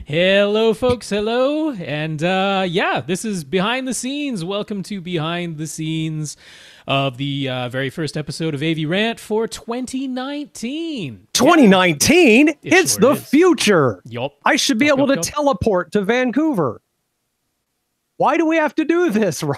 Hello, folks. Hello. And yeah, this is Behind the Scenes. Welcome to Behind the Scenes of the very first episode of AV Rant for 2019. 2019? It's sure the is. future. Yup. I should be able to teleport to Vancouver. Why do we have to do this, Rob?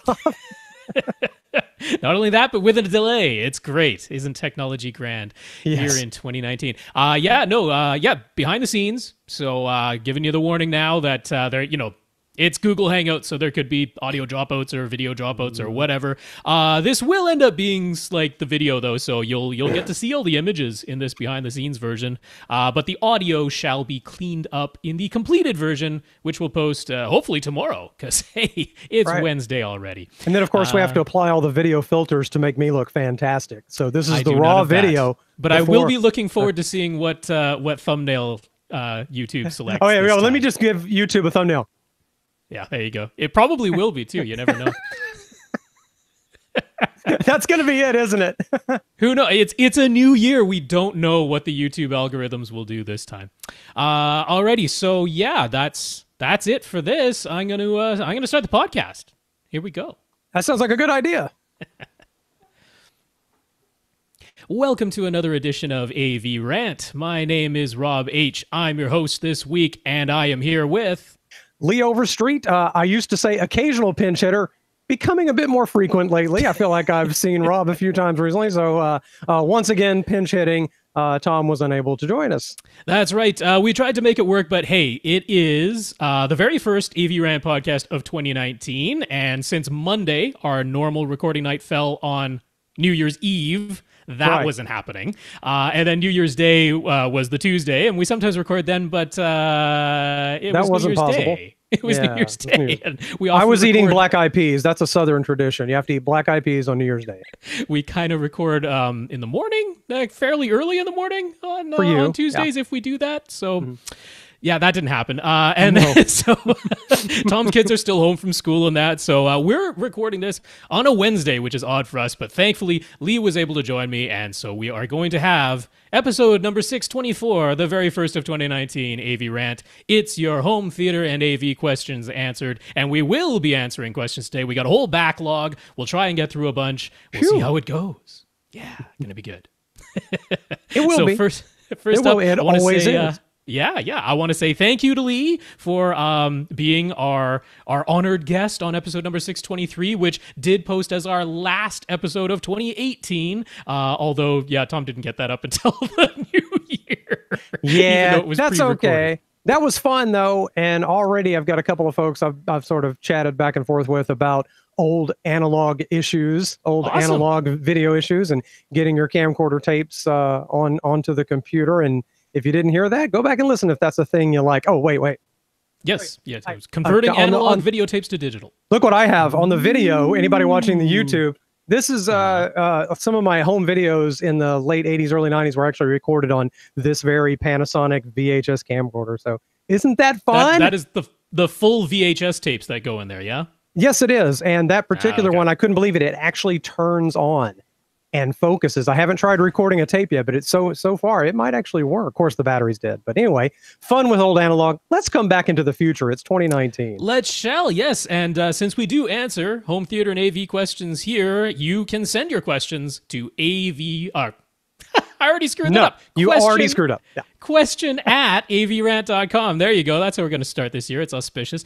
Not only that, but with a delay. It's great. Isn't technology grand here in 2019? Behind the scenes. So giving you the warning now that it's Google Hangouts, so there could be audio dropouts or video dropouts or whatever. This will end up being like the video though, so you'll get to see all the images in this behind the scenes version. But the audio shall be cleaned up in the completed version, which we'll post hopefully tomorrow, because hey, it's Wednesday already. And then of course we have to apply all the video filters to make me look fantastic. So this is the raw video. But I will be looking forward to seeing what thumbnail YouTube selects. Oh yeah, let me just give YouTube a thumbnail. Yeah, there you go. It probably will be, too. You never know. That's going to be it, isn't it? Who knows? It's a new year. We don't know what the YouTube algorithms will do this time. Alrighty, so yeah, that's it for this. I'm gonna start the podcast. Here we go. That sounds like a good idea. Welcome to another edition of AV Rant. My name is Rob H. I'm your host this week, and I am here with Lee Overstreet. I used to say occasional pinch hitter, becoming a bit more frequent lately. I feel like I've seen Rob a few times recently. So once again, pinch hitting. Tom was unable to join us. That's right. We tried to make it work, but hey, it is the very first AV Rant podcast of 2019. And since Monday, our normal recording night fell on New Year's Eve, that wasn't happening. And then New Year's Day was the Tuesday, and we sometimes record then, but it was New Year's Day. It was New Year's Day. And I was eating black eyed peas. That's a Southern tradition. You have to eat black eyed peas on New Year's Day. We kind of record in the morning, like fairly early in the morning on Tuesdays if we do that. So... Yeah, that didn't happen. So Tom's kids are still home from school and that. So we're recording this on a Wednesday, which is odd for us. But thankfully, Lee was able to join me. And so we are going to have episode number 624, the very first of 2019, AV Rant. It's your home theater and AV questions answered. And we will be answering questions today. We got a whole backlog. We'll try and get through a bunch. We'll see how it goes. Yeah, going to be good. It will be. First up, I want to say... I want to say thank you to Lee for being our honored guest on episode number 623, which did post as our last episode of 2018. Although, Tom didn't get that up until the new year. Yeah, that's okay. That was fun, though. And already I've got a couple of folks I've sort of chatted back and forth with about old analog issues, analog video issues, and getting your camcorder tapes onto the computer. And if you didn't hear that, go back and listen if that's a thing you like. Oh, wait. Yes, it was converting analog videotapes to digital. Look what I have on the video. Anybody watching the YouTube, this is some of my home videos in the late 80s, early 90s were actually recorded on this very Panasonic VHS camcorder. So isn't that fun? That is the full VHS tapes that go in there, yeah? Yes, it is. And that particular one, I couldn't believe it. It actually turns on and focuses. I haven't tried recording a tape yet, but it's so far it might actually work. Of course, the battery's dead. But anyway, fun with old analog. Let's come back into the future. It's 2019. Let's shall, yes. And since we do answer home theater and AV questions here, you can send your questions to AV... I already screwed that up. You already screwed up. Yeah. Question at avrant.com. There you go. That's how we're going to start this year. It's auspicious.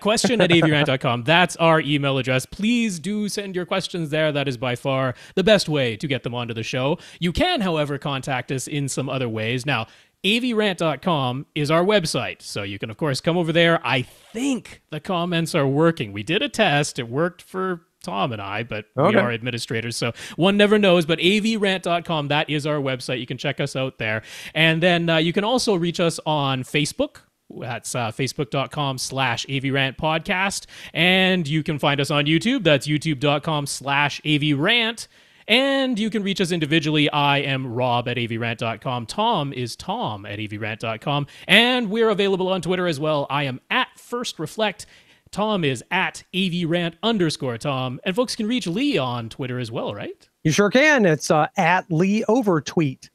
Question at avrant.com. That's our email address. Please do send your questions there. That is by far the best way to get them onto the show. You can, however, contact us in some other ways. Now, avrant.com is our website, so you can, of course, come over there. I think the comments are working. We did a test. It worked for Tom and I, but we are administrators, so one never knows. But avrant.com, that is our website. You can check us out there. And then you can also reach us on Facebook. That's facebook.com/AVRant podcast. And you can find us on YouTube. That's youtube.com/AVRant. And you can reach us individually. I am Rob at avrant.com. Tom is Tom at avrant.com. And we're available on Twitter as well. I am at First Reflect. Tom is at AVRant_Tom. And folks can reach Lee on Twitter as well, right? You sure can. It's at Lee Overtweet.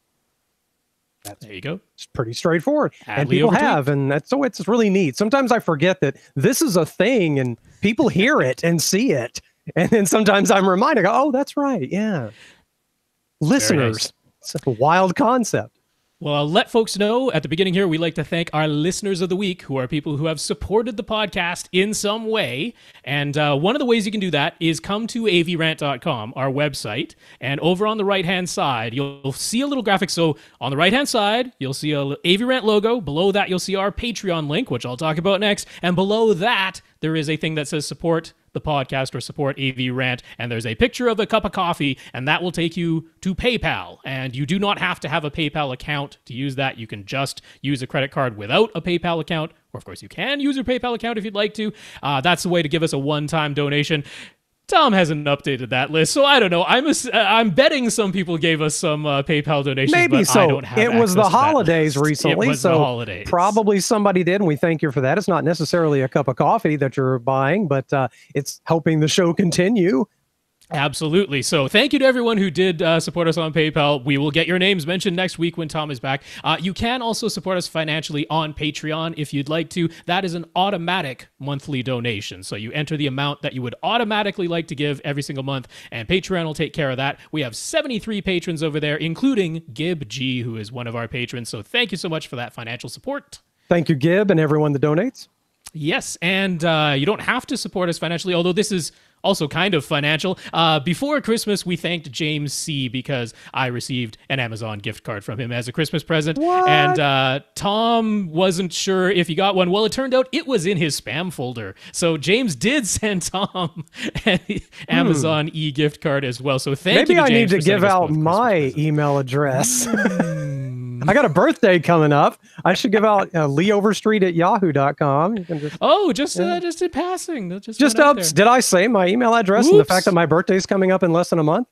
There you go. It's pretty straightforward. And people have, and it's really neat. Sometimes I forget that this is a thing and people hear it and see it. And then sometimes I'm reminded, oh, that's right. Yeah. Listeners. Nice. It's a wild concept. Well, I'll let folks know at the beginning here, we like to thank our listeners of the week, who are people who have supported the podcast in some way. And one of the ways you can do that is come to avrant.com, our website. And over on the right-hand side, you'll see a little graphic. So on the right-hand side, you'll see a AVRant logo. Below that, you'll see our Patreon link, which I'll talk about next. And below that, there is a thing that says support the podcast or support AV Rant, and there's a picture of a cup of coffee, and that will take you to PayPal. And you do not have to have a PayPal account to use that. You can just use a credit card without a PayPal account, or of course you can use your PayPal account if you'd like to. That's the way to give us a one-time donation. Tom hasn't updated that list, so I don't know. I'm betting some people gave us some PayPal donations. Maybe but so. I don't have it was the holidays recently, it was so the holidays. Probably somebody did, and we thank you for that. It's not necessarily a cup of coffee that you're buying, but it's helping the show continue. Absolutely. So thank you to everyone who did support us on PayPal. We will get your names mentioned next week when Tom is back. You can also support us financially on Patreon if you'd like to. That is an automatic monthly donation. So you enter the amount that you would automatically like to give every single month, and Patreon will take care of that. We have 73 patrons over there, including Gib G, who is one of our patrons. So thank you so much for that financial support. Thank you, Gib, and everyone that donates. Yes, and you don't have to support us financially, although this is also kind of financial. Before Christmas, we thanked James C. because I received an Amazon gift card from him as a Christmas present. What? And Tom wasn't sure if he got one. Well, it turned out it was in his spam folder. So James did send Tom an Amazon e-gift card as well. So thank you to James. Maybe I need to give out my email address. I got a birthday coming up. I should give out leoverstreet@yahoo.com. You can just in passing. Just ups. Did I say my email address? Oops. And the fact that my birthday's coming up in less than a month?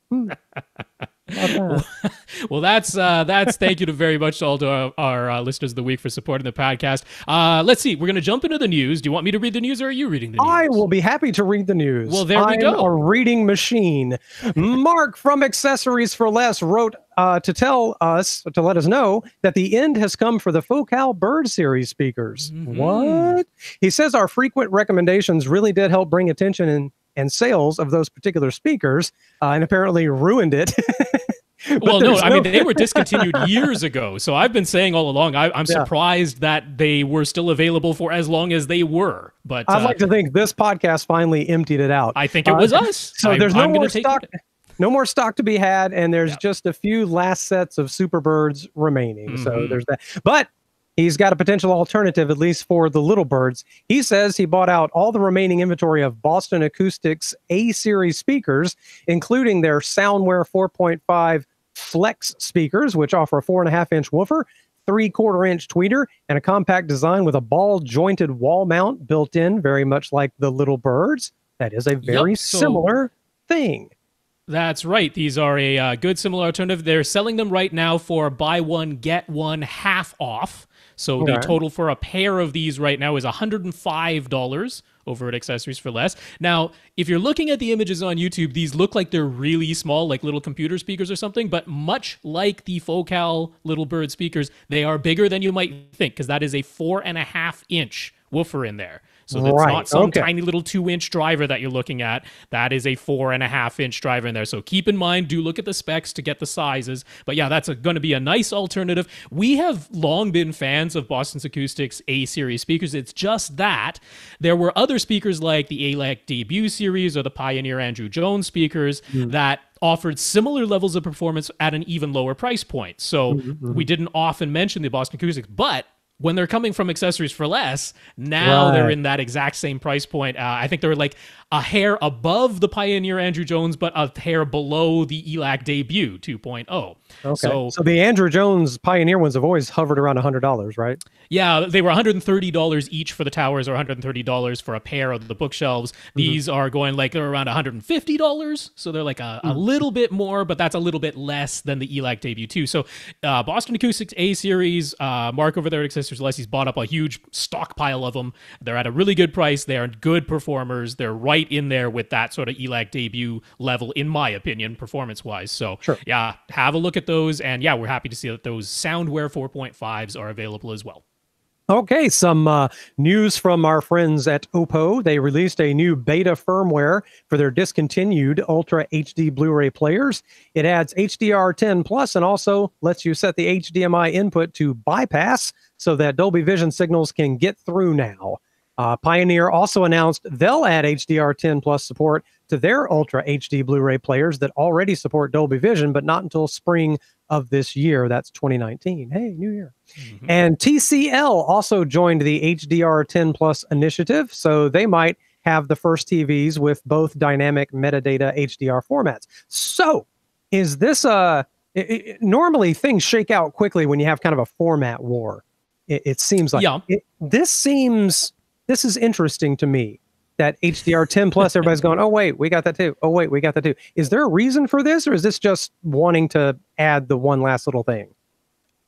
Well, that's thank you to very much to all our listeners of the week for supporting the podcast. Let's see. We're going to jump into the news. Do you want me to read the news, or are you reading the news? I will be happy to read the news. Well, there we go. I'm a reading machine. Mark from Accessories for Less wrote to let us know that the end has come for the Focal Bird Series speakers. Mm-hmm. What? He says our frequent recommendations really did help bring attention and sales of those particular speakers, and apparently ruined it. Well, no, I mean, they were discontinued years ago. So I've been saying all along, I'm surprised that they were still available for as long as they were. But I'd like to think this podcast finally emptied it out. I think it was us. So there's no more stock. No more stock to be had, and there's just a few last sets of Superbirds remaining. Mm-hmm. So there's that. But he's got a potential alternative, at least for the little birds. He says he bought out all the remaining inventory of Boston Acoustics A-series speakers, including their Soundware 4.5 Flex speakers, which offer a 4.5-inch woofer, 3/4-inch tweeter, and a compact design with a ball-jointed wall mount built in, very much like the little birds. That is a very similar thing. That's right. These are a good similar alternative. They're selling them right now for buy one, get one half off. So the total for a pair of these right now is $105 over at Accessories for Less. Now, if you're looking at the images on YouTube, these look like they're really small, like little computer speakers or something, but much like the Focal Little Bird speakers, they are bigger than you might think, because that is a 4.5-inch woofer in there. So that's not some tiny little 2-inch driver that you're looking at. That is a 4.5-inch driver in there. So keep in mind, do look at the specs to get the sizes. But yeah, that's going to be a nice alternative. We have long been fans of Boston Acoustics A-series speakers. It's just that there were other speakers like the ALAC Debut series or the Pioneer Andrew Jones speakers that offered similar levels of performance at an even lower price point. So we didn't often mention the Boston Acoustics, but when they're coming from Accessories for Less, now they're in that exact same price point. I think they're like a hair above the Pioneer Andrew Jones, but a hair below the ELAC Debut 2.0. Okay. So the Andrew Jones Pioneer ones have always hovered around $100, right? Yeah, they were $130 each for the towers, or $130 for a pair of the bookshelves. These are going like they're around $150, so they're like a little bit more, but that's a little bit less than the ELAC Debut 2. So Boston Acoustics A series, Mark over there at Accessories Leslie's bought up a huge stockpile of them. They're at a really good price. They are good performers. They're right in there with that sort of ELAC Debut level, in my opinion, performance-wise. So yeah, have a look at those, and yeah, we're happy to see that those Soundware 4.5s are available as well. Okay, some news from our friends at Oppo. They released a new beta firmware for their discontinued Ultra HD Blu-ray players. It adds HDR10 Plus and also lets you set the HDMI input to bypass so that Dolby Vision signals can get through now. Pioneer also announced they'll add HDR10 Plus support to their Ultra HD Blu-ray players that already support Dolby Vision, but not until spring of this year. That's 2019. Hey, new year. And TCL also joined the HDR10 Plus initiative, so they might have the first TVs with both dynamic metadata HDR formats. So is this normally things shake out quickly when you have kind of a format war. It seems like this is interesting to me. That HDR10 Plus, everybody's going, oh, wait, we got that too. Oh, wait, we got that too. Is there a reason for this, or is this just wanting to add the one last little thing?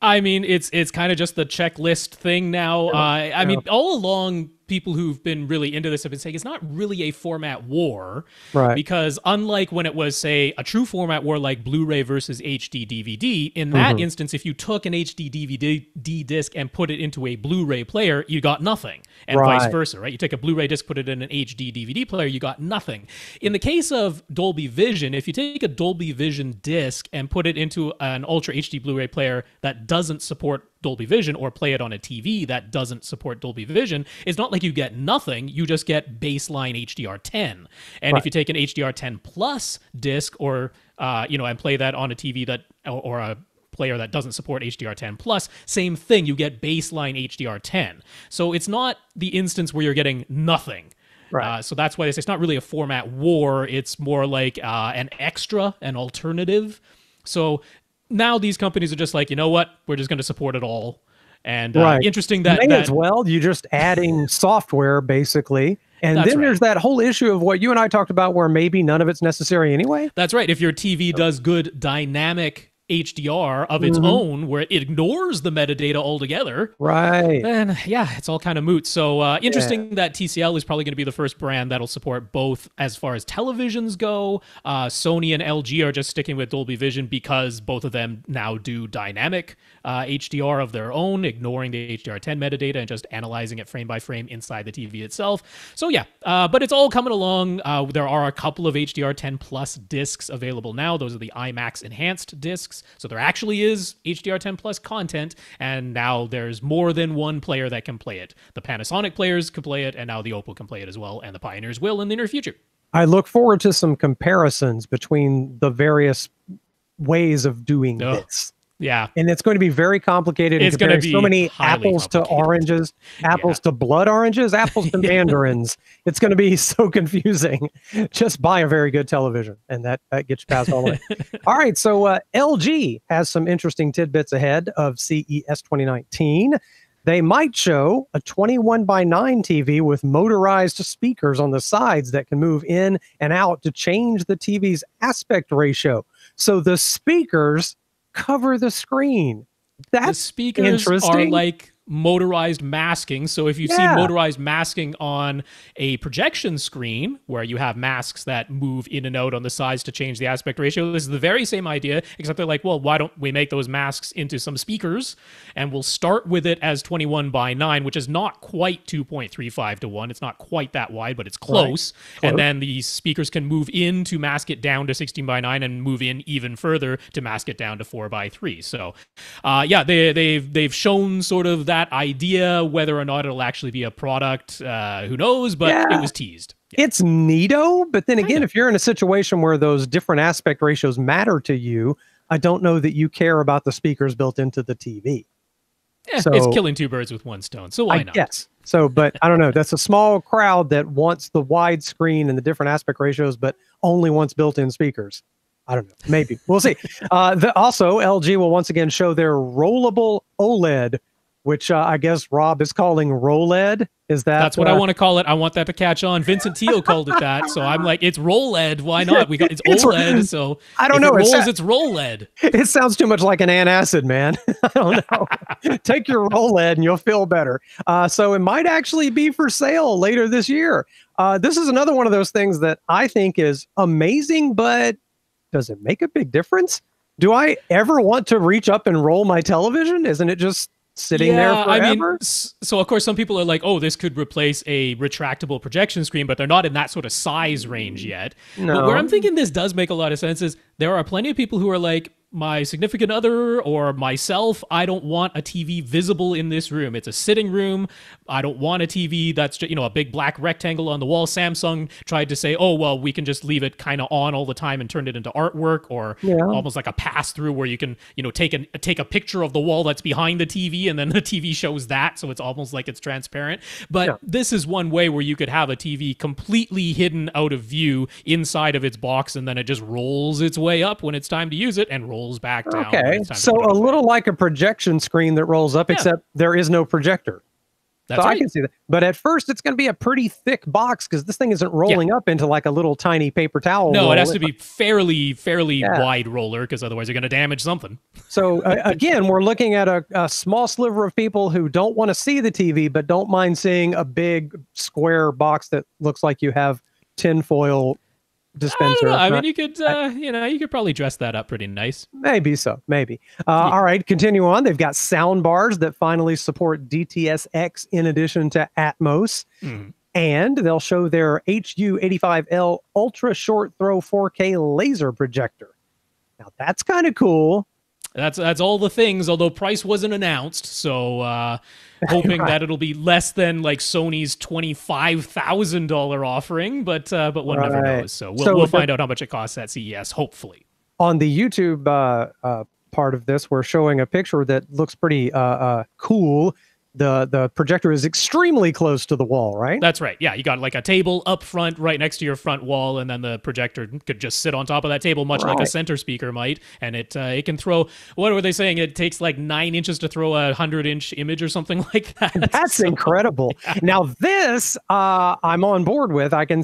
I mean, it's kind of just the checklist thing now. I mean, all along, people who've been really into this have been saying it's not really a format war, right? Because unlike when it was, say, a true format war like Blu-ray versus HD DVD, in that instance, if you took an HD DVD disc and put it into a Blu-ray player, you got nothing, and vice versa, right? You take a Blu-ray disc, put it in an HD DVD player, you got nothing. In the case of Dolby Vision, if you take a Dolby Vision disc and put it into an Ultra HD Blu-ray player that doesn't support Dolby Vision, or play it on a TV that doesn't support Dolby Vision, it's not like you get nothing, you just get baseline HDR10. And if you take an HDR10 Plus disc, or and play that on a TV that or a player that doesn't support HDR10 Plus, same thing, you get baseline HDR10. So it's not the instance where you're getting nothing. Right. So that's why they say it's not really a format war, it's more like an extra, an alternative. So now these companies are just like, you know what, we're just going to support it all. And interesting that as well, you're just adding software basically. And then there's that whole issue of what you and I talked about where maybe none of it's necessary anyway. That's right. If your TV does good dynamic HDR of its own, where it ignores the metadata altogether, then yeah, it's all kind of moot. So interesting that TCL is probably going to be the first brand that'll support both as far as televisions go. Sony and LG are just sticking with Dolby Vision because both of them now do dynamic HDR of their own, ignoring the HDR10 metadata and just analyzing it frame by frame inside the TV itself. So yeah, but it's all coming along. There are a couple of HDR10 Plus discs available now. Those are the IMAX enhanced discs. So there actually is HDR10 Plus content, and now there's more than one player that can play it. The Panasonic players can play it, and now the Oppo can play it as well, and the Pioneers will in the near future. I look forward to some comparisons between the various ways of doing this. Yeah. And it's going to be very complicated. It's going to be so many apples to oranges, apples to blood oranges, apples to mandarins. It's going to be so confusing. Just buy a very good television, and that gets you past all the way. All right, so LG has some interesting tidbits ahead of CES 2019. They might show a 21:9 TV with motorized speakers on the sides that can move in and out to change the TV's aspect ratio. So the speakers cover the screen. That's the speakers are like motorized masking. So if you see motorized masking on a projection screen where you have masks that move in and out on the sides to change the aspect ratio, this is the very same idea, except they're like, well, why don't we make those masks into some speakers, and we'll start with it as 21:9, which is not quite 2.35 to 1. It's not quite that wide, but it's close. And then the speakers can move in to mask it down to 16:9 and move in even further to mask it down to 4:3. So yeah, they've shown sort of that idea. Whether or not it'll actually be a product, who knows, but it was teased. It's neato, but then again, if you're in a situation where those different aspect ratios matter to you, I don't know that you care about the speakers built into the TV. So, it's killing two birds with one stone, so why not? Yes. So, but I don't know. That's a small crowd that wants the wide screen and the different aspect ratios, but only wants built-in speakers. I don't know. Maybe. We'll see. Also, LG will once again show their rollable OLED which I guess Rob is calling ROLED. Is that? That's what I want to call it. I want that to catch on. Vincent Teo called it that, so I'm like, it's ROLED. Why not? It's OLED, so I don't know. It's ROLED. It sounds too much like an antacid, man. I don't know. Take your ROLED and you'll feel better. So it might actually be for sale later this year. This is another one of those things that I think is amazing, but does it make a big difference? Do I ever want to reach up and roll my television? Isn't it just sitting there forever? I mean, so of course some people are like, oh, this could replace a retractable projection screen, but they're not in that sort of size range yet. No. But where I'm thinking this does make a lot of sense is there are plenty of people who are like, my significant other or myself, I don't want a TV visible in this room. It's a sitting room. I don't want a TV that's just, a big black rectangle on the wall. Samsung tried to say, oh, well, we can just leave it kind of on all the time and turn it into artwork, or almost like a pass-through where you can, take a picture of the wall that's behind the TV and then the TV shows that, so it's almost like it's transparent. But this is one way where you could have a TV completely hidden out of view inside of its box, and then it just rolls its way up when it's time to use it and rolls back down. Okay, so a little like a projection screen that rolls up, except there is no projector. That's so right. I can see that. But at first, it's going to be a pretty thick box because this thing isn't rolling up into like a little tiny paper towel. No, it has to be fairly wide roller, because otherwise you're going to damage something. So again, we're looking at a small sliver of people who don't want to see the TV, but don't mind seeing a big square box that looks like you have tinfoil dispenser. I mean, you could, you could probably dress that up pretty nice. Maybe so. Maybe. All right, continue on. They've got sound bars that finally support DTS-X in addition to Atmos. And they'll show their HU85L ultra short throw 4K laser projector. Now that's kind of cool. That's all the things, although price wasn't announced. So hoping that it'll be less than like Sony's $25,000 offering, but one never knows. So we'll find out how much it costs at CES, hopefully. On the YouTube part of this, we're showing a picture that looks pretty cool. The projector is extremely close to the wall, right? That's right. Yeah, you got like a table up front right next to your front wall, and then the projector could just sit on top of that table, much like a center speaker might. And it can throw, what were they saying? It takes like 9 inches to throw a 100-inch image or something like that. That's incredible. Yeah. Now this, I'm on board with. I can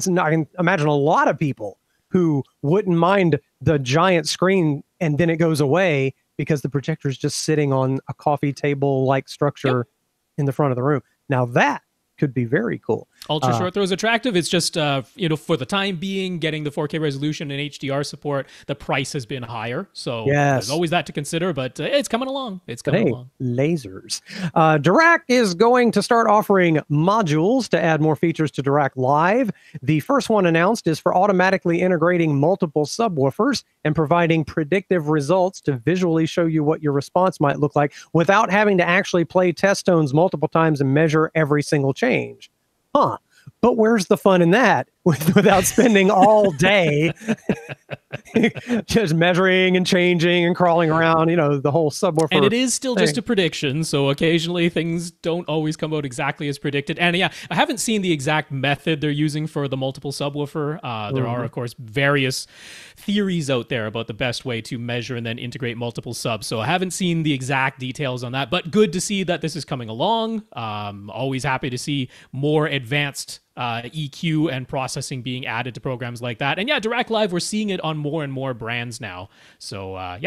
imagine a lot of people who wouldn't mind the giant screen and then it goes away because the projector is just sitting on a coffee table-like structure in the front of the room. Now that could be very cool. Ultra short throw is attractive. It's just, for the time being, getting the 4K resolution and HDR support, the price has been higher. So there's always that to consider, but it's coming along. It's coming along. Lasers. Dirac is going to start offering modules to add more features to Dirac Live. The first one announced is for automatically integrating multiple subwoofers and providing predictive results to visually show you what your response might look like without having to actually play test tones multiple times and measure every single change. But where's the fun in that without spending all day just measuring and changing and crawling around, the whole subwoofer. And it is still just a prediction, so occasionally things don't always come out exactly as predicted. And I haven't seen the exact method they're using for the multiple subwoofer. There are, of course, various theories out there about the best way to measure and then integrate multiple subs. So I haven't seen the exact details on that, but good to see that this is coming along. Always happy to see more advanced EQ and processing being added to programs like that. And Dirac Live, we're seeing it on more and more brands now. So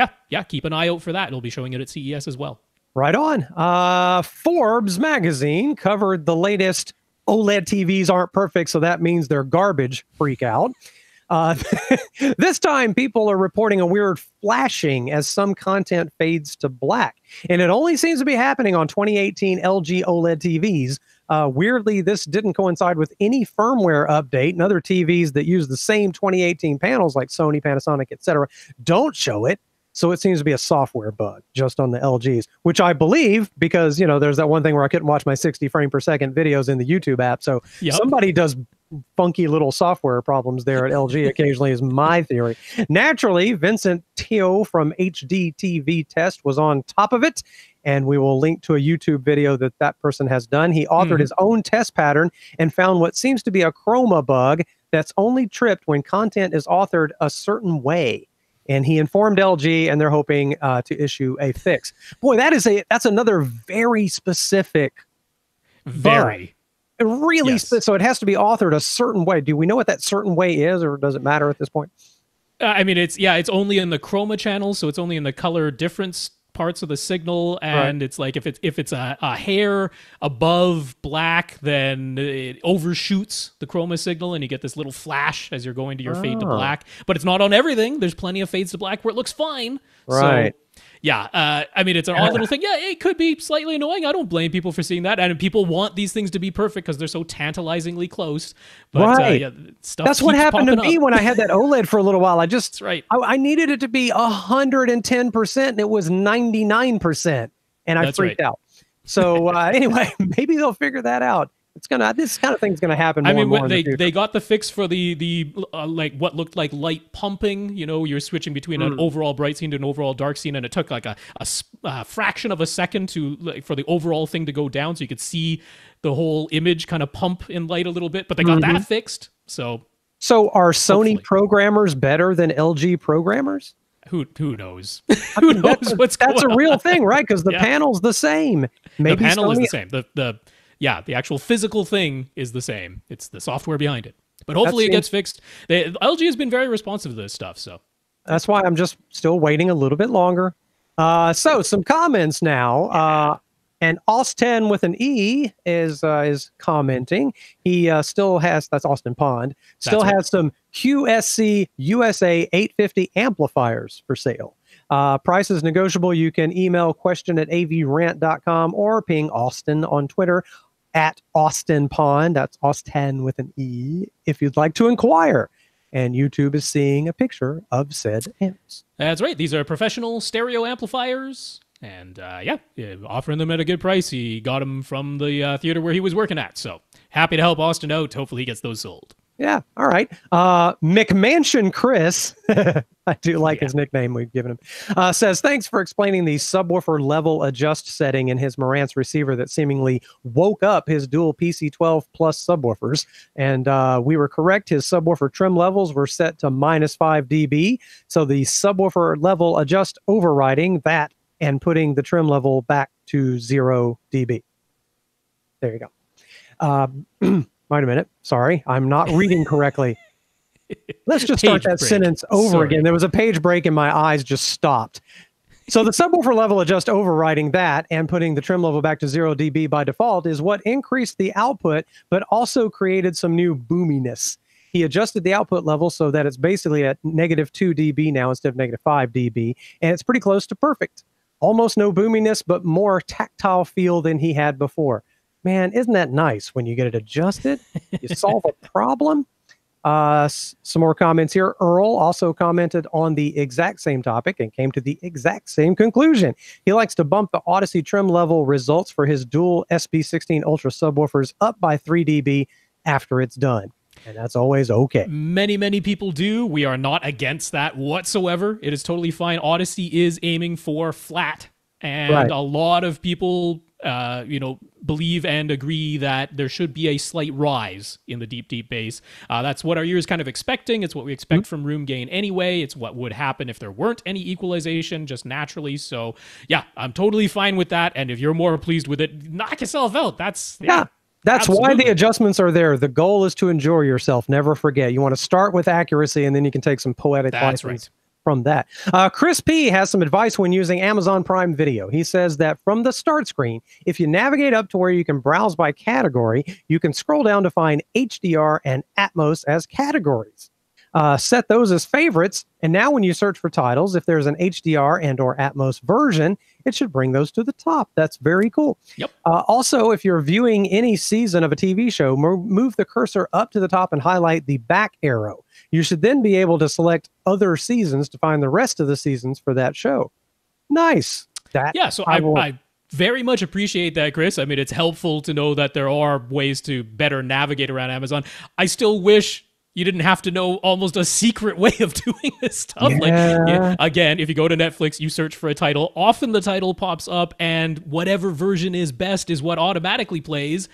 keep an eye out for that. It'll be showing it at CES as well. Right on. Forbes magazine covered the latest OLED TVs aren't perfect, so that means they're garbage freak out. This time, people are reporting a weird flashing as some content fades to black. And it only seems to be happening on 2018 LG OLED TVs. Weirdly, this didn't coincide with any firmware update, and other TVs that use the same 2018 panels like Sony, Panasonic, etc. don't show it. So it seems to be a software bug just on the LGs, which I believe because, there's that one thing where I couldn't watch my 60 frame per second videos in the YouTube app. So somebody does funky little software problems there at LG occasionally is my theory. Naturally, Vincent Teo from HD TV Test was on top of it, and we will link to a YouTube video that person has done. He authored his own test pattern and found what seems to be a chroma bug that's only tripped when content is authored a certain way. and he informed LG, and they're hoping to issue a fix. Boy, that's another very specific. Very. Really, yes. So it has to be authored a certain way. Do we know what that certain way is, or does it matter at this point? I mean, it's only in the chroma channel, so it's only in the color difference parts of the signal, and right. It's like if it's a hair above black, then it overshoots the chroma signal, and you get this little flash as you're going to your fade to black. But it's not on everything. There's plenty of fades to black where it looks fine. Right. So, yeah, I mean, it's an odd little thing. Yeah, it could be slightly annoying. I don't blame people for seeing that. And people want these things to be perfect because they're so tantalizingly close. But, right. That's what happened to me when I had that OLED for a little while. I needed it to be 110%, and it was 99%. And I freaked out. So anyway, maybe they'll figure that out. This kind of thing's gonna happen. I mean, they got the fix for the like what looked like light pumping. You know, you're switching between an overall bright scene to an overall dark scene, and it took like a fraction of a second for the overall thing to go down, so you could see the whole image kind of pump in light a little bit. But they got that fixed. So are Sony programmers better than LG programmers? Who knows? Who knows what's going on? That's a real thing, right? Because the panel's the same. Maybe the panel is the same. The actual physical thing is the same. It's the software behind it. But hopefully it gets fixed. LG has been very responsive to this stuff. So that's why I'm just still waiting a little bit longer. So some comments now. And Austin with an E is commenting. He still has, that's Austin Pond, has some QSC USA 850 amplifiers for sale. Price is negotiable. You can email question@avrant.com or ping Austin on Twitter @Austin Pond. That's Austin with an E if you'd like to inquire. And YouTube is seeing a picture of said amps. That's right. These are professional stereo amplifiers. And offering them at a good price. He got them from the theater where he was working at. So happy to help Austin out. Hopefully he gets those sold. Yeah. All right. McMansion Chris, I do like his nickname we've given him, says, thanks for explaining the subwoofer level adjust setting in his Marantz receiver that seemingly woke up his dual PC12 plus subwoofers. And we were correct. His subwoofer trim levels were set to -5 dB. So the subwoofer level adjust overriding that and putting the trim level back to 0 dB. There you go. Wait a minute. Sorry, I'm not reading correctly. Let's just start that sentence over again. There was a page break and my eyes just stopped. So the subwoofer level adjust overriding that and putting the trim level back to 0 dB by default is what increased the output, but also created some new boominess. He adjusted the output level so that it's basically at -2 dB now instead of -5 dB, and it's pretty close to perfect. Almost no boominess, but more tactile feel than he had before. Man, isn't that nice when you get it adjusted? You solve a problem. Some more comments here. Earl also commented on the exact same topic and came to the exact same conclusion. He likes to bump the Odyssey trim level results for his dual SB16 Ultra subwoofers up by 3 dB after it's done. And that's always okay. Many people do. We are not against that whatsoever. It is totally fine. Odyssey is aiming for flat. And a lot of people, believe and agree that there should be a slight rise in the deep bass. That's what our ear is kind of expecting. It's what we expect from room gain anyway. It's what would happen if there weren't any equalization just naturally. So, yeah, I'm totally fine with that. And if you're more pleased with it, knock yourself out. That's why the adjustments are there. The goal is to enjoy yourself. Never forget. You want to start with accuracy, and then you can take some poetic license from that. Chris P has some advice when using Amazon Prime Video. He says that from the start screen, if you navigate up to where you can browse by category, you can scroll down to find HDR and Atmos as categories. Set those as favorites, and now when you search for titles, if there's an HDR and or Atmos version, it should bring those to the top. That's very cool. Yep. Also, if you're viewing any season of a TV show, move the cursor up to the top and highlight the back arrow. You should then be able to select other seasons to find the rest of the seasons for that show. Nice. So I very much appreciate that, Chris. I mean, it's helpful to know that there are ways to better navigate around Amazon. I still wish you didn't have to know almost a secret way of doing this stuff. Again, if you go to Netflix, you search for a title, often the title pops up and whatever version is best is what automatically plays.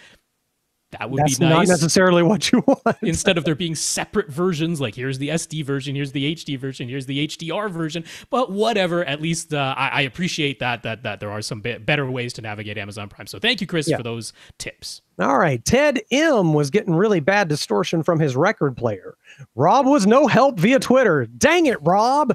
That would be nice. That's not necessarily what you want. Instead of there being separate versions, like here's the SD version, here's the HD version, here's the HDR version. But whatever, at least I appreciate that there are some better ways to navigate Amazon Prime. So thank you, Chris, for those tips. All right. Ted M was getting really bad distortion from his record player. Rob was no help via Twitter. Dang it, Rob.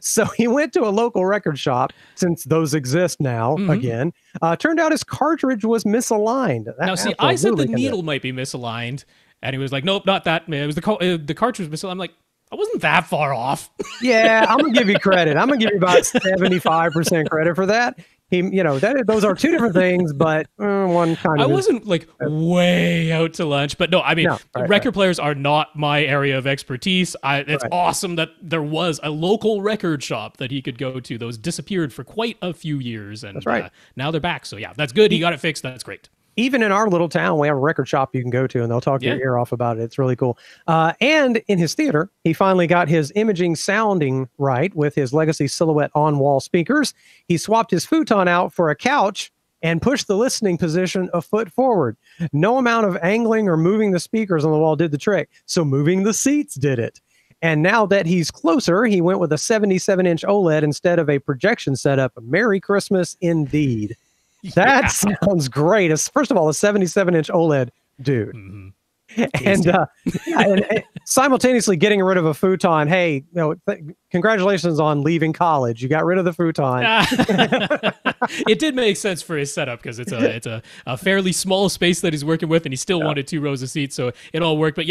So he went to a local record shop, since those exist now again. Turned out his cartridge was misaligned. Now, see, I said the needle might be misaligned, and he was like, nope, not that. It was the cartridge was misaligned. I'm like, I wasn't that far off. Yeah, I'm going to give you credit. I'm going to give you about 75% credit for that. Those are two different things, but one kind of. I wasn't like way out to lunch, but no, I mean, record players are not my area of expertise. It's awesome that there was a local record shop that he could go to. Those disappeared for quite a few years, and now they're back. So yeah, that's good. He got it fixed. That's great. Even in our little town, we have a record shop you can go to, and they'll talk your ear off about it. It's really cool. And in his theater, he finally got his imaging sounding right with his Legacy Silhouette on-wall speakers. He swapped his futon out for a couch and pushed the listening position a foot forward. No amount of angling or moving the speakers on the wall did the trick, so moving the seats did it. And now that he's closer, he went with a 77-inch OLED instead of a projection setup. Merry Christmas indeed. That sounds great. First of all, a 77-inch OLED, dude. And simultaneously getting rid of a futon. Hey, congratulations on leaving college. You got rid of the futon. It did make sense for his setup because it's a fairly small space that he's working with, and he still wanted 2 rows of seats, so it all worked. But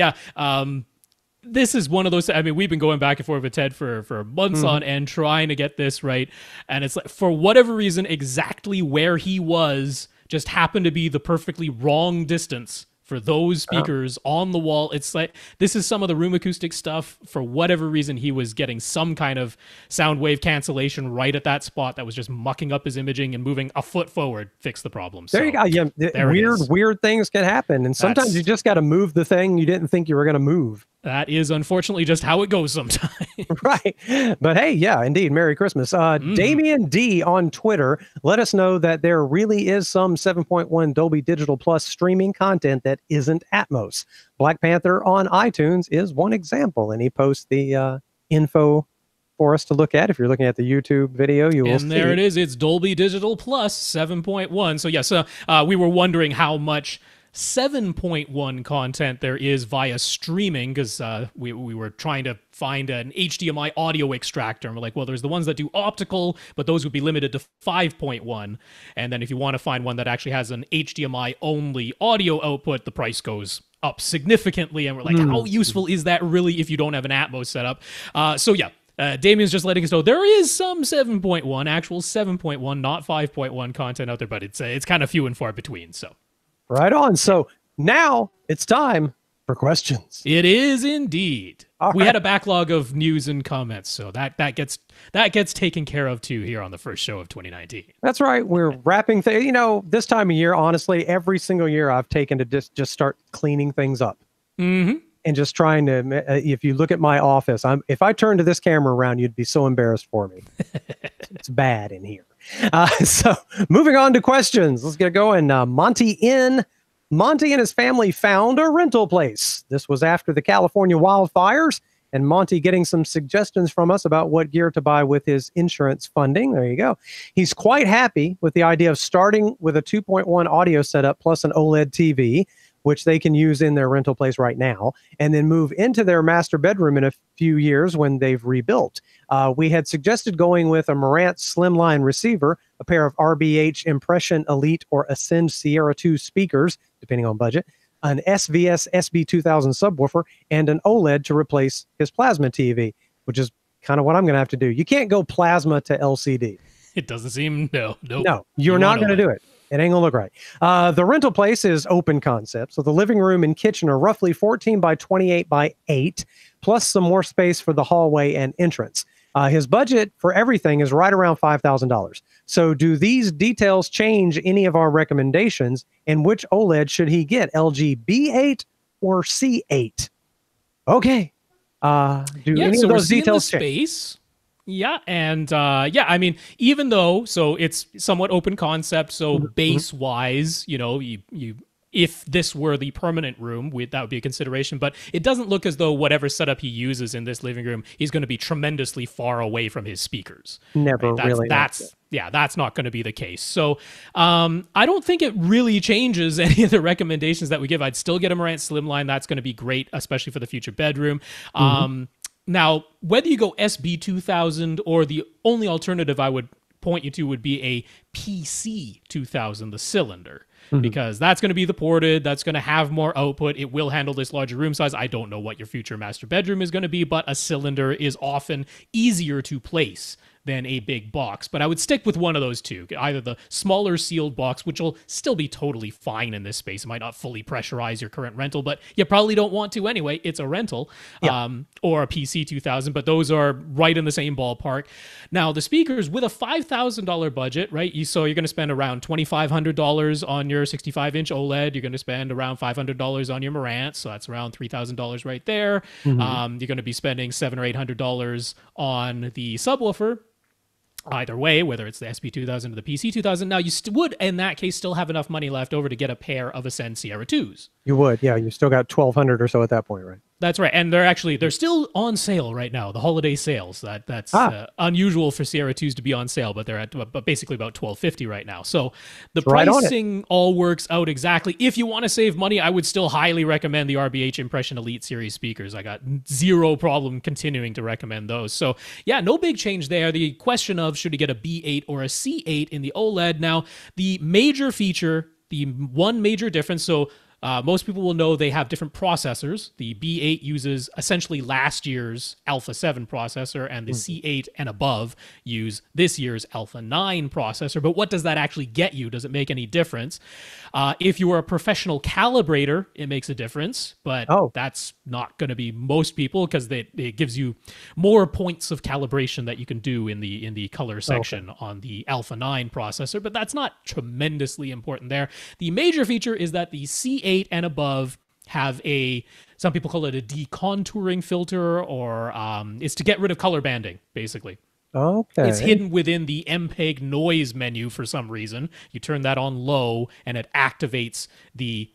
this is one of those. I mean, we've been going back and forth with Ted for months on end trying to get this right, and it's like, for whatever reason, exactly where he was just happened to be the perfectly wrong distance for those speakers on the wall. It's like, this is some of the room acoustic stuff. For whatever reason, he was getting some kind of sound wave cancellation right at that spot that was just mucking up his imaging, and moving a foot forward fixed the problem. There you go. Yeah, weird things can happen. And sometimes you just got to move the thing you didn't think you were going to move. That is unfortunately just how it goes sometimes. Right. But hey, yeah, indeed. Merry Christmas. Damien D on Twitter let us know that there really is some 7.1 Dolby Digital Plus streaming content that isn't Atmos. Black Panther on iTunes is one example, and he posts the info for us to look at. If you're looking at the YouTube video, you will see. And there it is. It's Dolby Digital Plus 7.1. So yes, we were wondering how much 7.1 content there is via streaming, because we were trying to find an HDMI audio extractor, and we're like, well, there's the ones that do optical, but those would be limited to 5.1, and then if you want to find one that actually has an HDMI only audio output, the price goes up significantly, and we're like, how useful is that really if you don't have an Atmos setup? Damien's just letting us know there is some 7.1, actual 7.1, not 5.1 content out there, but it's kind of few and far between. So right on. So now it's time for questions. It is indeed. We had a backlog of news and comments, so that gets taken care of too here on the first show of 2019. That's right. We're wrapping things. This time of year, honestly, every single year I've taken to just start cleaning things up. And just trying to, if you look at my office, if I turn to this camera around, you'd be so embarrassed for me. It's bad in here. So moving on to questions. Let's get going. Monty and his family found a rental place. This was after the California wildfires, and Monty getting some suggestions from us about what gear to buy with his insurance funding. There you go. He's quite happy with the idea of starting with a 2.1 audio setup plus an OLED TV, which they can use in their rental place right now, and then move into their master bedroom in a few years when they've rebuilt. We had suggested going with a Marantz Slimline receiver, a pair of RBH Impression Elite or Ascend Sierra 2 speakers, depending on budget, an SVS SB2000 subwoofer, and an OLED to replace his plasma TV, which is kind of what I'm going to have to do. You can't go plasma to LCD. It doesn't seem, no, you're not going to do it. It ain't gonna look right. The rental place is open concept. So the living room and kitchen are roughly 14 by 28 by 8, plus some more space for the hallway and entrance. His budget for everything is right around $5,000. So do these details change any of our recommendations? And which OLED should he get, LG B8 or C8? Okay. Any of those details change? Yeah, and I mean, even though, so it's somewhat open concept, so base-wise, you if this were the permanent room, that would be a consideration. But it doesn't look as though whatever setup he uses in this living room, he's going to be tremendously far away from his speakers. Never right? really. That's not going to be the case. So I don't think it really changes any of the recommendations that we give. I'd still get a Marantz Slimline. That's going to be great, especially for the future bedroom. Now, whether you go SB2000 or the only alternative I would point you to would be a PC2000, the cylinder. Because that's going to be the ported, that's going to have more output, it will handle this larger room size. I don't know what your future master bedroom is going to be, but a cylinder is often easier to place than a big box. But I would stick with one of those two, either the smaller sealed box, which will still be totally fine in this space. It might not fully pressurize your current rental, but you probably don't want to anyway. It's a rental, or a PC2000, but those are right in the same ballpark. Now, the speakers with a $5,000 budget, right? So you're going to spend around $2,500 on your 65-inch OLED. You're going to spend around $500 on your Marantz, so that's around $3,000 right there. You're going to be spending $700 or $800 on the subwoofer. Either way, whether it's the SB2000 or the PC2000, now you would, in that case, still have enough money left over to get a pair of Ascend Sierra 2s. You would, yeah. You still got $1,200 or so at that point, right? That's right, and they're still on sale right now. The holiday sales. That's unusual for Sierra 2s to be on sale, but they're at basically about $1,250 right now. So the pricing all works out exactly. If you want to save money, I would still highly recommend the RBH Impression Elite Series speakers. I got zero problem continuing to recommend those. So yeah, no big change there. The question of should you get a B8 or a C8 in the OLED? Now, the major feature, the one major difference, so most people will know they have different processors. The B8 uses essentially last year's Alpha 7 processor, and the C8 and above use this year's Alpha 9 processor. But what does that actually get you? Does it make any difference? If you are a professional calibrator, it makes a difference, but that's not going to be most people because it gives you more points of calibration that you can do in the color section on the Alpha 9 processor, but that's not tremendously important there. The major feature is that the C8 and above have some people call it a decontouring filter, or it's to get rid of color banding, basically. Okay. It's hidden within the MPEG noise menu for some reason. You turn that on low, and it activates the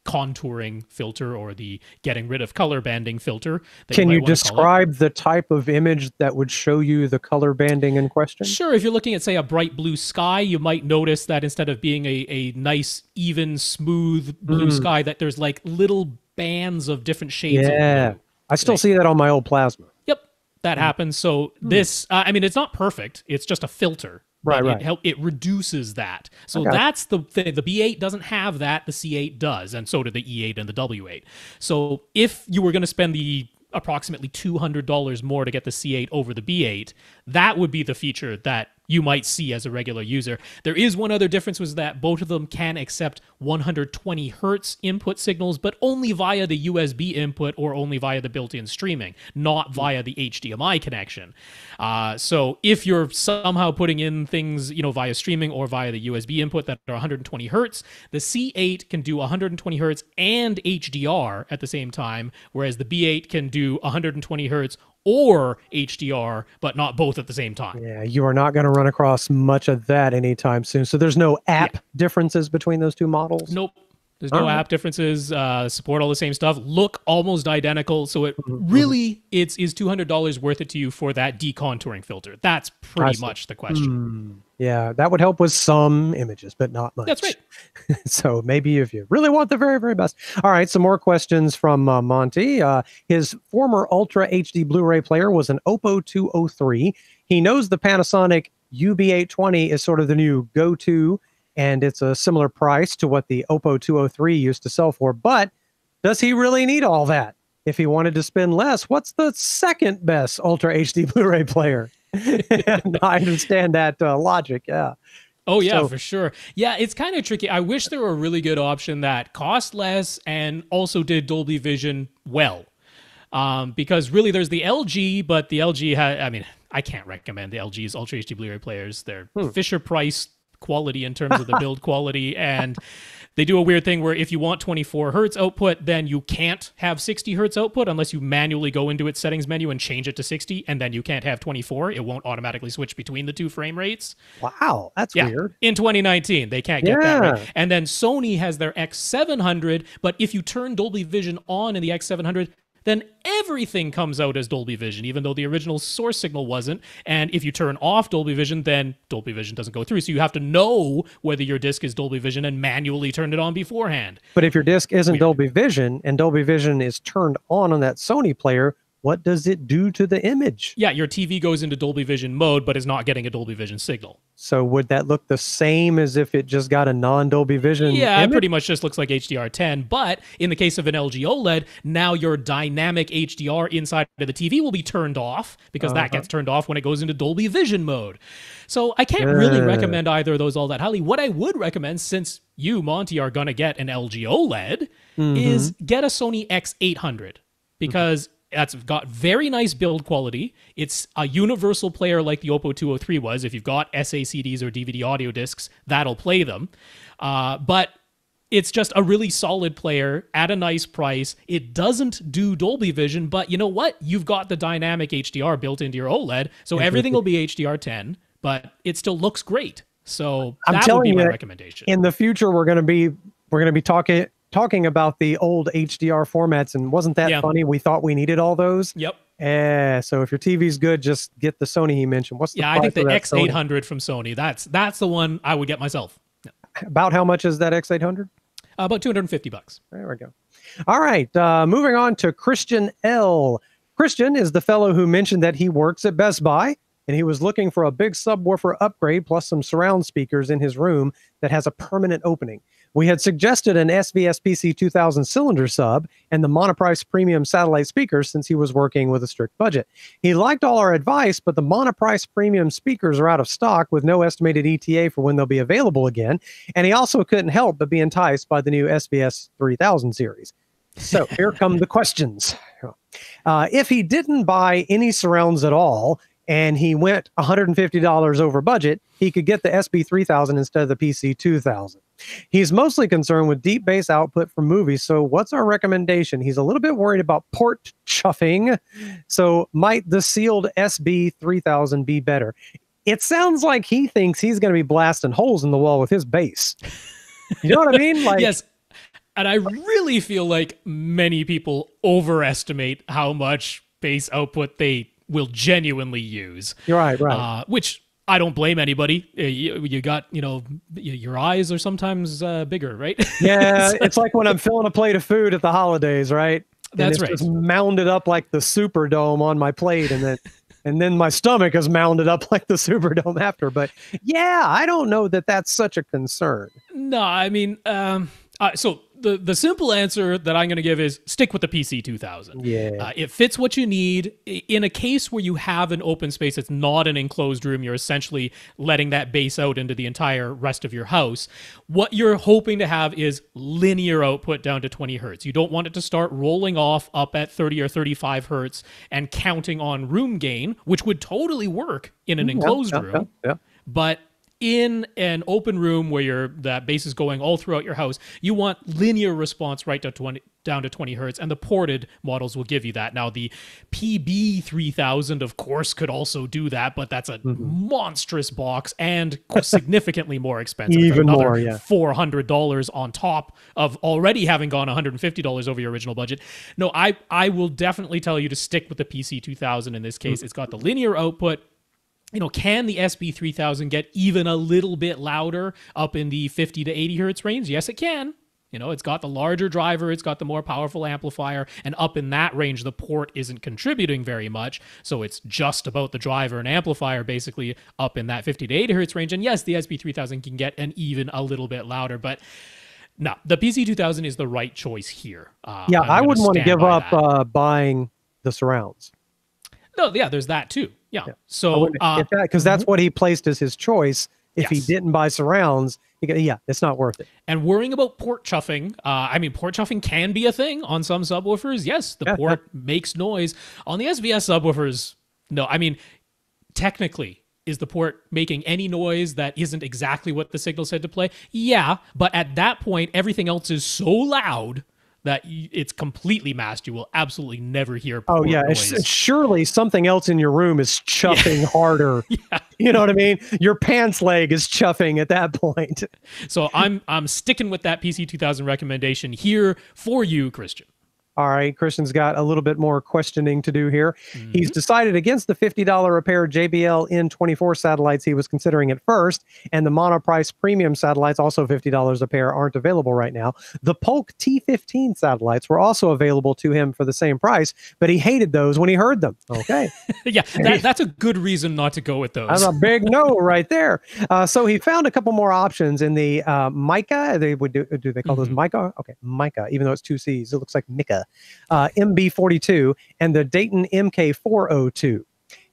contouring filter or the getting rid of color banding filter. Can you describe the type of image that would show you the color banding in question? Sure. If you're looking at, say, a bright blue sky, you might notice that instead of being a nice, even, smooth blue sky, that there's like little bands of different shades of blue. I still see that on my old plasma. Yep, that happens. So this, it's not perfect. It's just a filter. Right. It reduces that. So that's the thing. The B8 doesn't have that. The C8 does, and so do the E8 and the W8. So if you were going to spend the approximately $200 more to get the C8 over the B8, that would be the feature that you might see as a regular user. There is one other difference, was that both of them can accept 120 hertz input signals, but only via the USB input or only via the built-in streaming, not via the HDMI connection. So if you're somehow putting in things, via streaming or via the USB input that are 120 hertz, the C8 can do 120 hertz and HDR at the same time, whereas the B8 can do 120 hertz or HDR, but not both at the same time. Yeah, you are not going to run across much of that anytime soon. So there's no app differences between those two models? Nope. There's no app differences, support all the same stuff, look almost identical. So it really is $200 worth it to you for that decontouring filter. That's pretty much the question. Yeah, that would help with some images, but not much. That's right. So maybe if you really want the very, very best. All right, some more questions from Monty. His former Ultra HD Blu-ray player was an Oppo 203. He knows the Panasonic UB820 is sort of the new go-to, and it's a similar price to what the Oppo 203 used to sell for. But does he really need all that? If he wanted to spend less, what's the second best Ultra HD Blu-ray player? I understand that logic, yeah. Oh, yeah, for sure. Yeah, it's kind of tricky. I wish there were a really good option that cost less and also did Dolby Vision well. Because really there's the LG, but the LG, I can't recommend the LG's Ultra HD Blu-ray players. They're Fisher-Price quality in terms of the build quality, and They do a weird thing where if you want 24 hertz output, then you can't have 60 hertz output unless you manually go into its settings menu and change it to 60, and then you can't have 24. It won't automatically switch between the two frame rates. Wow, that's weird. In 2019, they can't get that right. And then Sony has their X700, but if you turn Dolby Vision on in the X700, then everything comes out as Dolby Vision, even though the original source signal wasn't. And if you turn off Dolby Vision, then Dolby Vision doesn't go through. So you have to know whether your disc is Dolby Vision and manually turn it on beforehand. But if your disc isn't Dolby Vision and Dolby Vision is turned on that Sony player, what does it do to the image? Yeah, your TV goes into Dolby Vision mode, but is not getting a Dolby Vision signal. So would that look the same as if it just got a non-Dolby Vision Yeah, image? It pretty much just looks like HDR10. But in the case of an LG OLED, now your dynamic HDR inside of the TV will be turned off because that gets turned off when it goes into Dolby Vision mode. So I can't really recommend either of those all that highly. What I would recommend, since you, Monty, are going to get an LG OLED, is get a Sony X800 because that's got very nice build quality. It's a universal player like the Oppo 203 was. If you've got SACDs or DVD audio discs, that'll play them. But it's just a really solid player at a nice price. It doesn't do Dolby Vision, but you know what? You've got the dynamic HDR built into your OLED, so everything will be HDR10, but it still looks great. So that would be my recommendation. In the future, we're going to be talking about the old HDR formats, and wasn't that funny? We thought we needed all those. Yep. So if your TV's good, just get the Sony he mentioned. What's the price I think the X800 X800 from Sony. That's the one I would get myself. About how much is that X800? About $250. There we go. All right, moving on to Christian L. Christian is the fellow who mentioned that he works at Best Buy, and he was looking for a big subwoofer upgrade plus some surround speakers in his room that has a permanent opening. We had suggested an SVS-PC 2000 cylinder sub and the monoprice premium satellite speakers since he was working with a strict budget. He liked all our advice, but the monoprice premium speakers are out of stock with no estimated ETA for when they'll be available again. And he also couldn't help but be enticed by the new SVS 3000 series. So here come the questions. If he didn't buy any surrounds at all, and he went $150 over budget, he could get the SB3000 instead of the PC2000. He's mostly concerned with deep bass output from movies, so what's our recommendation? He's a little bit worried about port chuffing, so might the sealed SB3000 be better? It sounds like he thinks he's going to be blasting holes in the wall with his bass. You know what I mean? Like, yes. And I really feel like many people overestimate how much bass output they will genuinely use. You're right. Which I don't blame anybody. You got, your eyes are sometimes bigger, right? Yeah, it's like when I'm filling a plate of food at the holidays, right? That's right. It's just mounded up like the Superdome on my plate, and then my stomach is mounded up like the Superdome after. But yeah, I don't know that that's such a concern. No, I mean, so the simple answer that I'm going to give is stick with the PC2000. Yeah. It fits what you need. In a case where you have an open space that's not an enclosed room, you're essentially letting that bass out into the entire rest of your house. What you're hoping to have is linear output down to 20 hertz. You don't want it to start rolling off up at 30 or 35 hertz and counting on room gain, which would totally work in an enclosed room. Yeah. But in an open room where that bass is going all throughout your house, you want linear response right down to 20 hertz, and the ported models will give you that. Now, the PB3000, of course, could also do that, but that's a monstrous box and significantly more expensive. Even another more, yeah. $400 on top of already having gone $150 over your original budget. No, I will definitely tell you to stick with the PC2000 in this case. It's got the linear output. Can the SB3000 get even a little bit louder up in the 50 to 80 hertz range? Yes, it can. It's got the larger driver, it's got the more powerful amplifier, and up in that range, the port isn't contributing very much. So it's just about the driver and amplifier basically up in that 50 to 80 hertz range. And yes, the SB3000 can get even a little bit louder, but no, the PC2000 is the right choice here. I wouldn't want to give up buying the surrounds. No, yeah, there's that too. Yeah. So, because that's what he placed as his choice. If he didn't buy surrounds, it's not worth it. And worrying about port chuffing, port chuffing can be a thing on some subwoofers. Yes, the port makes noise. On the SVS subwoofers, no. Technically, is the port making any noise that isn't exactly what the signal said to play? Yeah, but at that point, everything else is so loud that it's completely masked. You will absolutely never hear port noise. Surely something else in your room is chuffing harder. Yeah. You know what I mean? Your pants leg is chuffing at that point. So I'm sticking with that PC 2000 recommendation here for you, Christian. All right, Christian's got a little bit more questioning to do here. Mm-hmm. He's decided against the $50 a pair JBL N24 satellites he was considering at first, and the monoprice premium satellites, also $50 a pair, aren't available right now. The Polk T15 satellites were also available to him for the same price, but he hated those when he heard them. Okay. Yeah, that's a good reason not to go with those. That's a big no right there. So he found a couple more options in the Mica. Do they call those Mica? Okay, Mica, even though it's two C's. It looks like Mica. MB42 and the Dayton MK402.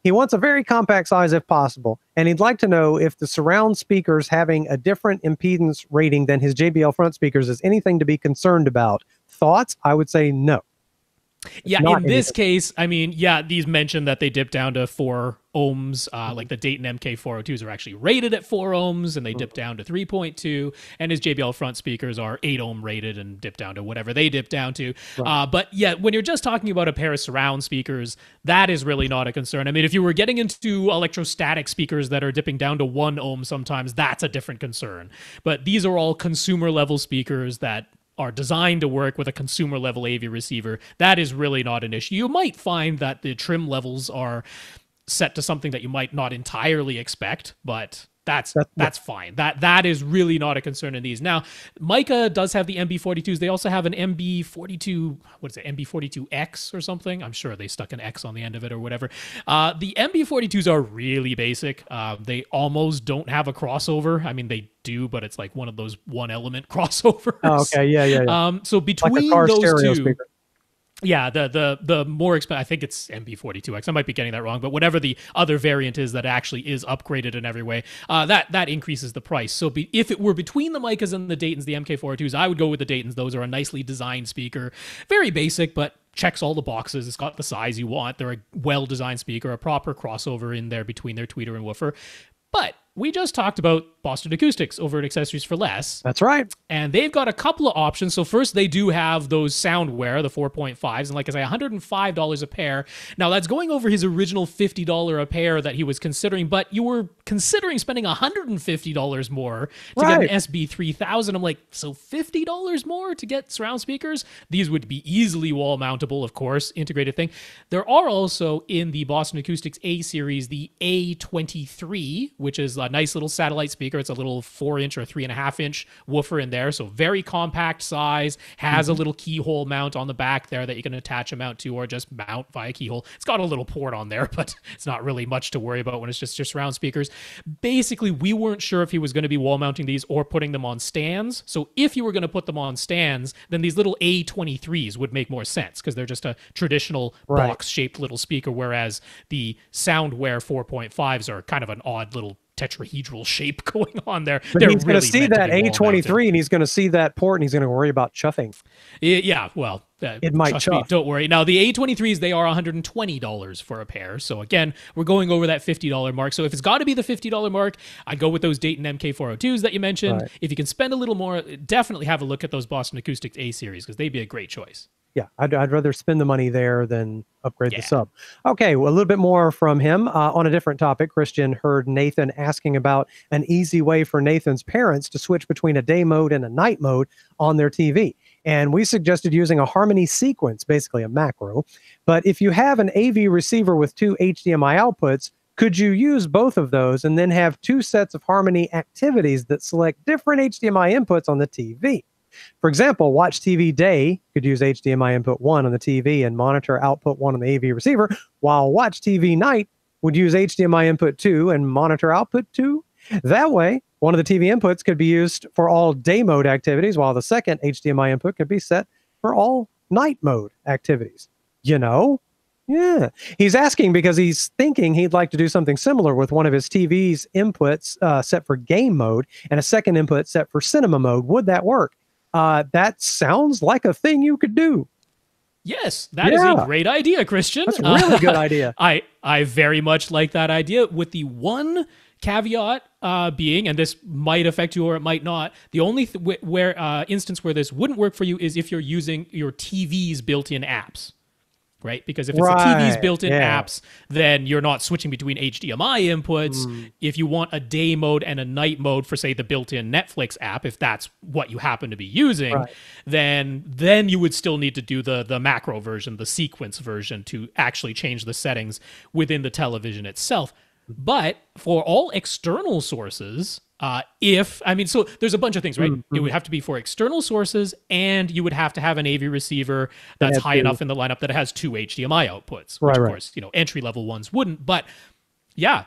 He wants a very compact size if possible, and he'd like to know if the surround speakers having a different impedance rating than his JBL front speakers is anything to be concerned about. Thoughts? I would say no. Yeah, in this case, I mean, yeah, these mentioned that they dip down to 4 ohms. Like the Dayton MK402s are actually rated at 4 ohms, and they dip down to 3.2. And his JBL front speakers are 8 ohm rated and dip down to whatever they dip down to. Right. But yeah, when you're just talking about a pair of surround speakers, that is really not a concern. I mean, if you were getting into electrostatic speakers that are dipping down to 1 ohm sometimes, that's a different concern. But these are all consumer level speakers that are designed to work with a consumer level AV receiver. That is really not an issue. You might find that the trim levels are set to something that you might not entirely expect, but that's fine. That is really not a concern in these. Now, Mica does have the MB42s. They also have an MB42, what is it, MB42X or something? I'm sure they stuck an X on the end of it or whatever. The MB42s are really basic. They almost don't have a crossover. I mean, they do, but it's like one of those one element crossovers. Oh, okay, yeah. So between like those two, speaker. Yeah, the more expensive, I think it's MB42X. I might be getting that wrong, but whatever the other variant is that actually is upgraded in every way, that increases the price. So if it were between the Micas and the Daytons, the MK402s, I would go with the Daytons. Those are a nicely designed speaker. Very basic, but checks all the boxes. It's got the size you want. They're a well-designed speaker, a proper crossover in there between their tweeter and woofer. But we just talked about Boston Acoustics over at Accessories for Less. That's right. And they've got a couple of options. So first, they do have those Soundwear, the 4.5s, and like I say, $105 a pair. Now, that's going over his original $50 a pair that he was considering, but you were considering spending $150 more to get an SB3000. I'm like, so $50 more to get surround speakers? These would be easily wall mountable, of course, integrated thing. There are also in the Boston Acoustics A series, the A23, which is a nice little satellite speaker. It's a little 4-inch or 3.5-inch woofer in there. So very compact size, has a little keyhole mount on the back there that you can attach a mount to or just mount via keyhole. It's got a little port on there, but it's not really much to worry about when it's just surround speakers. Basically, we weren't sure if he was going to be wall mounting these or putting them on stands. So if you were going to put them on stands, then these little A23s would make more sense because they're just a traditional box-shaped little speaker, whereas the Soundwear 4.5s are kind of an odd little tetrahedral shape going on there. But he's going to see that A23 and he's going to see that port and he's going to worry about chuffing. Yeah, well, it might chuff. Don't worry. Now, the A23s, they are $120 for a pair. So again, we're going over that $50 mark. So if it's got to be the $50 mark, I'd go with those Dayton MK402s that you mentioned. Right. If you can spend a little more, definitely have a look at those Boston Acoustics A series because they'd be a great choice. Yeah, I'd rather spend the money there than upgrade the sub. Okay, well, a little bit more from him. On a different topic, Christian heard Nathan asking about an easy way for Nathan's parents to switch between a day mode and a night mode on their TV. And we suggested using a harmony sequence, basically a macro. But if you have an AV receiver with 2 HDMI outputs, could you use both of those and then have 2 sets of harmony activities that select different HDMI inputs on the TV? For example, Watch TV Day could use HDMI input 1 on the TV and monitor output 1 on the AV receiver, while Watch TV Night would use HDMI input 2 and monitor output 2. That way, one of the TV inputs could be used for all day mode activities, while the second HDMI input could be set for all night mode activities. You know? Yeah. He's asking because he's thinking he'd like to do something similar with one of his TV's inputs set for game mode and a second input set for cinema mode. Would that work? That sounds like a thing you could do. Yes, that is a great idea, Christian. That's a really good idea. I very much like that idea, with the one caveat being, and this might affect you or it might not, the only instance where this wouldn't work for you is if you're using your TV's built-in apps. Right? Because if it's the TV's built-in apps, then you're not switching between HDMI inputs. If you want a day mode and a night mode for, say, the built-in Netflix app, if that's what you happen to be using, then you would still need to do the macro version, the sequence version, to actually change the settings within the television itself. But for all external sources, so there's a bunch of things, right? It would have to be for external sources, and you would have to have an AV receiver that's high enough in the lineup that it has 2 HDMI outputs, which of course, entry-level ones wouldn't. But yeah,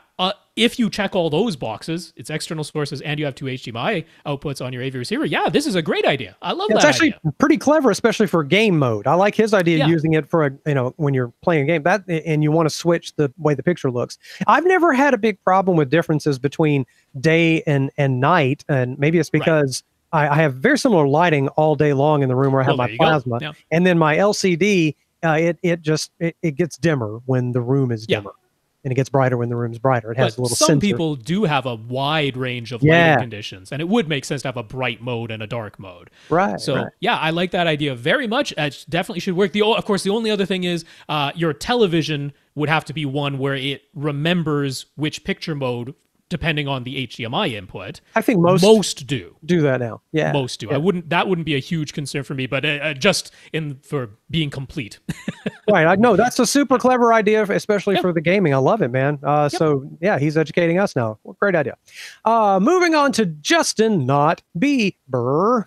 if you check all those boxes, it's external sources and you have 2 HDMI outputs on your AV receiver. Yeah, this is a great idea. I love that. It's actually pretty clever, especially for game mode. I like his idea of using it for when you're playing a game and you want to switch the way the picture looks. I've never had a big problem with differences between day and night, and maybe it's because I have very similar lighting all day long in the room where I have my plasma, and then my LCD it gets dimmer when the room is dimmer. And it gets brighter when the room's brighter. It has a little sensor. Some people do have a wide range of lighting conditions, and it would make sense to have a bright mode and a dark mode. So I like that idea very much. It definitely should work. Of course, the only other thing is your television would have to be one where it remembers which picture mode depending on the HDMI input. I think most do that now. Yeah, most do. That wouldn't be a huge concern for me, but for being complete. Right. I know that's a super clever idea, especially for the gaming. I love it, man. So yeah, he's educating us now. Well, great idea. Moving on to Justin, not Bieber.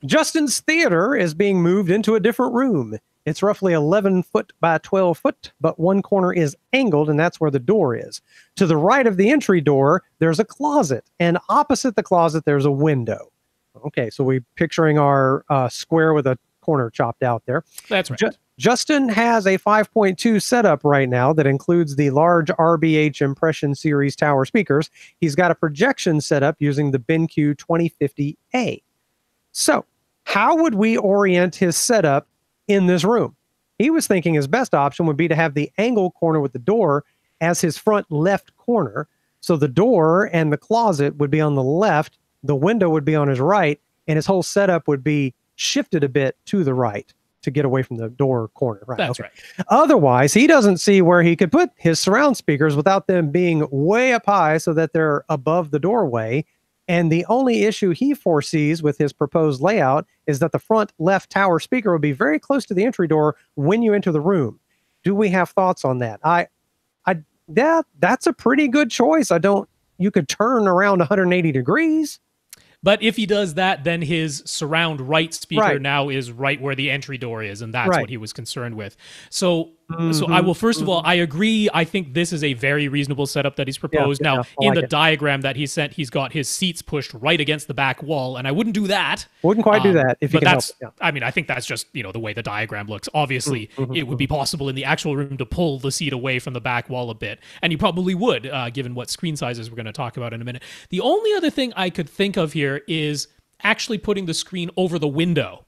Justin's theater is being moved into a different room. It's roughly 11 foot by 12 foot, but one corner is angled, and that's where the door is. To the right of the entry door, there's a closet, and opposite the closet, there's a window. Okay, so we're picturing our square with a corner chopped out there. That's right. Justin has a 5.2 setup right now that includes the large RBH Impression Series tower speakers. He's got a projection set up using the BenQ 2050A. So, how would we orient his setup in this room? He was thinking his best option would be to have the angle corner with the door as his front left corner. So the door and the closet would be on the left, the window would be on his right, and his whole setup would be shifted a bit to the right to get away from the door corner. Right. That's right. Otherwise, he doesn't see where he could put his surround speakers without them being way up high so that they're above the doorway. And the only issue he foresees with his proposed layout is that the front left tower speaker will be very close to the entry door when you enter the room. Do we have thoughts on that? That's a pretty good choice. You could turn around 180 degrees. But if he does that, then his surround right speaker now is right where the entry door is, and that's what he was concerned with. So I will, first of all, I agree. I think this is a very reasonable setup that he's proposed. In the diagram that he sent, he's got his seats pushed right against the back wall, and I wouldn't do that. Wouldn't quite do that if you can help it. I mean, I think that's just, the way the diagram looks. Obviously, it would be possible in the actual room to pull the seat away from the back wall a bit, and you probably would, given what screen sizes we're going to talk about in a minute. The only other thing I could think of here is actually putting the screen over the window.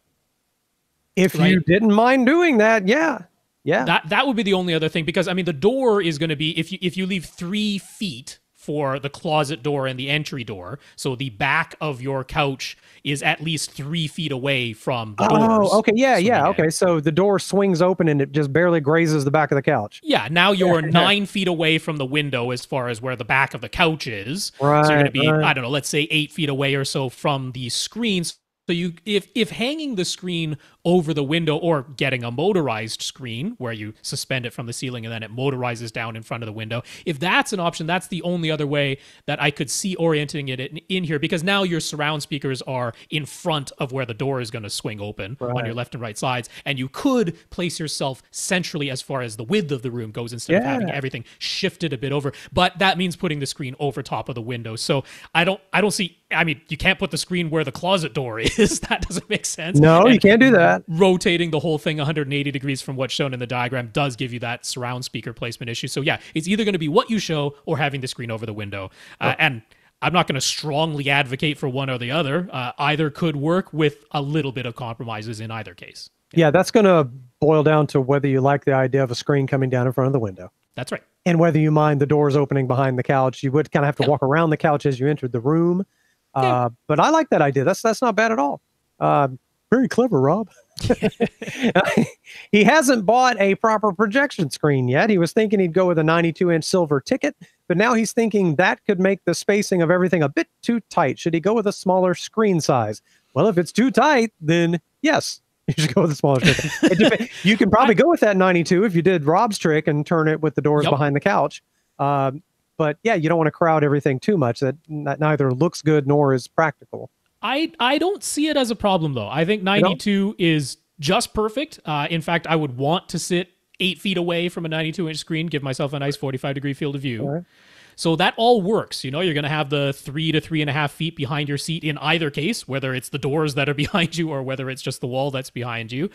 If you didn't mind doing that, yeah. That would be the only other thing, because the door is going to be, if you leave 3 feet for the closet door and the entry door, so the back of your couch is at least 3 feet away from the doors. Oh, okay, yeah. Okay, so the door swings open and it just barely grazes the back of the couch. Yeah, now you're 9 feet away from the window as far as where the back of the couch is. Right, so you're going to be, I don't know, let's say 8 feet away or so from the screens. So if hanging the screen over the window, or getting a motorized screen where you suspend it from the ceiling and then it motorizes down in front of the window, if that's an option, that's the only other way that I could see orienting it in here, because now your surround speakers are in front of where the door is going to swing open on your left and right sides, and you could place yourself centrally as far as the width of the room goes instead of having everything shifted a bit over. But that means putting the screen over top of the window. So I don't see, you can't put the screen where the closet door is. That doesn't make sense. No, you can't do that. Rotating the whole thing 180 degrees from what's shown in the diagram does give you that surround speaker placement issue. So yeah, it's either going to be what you show or having the screen over the window. And I'm not going to strongly advocate for one or the other. Either could work with a little bit of compromises in either case. Yeah, that's going to boil down to whether you like the idea of a screen coming down in front of the window. That's right. And whether you mind the doors opening behind the couch. You would kind of have to walk around the couch as you entered the room. But I like that idea. That's not bad at all. Very clever, Rob. He hasn't bought a proper projection screen yet. He was thinking he'd go with a 92-inch silver ticket, but now he's thinking that could make the spacing of everything a bit too tight. Should he go with a smaller screen size? Well, if it's too tight, then yes, you should go with a smaller screen. You can probably go with that 92 if you did Rob's trick and turn it with the doors behind the couch. But yeah, you don't want to crowd everything too much. That neither looks good nor is practical. I don't see it as a problem, though. I think 92 is just perfect. In fact, I would want to sit 8 feet away from a 92-inch screen, give myself a nice 45-degree field of view. Right. So that all works. You know, you're going to have the 3 to 3.5 feet behind your seat in either case, whether it's the doors that are behind you or whether it's just the wall that's behind you.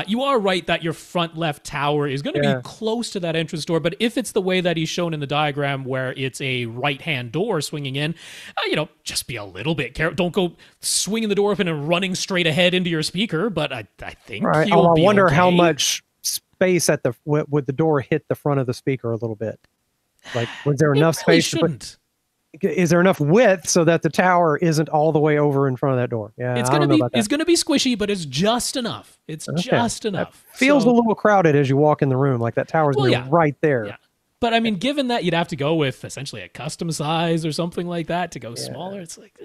You are right that your front left tower is going to be close to that entrance door, but if it's the way that he's shown in the diagram where it's a right-hand door swinging in, just be a little bit careful. Don't go swinging the door open and running straight ahead into your speaker, but I think you'll be I wonder okay. how much space would the door hit the front of the speaker a little bit? Like, was there enough space is there enough width so that the tower isn't all the way over in front of that door? Yeah, it's gonna be squishy, but it's just enough. It's just enough. It feels a little crowded as you walk in the room, like that tower's right there. Yeah. But I mean, given that you'd have to go with essentially a custom size or something like that to go smaller, it's like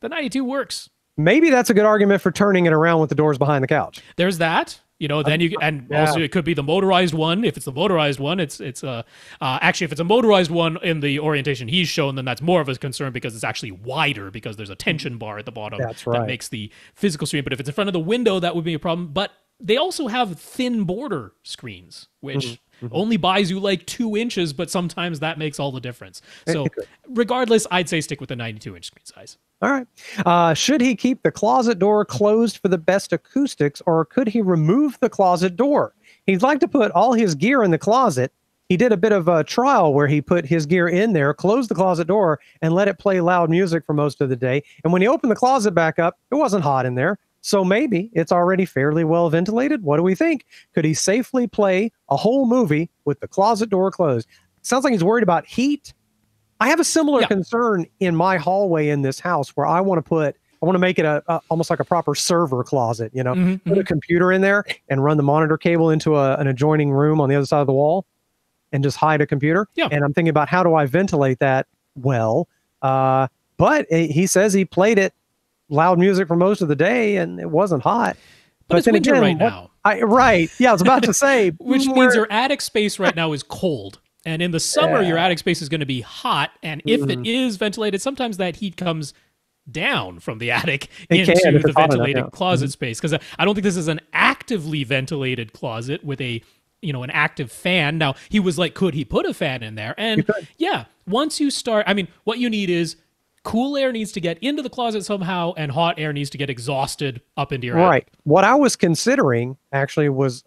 the 92 works. Maybe that's a good argument for turning it around with the doors behind the couch. There's that. Then also it could be the motorized one. If it's the motorized one, actually, if it's a motorized one in the orientation he's shown, then that's more of a concern because it's actually wider because there's a tension bar at the bottom that makes the physical screen. But if it's in front of the window, that would be a problem. But they also have thin border screens, which only buys you like 2 inches, but sometimes that makes all the difference. So regardless, I'd say stick with the 92-inch screen size. All right. Should he keep the closet door closed for the best acoustics, or could he remove the closet door? He'd like to put all his gear in the closet. He did a bit of a trial where he put his gear in there, closed the closet door, and let it play loud music for most of the day. And when he opened the closet back up, it wasn't hot in there. So maybe it's already fairly well ventilated. What do we think? Could he safely play a whole movie with the closet door closed? Sounds like he's worried about heat. I have a similar concern in my hallway in this house where I want to make it almost like a proper server closet, put a computer in there and run the monitor cable into an adjoining room on the other side of the wall and just hide a computer. Yeah. And I'm thinking about how do I ventilate that well? But he says he played it loud music for most of the day and it wasn't hot. But it's winter right now. Right. Yeah, I was about to say. Which means your attic space right now is cold. And in the summer, your attic space is going to be hot. And if it is ventilated, sometimes that heat comes down from the attic into the ventilated closet space. Because I don't think this is an actively ventilated closet with an active fan. Now, he was like, could he put a fan in there? And once you start, what you need is cool air needs to get into the closet somehow, and hot air needs to get exhausted up into your attic. What I was considering actually was,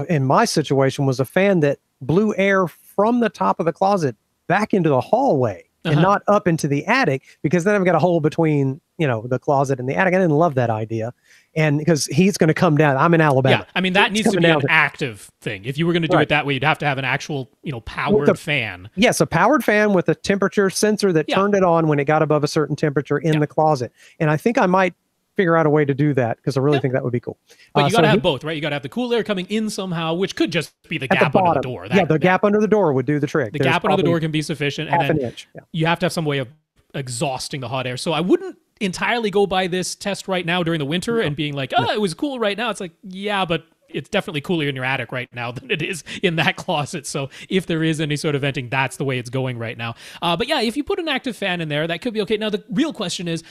in my situation, was a fan that blew air from the top of the closet back into the hallway and not up into the attic, because then I've got a hole between, the closet and the attic. I didn't love that idea. And because he's going to come down, I'm in Alabama. Yeah. That needs to be an active thing. If you were going to do it that way, you'd have to have an actual, powered fan. Yes. A powered fan with a temperature sensor that turned it on when it got above a certain temperature in the closet. And I think I might figure out a way to do that because I really think that would be cool. But you got to have both, right? You got to have the cool air coming in somehow, which could just be the gap under the door. The gap under the door would do the trick. The gap under the door can be sufficient. And then you have to have some way of exhausting the hot air. So I wouldn't entirely go by this test right now during the winter and being like, it was cool right now. It's like, yeah, but it's definitely cooler in your attic right now than it is in that closet. So if there is any sort of venting, that's the way it's going right now. But yeah, if you put an active fan in there, that could be okay. Now, the real question is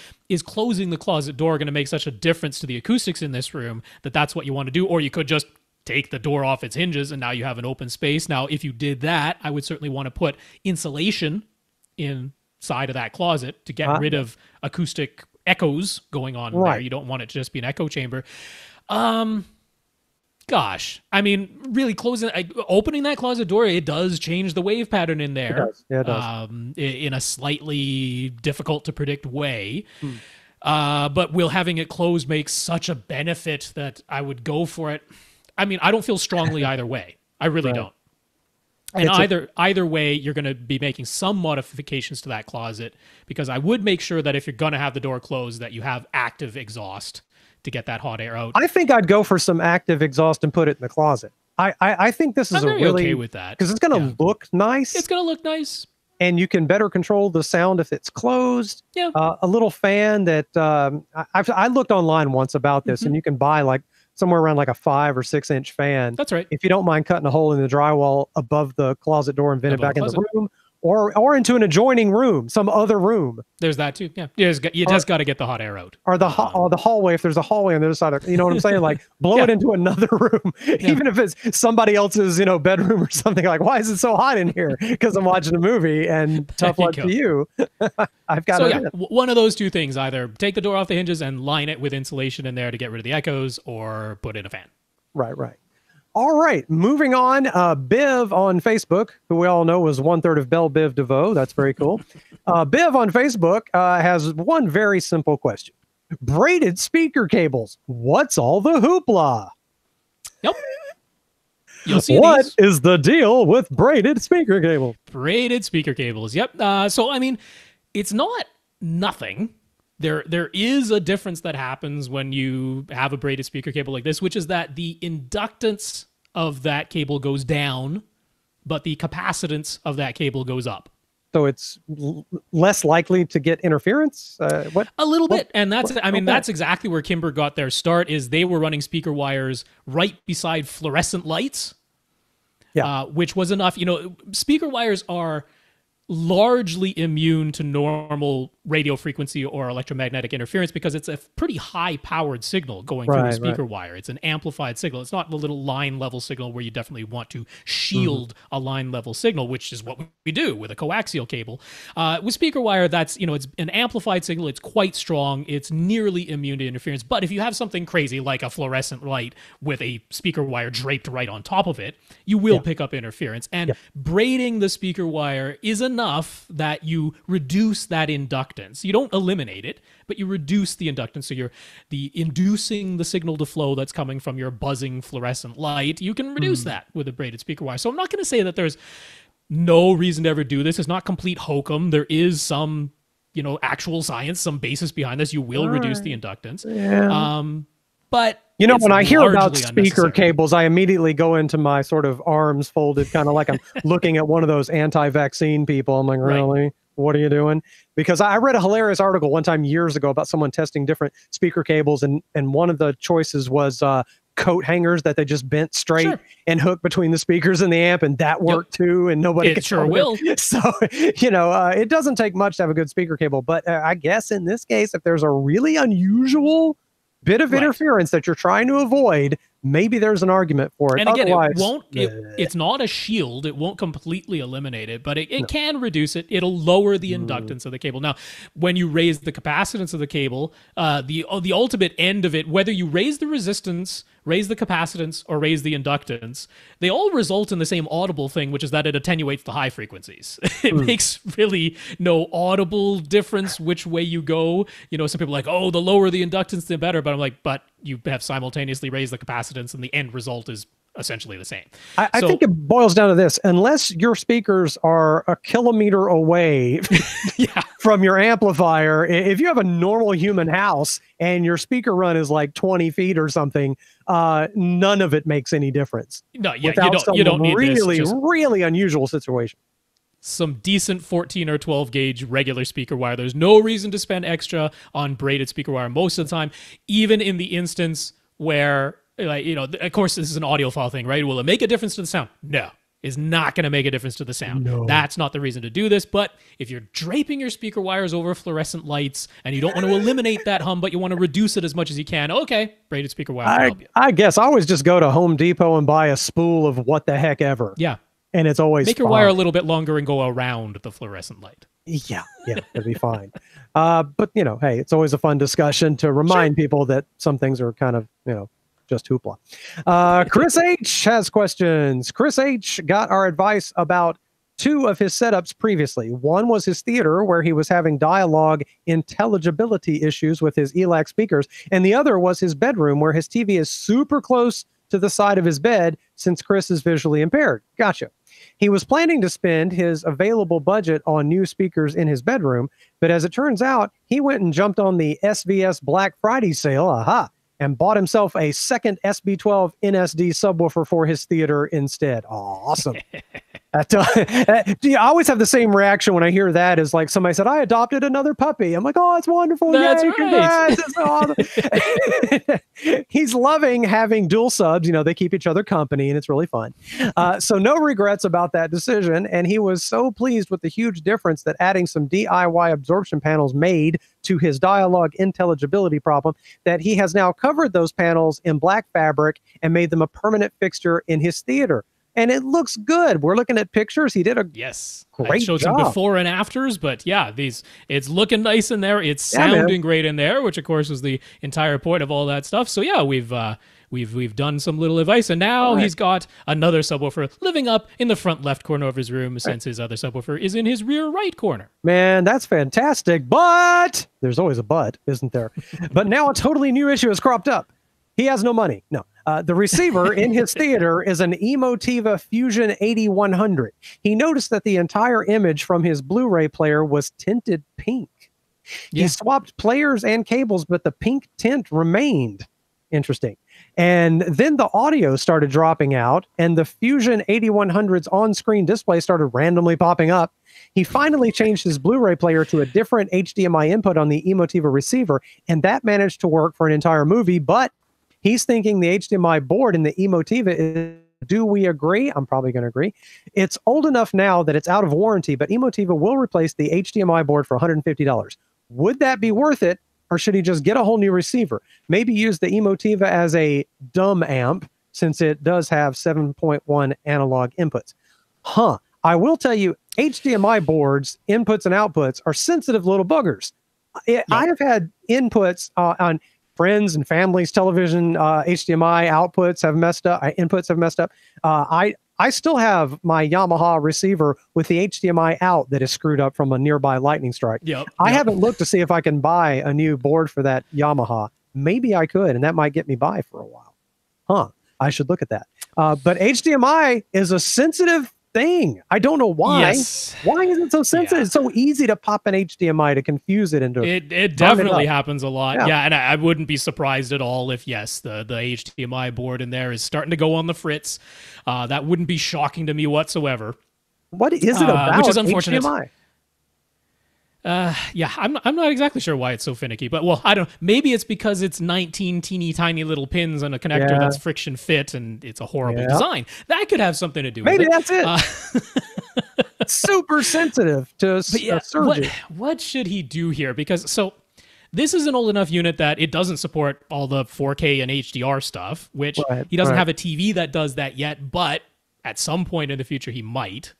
closing the closet door going to make such a difference to the acoustics in this room that that's what you want to do? Or you could just take the door off its hinges and now you have an open space. Now, if you did that, I would certainly want to put insulation inside of that closet to get rid of acoustic echoes going on there. You don't want it to just be an echo chamber. Gosh, really opening that closet door, it does change the wave pattern in there. It does. Yeah, it does. In a slightly difficult to predict way. But will having it closed make such a benefit that I would go for it? I mean, I don't feel strongly either way. I really don't. And either way, you're going to be making some modifications to that closet, because I would make sure that if you're going to have the door closed, that you have active exhaust to get that hot air out. I think I'd go for some active exhaust and put it in the closet. I think this is okay with that, because it's going to look nice. It's going to look nice. And you can better control the sound if it's closed. Yeah. A little fan that I looked online once about this, and you can buy like somewhere around like a 5 or 6 inch fan. That's right. If you don't mind cutting a hole in the drywall above the closet door and vent it back in the room, or into an adjoining room, some other room. There's that too. Yeah. You just got to get the hot air out. Or the hallway, if there's a hallway on the other side of, you know what I'm saying? Like blow it into another room, even if it's somebody else's, bedroom or something. Like, why is it so hot in here? Because I'm watching a movie, and tough luck to you. I've got one of those two things: either take the door off the hinges and line it with insulation in there to get rid of the echoes, or put in a fan. Right. All right, moving on. Biv on Facebook, who we all know was 1/3 of Belle Biv DeVoe. That's very cool. Biv on Facebook has one very simple question. Braided speaker cables. What's all the hoopla? Yep. You'll see What is the deal with braided speaker cables? Braided speaker cables. Yep. So, I mean, it's not nothing. There is a difference that happens when you have a braided speaker cable like this, which is that the inductance of that cable goes down, but the capacitance of that cable goes up. So it's less likely to get interference? A little bit. And that's exactly where Kimber got their start, is they were running speaker wires right beside fluorescent lights, which was enough. Speaker wires are largely immune to normal radio frequency or electromagnetic interference, because it's a pretty high-powered signal going through a speaker wire. It's an amplified signal. It's not the little line-level signal where you definitely want to shield a line-level signal, which is what we do with a coaxial cable. With speaker wire, that's it's an amplified signal. It's quite strong. It's nearly immune to interference. But if you have something crazy like a fluorescent light with a speaker wire draped right on top of it, you will pick up interference. And braiding the speaker wire is enough that you reduce that inductance. You don't eliminate it, but you reduce the inductance. So you're inducing the signal to flow that's coming from your buzzing fluorescent light. You can reduce that with a braided speaker wire. So I'm not going to say that there's no reason to ever do this. It's not complete hokum. There is some, actual science, some basis behind this. You will reduce the inductance. Yeah. But when I hear about speaker cables, I immediately go into my sort of arms folded, kind of like I'm looking at one of those anti-vaccine people. I'm like, really? What are you doing? Because I read a hilarious article one time years ago about someone testing different speaker cables, and one of the choices was coat hangers that they just bent straight and hooked between the speakers and the amp, and that worked too, and nobody could sure will. So, it doesn't take much to have a good speaker cable, but I guess in this case, if there's a really unusual bit of interference that you're trying to avoid, maybe there's an argument for it. And again, it's not a shield. It won't completely eliminate it, but it can reduce it. It'll lower the inductance of the cable. Now, when you raise the capacitance of the cable, the ultimate end of it, whether you raise the resistance, raise the capacitance, or raise the inductance, they all result in the same audible thing, which is that it attenuates the high frequencies. It makes really no audible difference which way you go. Some people are like, oh, the lower the inductance, the better. But I'm like, but you have simultaneously raised the capacitance, and the end result is essentially the same. I think it boils down to this: unless your speakers are a kilometer away from your amplifier, if you have a normal human house and your speaker run is like 20 feet or something, none of it makes any difference. No, you don't need really unusual situation. Some decent 14 or 12 gauge regular speaker wire. There's no reason to spend extra on braided speaker wire most of the time, even in the instance where, of course, this is an audiophile thing, right? Will it make a difference to the sound? No, it's not going to make a difference to the sound. No. That's not the reason to do this. But if you're draping your speaker wires over fluorescent lights and you don't want to eliminate that hum, but you want to reduce it as much as you can, okay, braided speaker wire will help you. I guess I always just go to Home Depot and buy a spool of what the heck ever. Yeah. And it's always make your wire a little bit longer and go around the fluorescent light. Yeah, it'll be fine. But hey, it's always a fun discussion to remind people that some things are kind of, just hoopla. Chris H has questions. Chris H got our advice about two of his setups previously. One was his theater, where he was having dialogue intelligibility issues with his ELAC speakers, and the other was his bedroom, where his TV is super close to the side of his bed since Chris is visually impaired. Gotcha. He was planning to spend his available budget on new speakers in his bedroom, but as it turns out, he went and jumped on the SVS Black Friday sale, and bought himself a second SB12 NSD subwoofer for his theater instead. Awesome. I always have the same reaction when I hear that, is like somebody said, I adopted another puppy. I'm like, oh, it's wonderful. That's Yay, right. It's so awesome. He's loving having dual subs. You know, they keep each other company and it's really fun. So no regrets about that decision. And he was so pleased with the huge difference that adding some DIY absorption panels made to his dialogue intelligibility problem, that he has now covered those panels in black fabric and made them a permanent fixture in his theater. And it looks good. We're looking at pictures. He did a great showed job. Some before and afters, but yeah, it's looking nice in there. It's sounding great in there, which of course was the entire point of all that stuff. So yeah, we've done some little advice, and now he's got another subwoofer living up in the front left corner of his room, since his other subwoofer is in his rear right corner. Man, that's fantastic. But there's always a but, isn't there? But now a totally new issue has cropped up. He has no money. No. The receiver in his theater is an Emotiva Fusion 8100. He noticed that the entire image from his Blu-ray player was tinted pink. He swapped players and cables, but the pink tint remained. Interesting. And then the audio started dropping out, and the Fusion 8100's on-screen display started randomly popping up. He finally changed his Blu-ray player to a different HDMI input on the Emotiva receiver, and that managed to work for an entire movie, but he's thinking the HDMI board in the Emotiva is, do we agree? I'm probably going to agree. It's old enough now that it's out of warranty, but Emotiva will replace the HDMI board for $150. Would that be worth it, or should he just get a whole new receiver? Maybe use the Emotiva as a dumb amp, since it does have 7.1 analog inputs. I will tell you, HDMI boards, inputs and outputs, are sensitive little buggers. I have had inputs on friends and families' television, HDMI outputs have messed up, inputs have messed up. I still have my Yamaha receiver with the HDMI out that is screwed up from a nearby lightning strike. I haven't looked to see if I can buy a new board for that Yamaha. Maybe I could, and that might get me by for a while. I should look at that. But HDMI is a sensitive thing. I don't know why. Why is it so sensitive? It's so easy to pop an HDMI to confuse it into it definitely happens a lot. And I wouldn't be surprised at all if the HDMI board in there is starting to go on the fritz. That wouldn't be shocking to me whatsoever. What is it about which is unfortunate. HDMI? I'm not exactly sure why it's so finicky, but I don't. Maybe it's because it's 19 teeny tiny little pins on a connector that's friction fit, and it's a horrible design. That could have something to do with it. Maybe that's it. Super sensitive to surgery. What should he do here? Because this is an old enough unit that it doesn't support all the 4K and HDR stuff, which he doesn't have a TV that does that yet, but at some point in the future he might.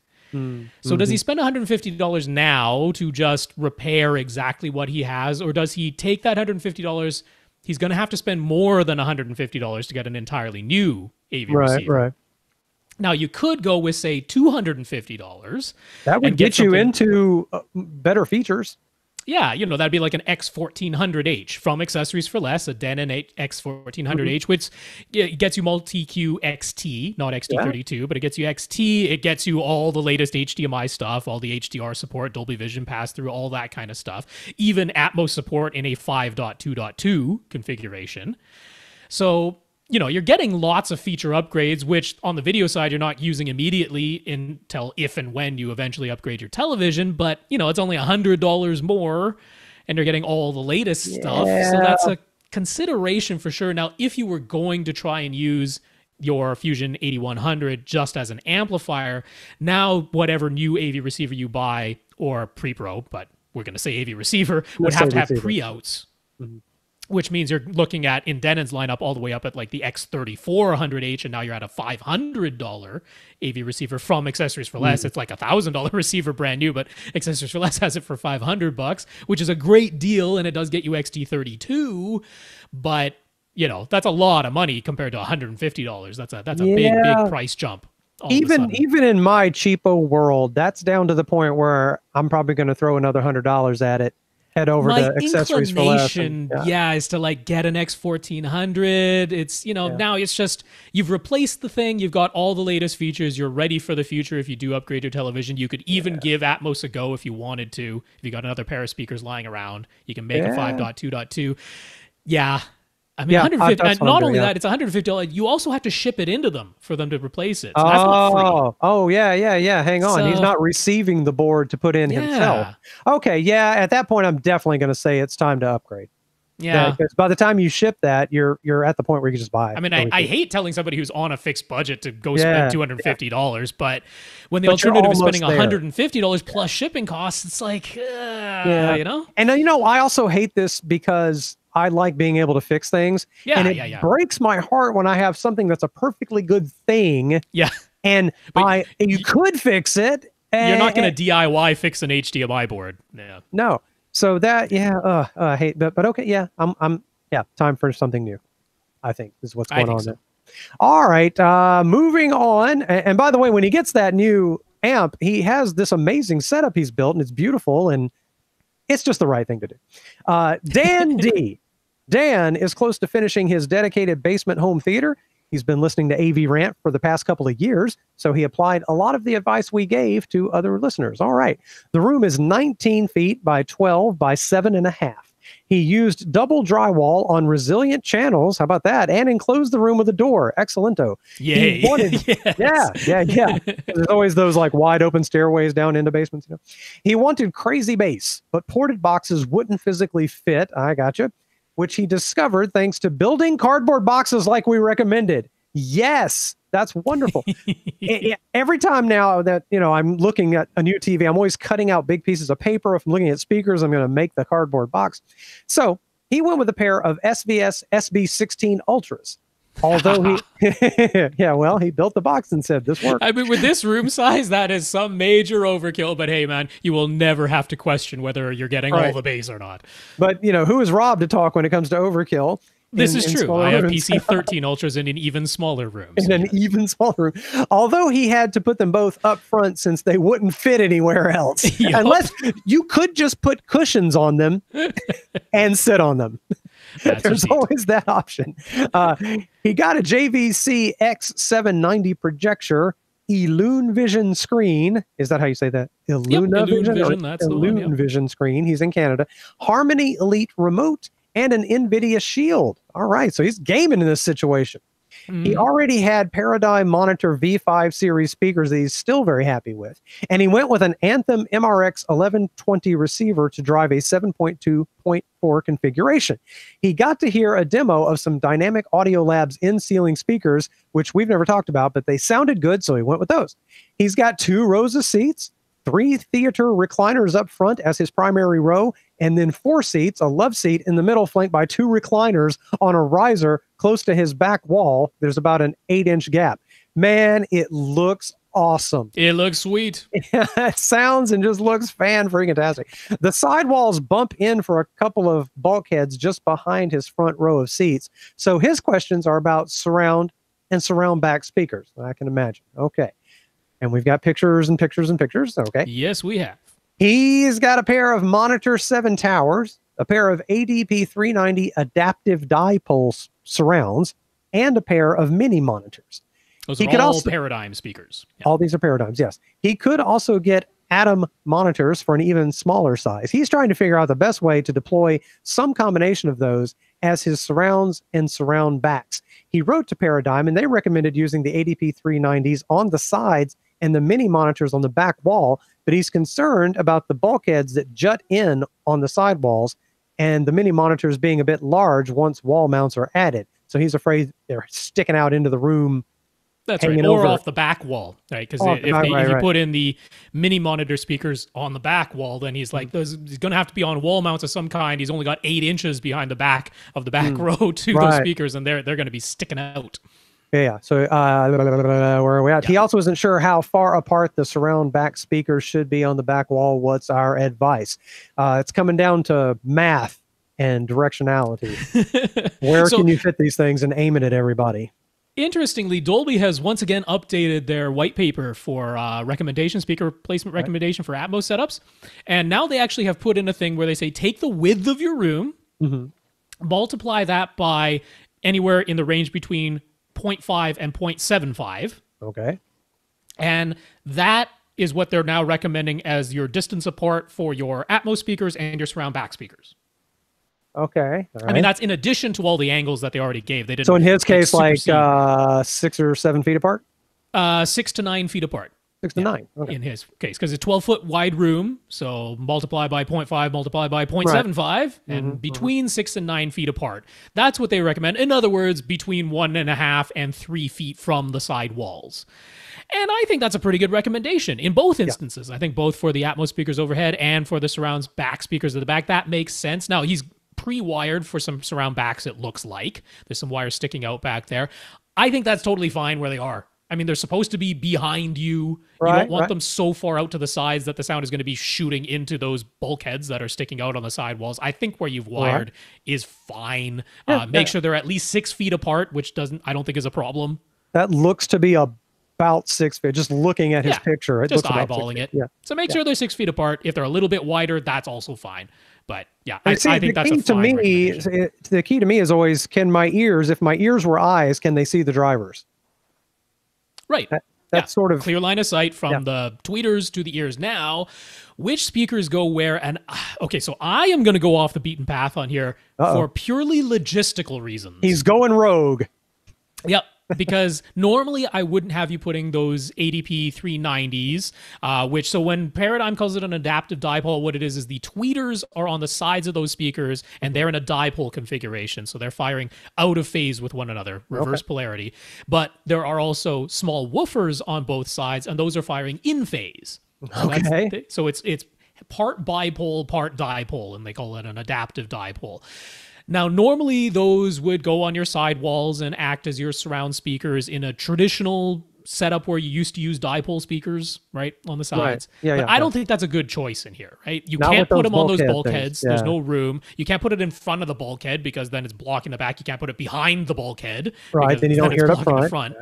So does he spend $150 now to just repair exactly what he has, or does he take that $150? He's going to have to spend more than $150 to get an entirely new AV receiver. Right. Now, you could go with, say, $250. That would get you into better features. Yeah, that'd be like an X1400H from Accessories for Less, a Denon X1400H, which gets you multi-Q XT, not XT32, but it gets you XT, it gets you all the latest HDMI stuff, all the HDR support, Dolby Vision pass-through, all that kind of stuff, even Atmos support in a 5.2.2 configuration. So you're getting lots of feature upgrades, which on the video side, you're not using immediately until if and when you eventually upgrade your television. But, it's only $100 more and you're getting all the latest stuff. So that's a consideration for sure. Now, if you were going to try and use your Fusion 8100 just as an amplifier, now whatever new AV receiver you buy, or pre-pro, but we're going to say AV receiver, would have to have pre-outs. Which means you're looking at, in Denon's lineup, all the way up at like the X3400H, and now you're at a $500 AV receiver from Accessories for Less. It's like a $1,000 receiver brand new, but Accessories for Less has it for $500, which is a great deal, and it does get you XT32, but that's a lot of money compared to $150. That's a big price jump. Even in my cheapo world, that's down to the point where I'm probably going to throw another $100 at it. Head over to accessories for less. Is to like get an X1400. It's, now it's just, you've replaced the thing. You've got all the latest features. You're ready for the future. If you do upgrade your television, you could even give Atmos a go if you wanted to. If you got another pair of speakers lying around, you can make a 5.2.2. Yeah. I mean, $150. Not only that, it's $150. You also have to ship it into them for them to replace it. So that's not free. Yeah. Hang on. He's not receiving the board to put in himself. Okay, yeah. At that point, I'm definitely going to say it's time to upgrade. Yeah. Because by the time you ship that, you're at the point where you can just buy it. I mean, I hate telling somebody who's on a fixed budget to go spend $250, but when the alternative is spending $150 plus shipping costs, it's like, And I also hate this because I like being able to fix things. And it breaks my heart when I have something that's a perfectly good thing. Yeah. And you could fix it. You're not going to DIY fix an HDMI board. Yeah. No. So that, I hate that. But okay, time for something new, I think is what's going on there. All right. Moving on. And by the way, when he gets that new amp, he has this amazing setup he's built, and it's beautiful, and it's just the right thing to do. Dan D. Dan is close to finishing his dedicated basement home theater. He's been listening to AV Rant for the past couple of years, so he applied a lot of the advice we gave to other listeners. All right. The room is 19 feet by 12 by 7.5. He used double drywall on resilient channels. How about that? And enclosed the room with a door. Excellento. Yay. He wanted, yeah. There's always those like wide open stairways down into basements. He wanted crazy bass, but ported boxes wouldn't physically fit. I gotcha. Which he discovered thanks to building cardboard boxes like we recommended. Yes, that's wonderful. Every time now that, I'm looking at a new TV, I'm always cutting out big pieces of paper. If I'm looking at speakers, I'm going to make the cardboard box. So he went with a pair of SVS SB16 Ultras. Although he built the box and said this worked. I mean, with this room size, that is some major overkill. But hey, man, you will never have to question whether you're getting all the bass or not. But who is Rob to talk when it comes to overkill? This is true. I have PC13 Ultras in an even smaller room. An even smaller room. Although he had to put them both up front since they wouldn't fit anywhere else. Unless you could just put cushions on them and sit on them. There's always that option. He got a JVC X790 Projector, Illusion Vision screen. Is that how you say that? Illusion Vision. That's Illusion Vision screen. He's in Canada. Harmony Elite remote and an NVIDIA Shield. All right, so he's gaming in this situation. Mm-hmm. He already had Paradigm Monitor V5 series speakers that he's still very happy with. And he went with an Anthem MRX 1120 receiver to drive a 7.2.4 configuration. He got to hear a demo of some Dynamic Audio Labs in-ceiling speakers, which we've never talked about, but they sounded good, so he went with those. He's got 2 rows of seats, 3 theater recliners up front as his primary row, and then 4 seats, a love seat in the middle, flanked by 2 recliners on a riser close to his back wall. There's about an 8-inch gap. Man, it looks awesome. It looks sweet. It sounds and just looks fan-freaking-tastic. The sidewalls bump in for a couple of bulkheads just behind his front row of seats. So his questions are about surround and surround back speakers, I can imagine. Okay. And we've got pictures and pictures and pictures. Okay. Yes, we have. He's got a pair of Monitor 7 towers, a pair of ADP 390 adaptive dipole surrounds, and a pair of mini monitors. Those are all Paradigm speakers. Yeah. All these are Paradigms, yes. He could also get Atom monitors for an even smaller size. He's trying to figure out the best way to deploy some combination of those as his surrounds and surround backs. He wrote to Paradigm, and they recommended using the ADP 390s on the sides and the mini monitors on the back wall, but he's concerned about the bulkheads that jut in on the sidewalls and the mini monitors being a bit large once wall mounts are added. So he's afraid they're sticking out into the room. That's right, or off the back wall, right? Because if you put in the mini monitor speakers on the back wall, then he's like, he's going to have to be on wall mounts of some kind. He's only got 8 inches behind the back of the back row to those speakers, and they're going to be sticking out. Yeah. So where are we at? Yeah. He also isn't sure how far apart the surround back speakers should be on the back wall. What's our advice? It's coming down to math and directionality. Where can you fit these things and aim it at everybody? Interestingly, Dolby has once again updated their white paper for speaker placement recommendation for Atmos setups. And now they actually have put in a thing where they say, take the width of your room, multiply that by anywhere in the range between 0.5 and 0.75. Okay. And that is what they're now recommending as your distance apart for your Atmos speakers and your surround back speakers. Okay. All right. I mean, that's in addition to all the angles that they already gave. They didn't. So in his case, like 6 or 7 feet apart? 6 to 9 feet apart. 6 to 9. Okay. In his case, because it's 12-foot wide room, so multiply by 0.5, multiply by 0.75, and between 6 and 9 feet apart. That's what they recommend. In other words, between 1.5 and 3 feet from the side walls. And I think that's a pretty good recommendation in both instances. I think both for the Atmos speakers overhead and for the surround back speakers at the back. That makes sense. Now, he's pre-wired for some surround backs, it looks like. There's some wires sticking out back there. I think that's totally fine where they are. I mean, they're supposed to be behind you. You don't want them so far out to the sides that the sound is going to be shooting into those bulkheads that are sticking out on the sidewalls. I think where you've wired is fine. Make sure they're at least 6 feet apart, which I don't think is a problem. That looks to be about 6 feet. Just looking at his picture, just eyeballing it. Yeah. So make sure they're 6 feet apart. If they're a little bit wider, that's also fine. But yeah, I think that's a fine recommendation. The key to me is always, if my ears were eyes, can they see the drivers? Right. That's sort of clear line of sight from the tweeters to the ears. Now, which speakers go where? And okay, so I am going to go off the beaten path on here for purely logistical reasons. He's going rogue. Yep. Because normally I wouldn't have you putting those ADP 390s, so when Paradigm calls it an adaptive dipole, what it is the tweeters are on the sides of those speakers and they're in a dipole configuration. So they're firing out of phase with one another, reverse polarity. But there are also small woofers on both sides and those are firing in phase. So it's part bipole, part dipole, and they call it an adaptive dipole. Now, normally those would go on your sidewalls and act as your surround speakers in a traditional setup where you used to use dipole speakers, right, on the sides. But I don't think that's a good choice in here, right? You can't put them on those bulkheads. There's no room. You can't put it in front of the bulkhead because then it's blocking the back. You can't put it behind the bulkhead. Right, then you don't hear it up front.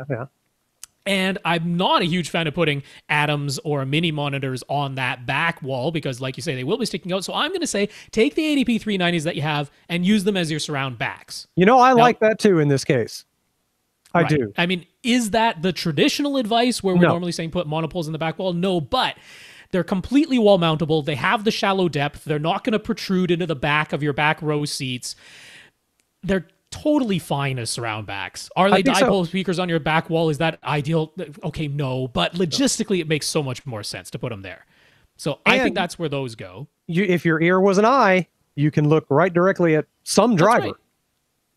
And I'm not a huge fan of putting Atoms or mini monitors on that back wall because, like you say, they will be sticking out. So I'm going to say take the ADP 390s that you have and use them as your surround backs. I like that too in this case. I do. I mean, is that the traditional advice where we're normally saying put monopoles in the back wall? No, but they're completely wall mountable. They have the shallow depth. They're not going to protrude into the back of your back row seats. They're totally fine as surround backs. Are they dipole speakers on your back wall? Is that ideal? Okay, no. But logistically, it makes so much more sense to put them there. So I think that's where those go. If your ear was an eye, you can look right directly at some driver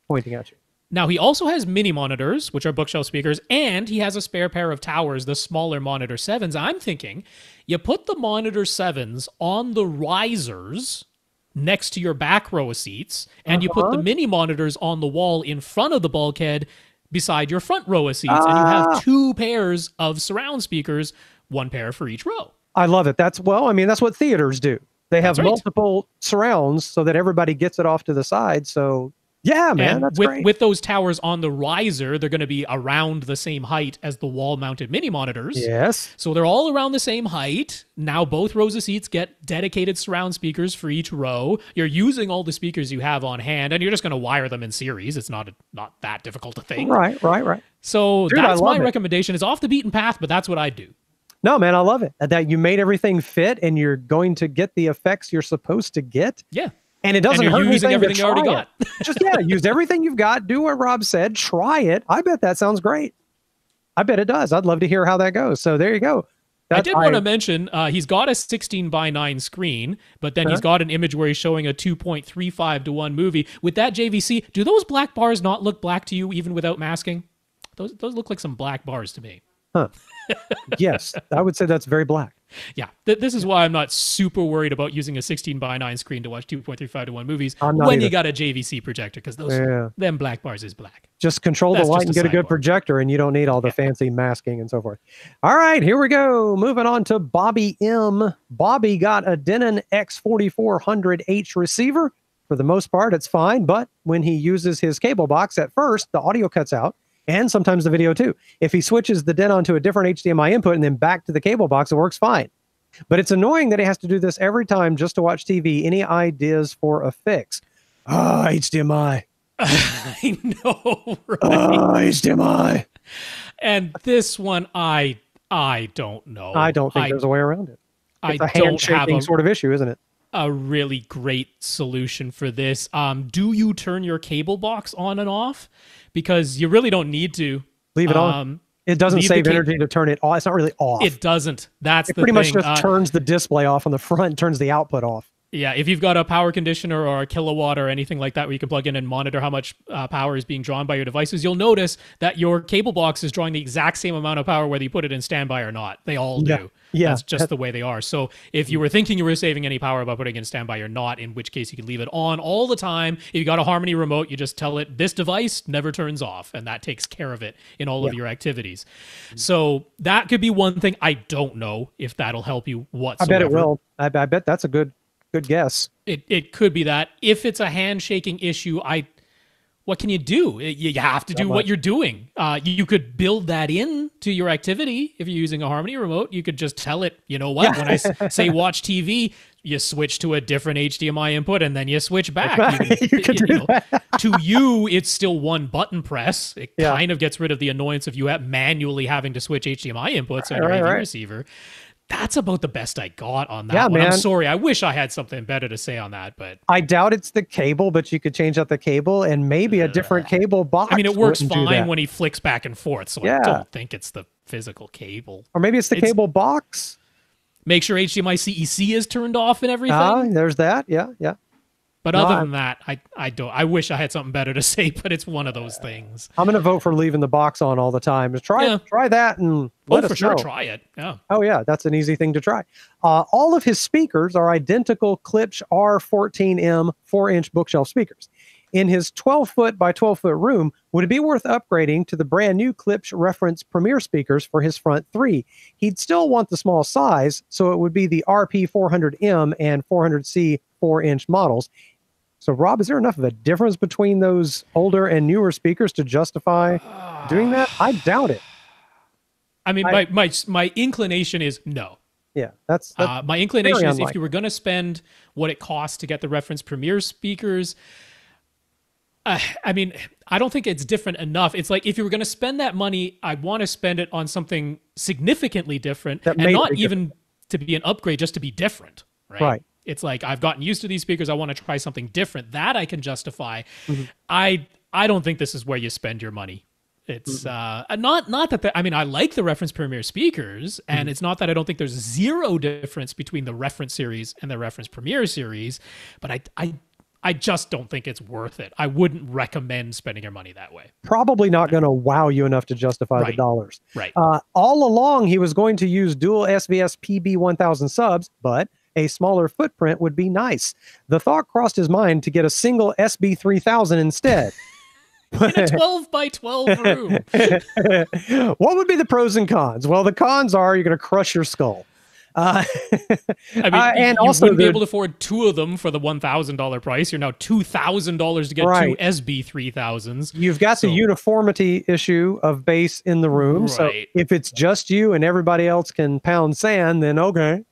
pointing at you. Now, he also has mini monitors, which are bookshelf speakers, and he has a spare pair of towers, the smaller monitor 7s. I'm thinking you put the monitor 7s on the risers next to your back row of seats, and you put the mini monitors on the wall in front of the bulkhead beside your front row of seats, and you have 2 pairs of surround speakers, 1 pair for each row. I love it. That's what theaters do. They have multiple surrounds so that everybody gets it off to the side. So yeah, man, that's great. With those towers on the riser, they're going to be around the same height as the wall-mounted mini monitors. Yes. So they're all around the same height. Now both rows of seats get dedicated surround speakers for each row. You're using all the speakers you have on hand, and you're just going to wire them in series. It's not that difficult a thing. Right. So that's my recommendation. It's off the beaten path, but that's what I do. No, man, I love it. That you made everything fit, and you're going to get the effects you're supposed to get. Yeah. And it doesn't hurt using everything you already got. Just use everything you've got. Do what Rob said. Try it. I bet that sounds great. I bet it does. I'd love to hear how that goes. So there you go. I did want to mention he's got a 16:9 screen, but then he's got an image where he's showing a 2.35:1 movie. With that JVC, do those black bars not look black to you even without masking? Those look like some black bars to me. Huh. Yes, I would say that's very black. Yeah, this is why I'm not super worried about using a 16:9 screen to watch 2.35:1 movies you got a JVC projector, because them black bars is black. Just control the light and get a good projector, and you don't need all the fancy masking and so forth. All right, here we go. Moving on to Bobby M. Bobby got a Denon X4400H receiver. For the most part, it's fine, but when he uses his cable box, at first, the audio cuts out. and sometimes the video too. If he switches the DIN onto a different HDMI input and then back to the cable box, it works fine. But it's annoying that he has to do this every time just to watch TV. Any ideas for a fix? HDMI. I know, right? HDMI. And this one, I don't know. I don't think there's a way around it. It's a handshaking sort of issue, isn't it? A really great solution for this. Do you turn your cable box on and off? Because you really don't need to. Leave it on. It doesn't save energy to turn it off. It's not really off. It doesn't. That's the thing. It pretty much just turns the display off on the front and turns the output off. Yeah, if you've got a power conditioner or a kilowatt or anything like that where you can plug in and monitor how much power is being drawn by your devices, you'll notice that your cable box is drawing the exact same amount of power whether you put it in standby or not. They all do. Yeah. That's just the way they are. So if you were thinking you were saving any power by putting it in standby, you're not, in which case you can leave it on all the time. If you got a Harmony remote, you just tell it, this device never turns off, and that takes care of it in all of your activities. So that could be one thing. I don't know if that'll help you whatsoever. I bet it will. I bet that's a good guess. It could be that. If it's a handshaking issue, what can you do? You have to do what you're doing. You could build that in to your activity. If you're using a Harmony remote, you could just tell it, you know what, when I say watch TV, you switch to a different HDMI input and then you switch back. To you, it's still one button press. It kind of gets rid of the annoyance of you manually having to switch HDMI inputs on your AV receiver. That's about the best I got on that one. Man. I'm sorry. I wish I had something better to say on that, but I doubt it's the cable, but you could change out the cable and maybe a different cable box. I mean, it works fine when he flicks back and forth, so I don't think it's the physical cable. Or maybe it's the cable box. Make sure HDMI CEC is turned off and everything. There's that. Yeah. But other than that, I don't. I wish I had something better to say, but it's one of those things. I'm going to vote for leaving the box on all the time. Just try that and let us know. Sure, try it. Yeah. Oh yeah, that's an easy thing to try. All of his speakers are identical Klipsch R14M 4-inch bookshelf speakers. In his 12-foot by 12-foot room, would it be worth upgrading to the brand new Klipsch reference Premier speakers for his front three? He'd still want the small size, so it would be the RP400M and 400C 4-inch models. So, Rob, is there enough of a difference between those older and newer speakers to justify doing that? I doubt it. I mean, my inclination is no. Yeah, that's my inclination is if you were going to spend what it costs to get the reference Premier speakers, I mean, I don't think it's different enough. It's like if you were going to spend that money, I want to spend it on something significantly different and not even to be an upgrade, just to be different, right? It's like, I've gotten used to these speakers. I want to try something different. That I can justify. Mm-hmm. I don't think this is where you spend your money. It's not that I mean, I like the reference Premier speakers, and it's not that I don't think there's zero difference between the reference series and the reference Premier series, but I just don't think it's worth it. I wouldn't recommend spending your money that way. Probably not going to wow you enough to justify the dollars. Right. All along, he was going to use dual SVS PB1000 subs, but a smaller footprint would be nice. The thought crossed his mind to get a single SB3000 instead. In a 12 by 12 room. What would be the pros and cons? Well, the cons are you're going to crush your skull. I mean, and you also wouldn't be able to afford two of them for the $1,000 price. You're now $2,000 to get two SB3000s. You've got the uniformity issue of bass in the room. So if it's just you and everybody else can pound sand, then okay.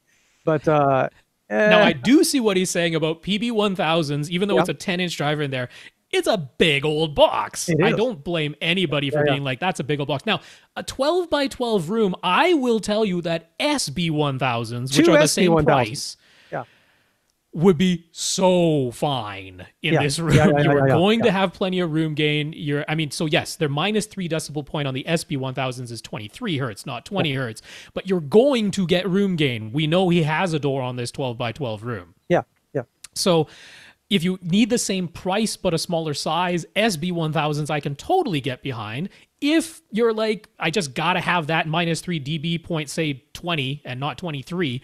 But now I do see what he's saying about PB1000s, even though it's a 10-inch driver in there. It's a big old box. I don't blame anybody for being like, that's a big old box. Now, a 12 by 12 room, I will tell you that SB1000s, which are the same price, would be so fine in this room. You are going to have plenty of room gain. So yes, their -3 decibel point on the SB1000s is 23 hertz, not 20 hertz, but you're going to get room gain. We know he has a door on this 12 by 12 room. Yeah. So if you need the same price but a smaller size, SB1000s I can totally get behind. If you're like, I just got to have that -3 dB point, say 20 and not 23,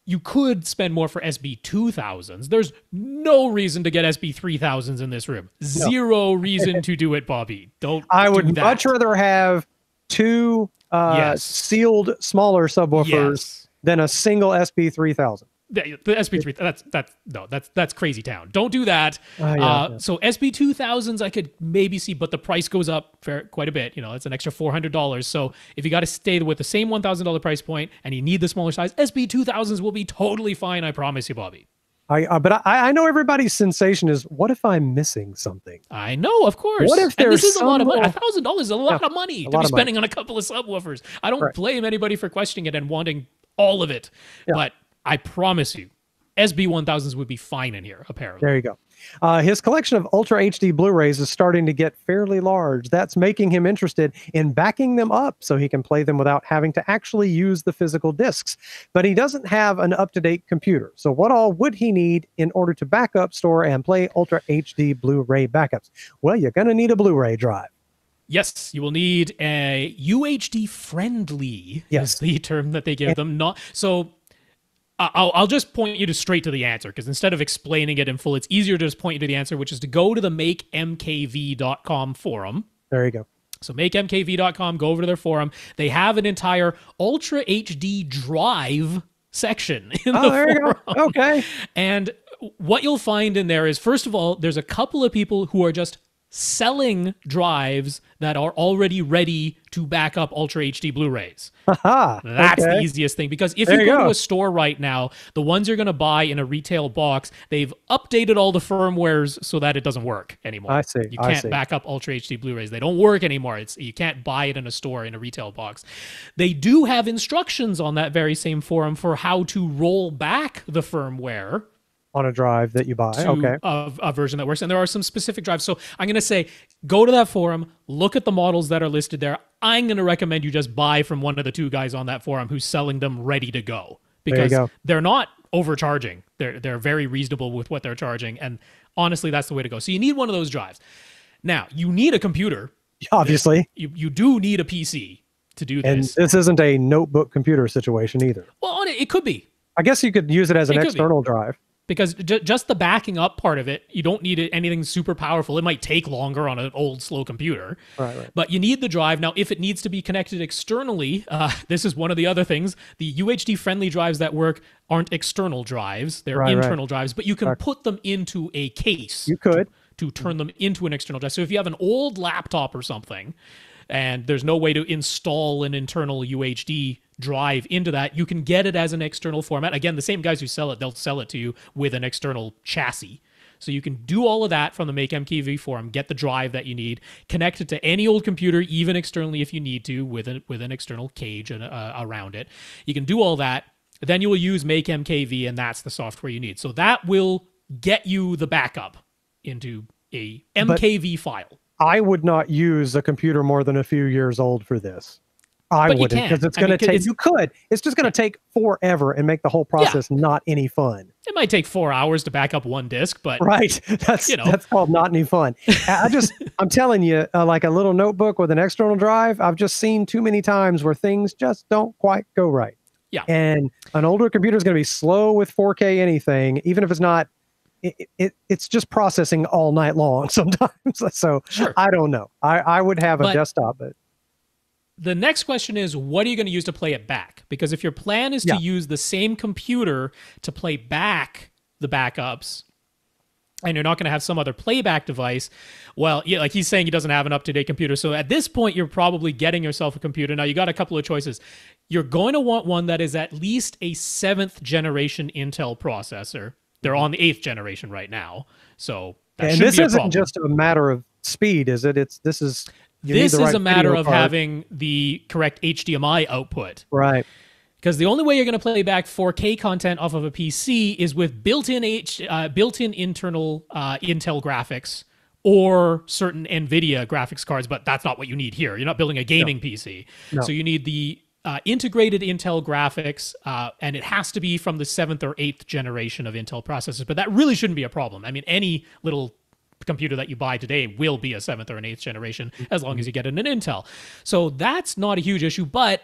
you could spend more for SB2000s. There's no reason to get SB3000s in this room. Zero reason to do it, Bobby. I would much rather have two sealed smaller subwoofers than a single SB3000. The SP3, that's crazy town. Don't do that. So SP2000s I could maybe see, but the price goes up quite a bit. It's an extra $400. So if you got to stay with the same $1,000 price point and you need the smaller size, SP2000s will be totally fine. I promise you, Bobby. But I know everybody's sensation is, what if I'm missing something? I know, of course. What if this is a lot of money? $1,000 is a lot of money to be spending on a couple of subwoofers. I don't blame anybody for questioning it and wanting all of it, but I promise you, SB1000s would be fine in here, apparently. There you go. His collection of Ultra HD Blu-rays is starting to get fairly large. That's making him interested in backing them up so he can play them without having to actually use the physical discs. But he doesn't have an up-to-date computer. So what all would he need in order to back up, store, and play Ultra HD Blu-ray backups? Well, you're going to need a Blu-ray drive. Yes, you will need a UHD friendly, is the term that they give them. I'll just point you straight to the answer, because instead of explaining it in full, it's easier to just point you to the answer, which is to go to the makemkv.com forum. There you go. So makemkv.com, go over to their forum. They have an entire Ultra HD drive section in the there forum. You go. Okay. And what you'll find in there is, first of all, there's a couple of people who are just selling drives that are already ready to back up Ultra HD Blu-rays. That's the easiest thing, because if you go to a store right now, the ones you're going to buy in a retail box, they've updated all the firmwares so that it doesn't work anymore. I see. You can't back up Ultra HD Blu-rays. They don't work anymore. You can't buy it in a store, in a retail box. They do have instructions on that very same forum for how to roll back the firmware on a drive that you buy. A version that works. And there are some specific drives. So I'm going to say, go to that forum, look at the models that are listed there. I'm going to recommend you just buy from one of the two guys on that forum who's selling them ready to go, because they're not overcharging. They're very reasonable with what they're charging. And honestly, that's the way to go. So you need one of those drives. Now, you need a computer. Obviously. You do need a PC to do this. And this isn't a notebook computer situation either. Well, it could be. I guess you could use it as an external drive. Because just the backing up part of it, you don't need anything super powerful. It might take longer on an old, slow computer. Right. But you need the drive. Now, if it needs to be connected externally, this is one of the other things. The UHD-friendly drives that work aren't external drives. They're internal drives. But you can put them into a case. You could. To turn them into an external drive. So if you have an old laptop or something, and there's no way to install an internal UHD drive into that, you can get it as an external format. Again, the same guys who sell it, they'll sell it to you with an external chassis. So you can do all of that from the MakeMKV forum, get the drive that you need, connect it to any old computer, even externally if you need to, with an external cage around it. You can do all that. Then you will use MakeMKV, and that's the software you need. So that will get you the backup into a MKV file. I would not use a computer more than a few years old for this. I wouldn't, because it's going to take. You could. It's just going to take forever and make the whole process not any fun. It might take 4 hours to back up one disc, but that's called not any fun. I'm telling you, like a little notebook with an external drive, I've just seen too many times where things just don't quite go right. Yeah, and an older computer is going to be slow with 4K anything, even if it's not. It's just processing all night long sometimes. So I don't know. I would have a desktop, but. The next question is, what are you going to use to play it back? Because if your plan is to use the same computer to play back the backups, and you're not going to have some other playback device, well, like he's saying, he doesn't have an up-to-date computer. So at this point, you're probably getting yourself a computer. Now, you got a couple of choices. You're going to want one that is at least a 7th generation Intel processor. They're on the 8th generation right now. So that this isn't just a matter of speed, is it? This is a matter of having the correct HDMI output. Right. Because the only way you're going to play back 4K content off of a PC is with built-in internal Intel graphics or certain NVIDIA graphics cards, but that's not what you need here. You're not building a gaming PC. No. So you need the integrated Intel graphics, and it has to be from the 7th or 8th generation of Intel processors, but that really shouldn't be a problem. I mean, any little computer that you buy today will be a 7th or an 8th generation, as long as you get it in Intel. So that's not a huge issue, but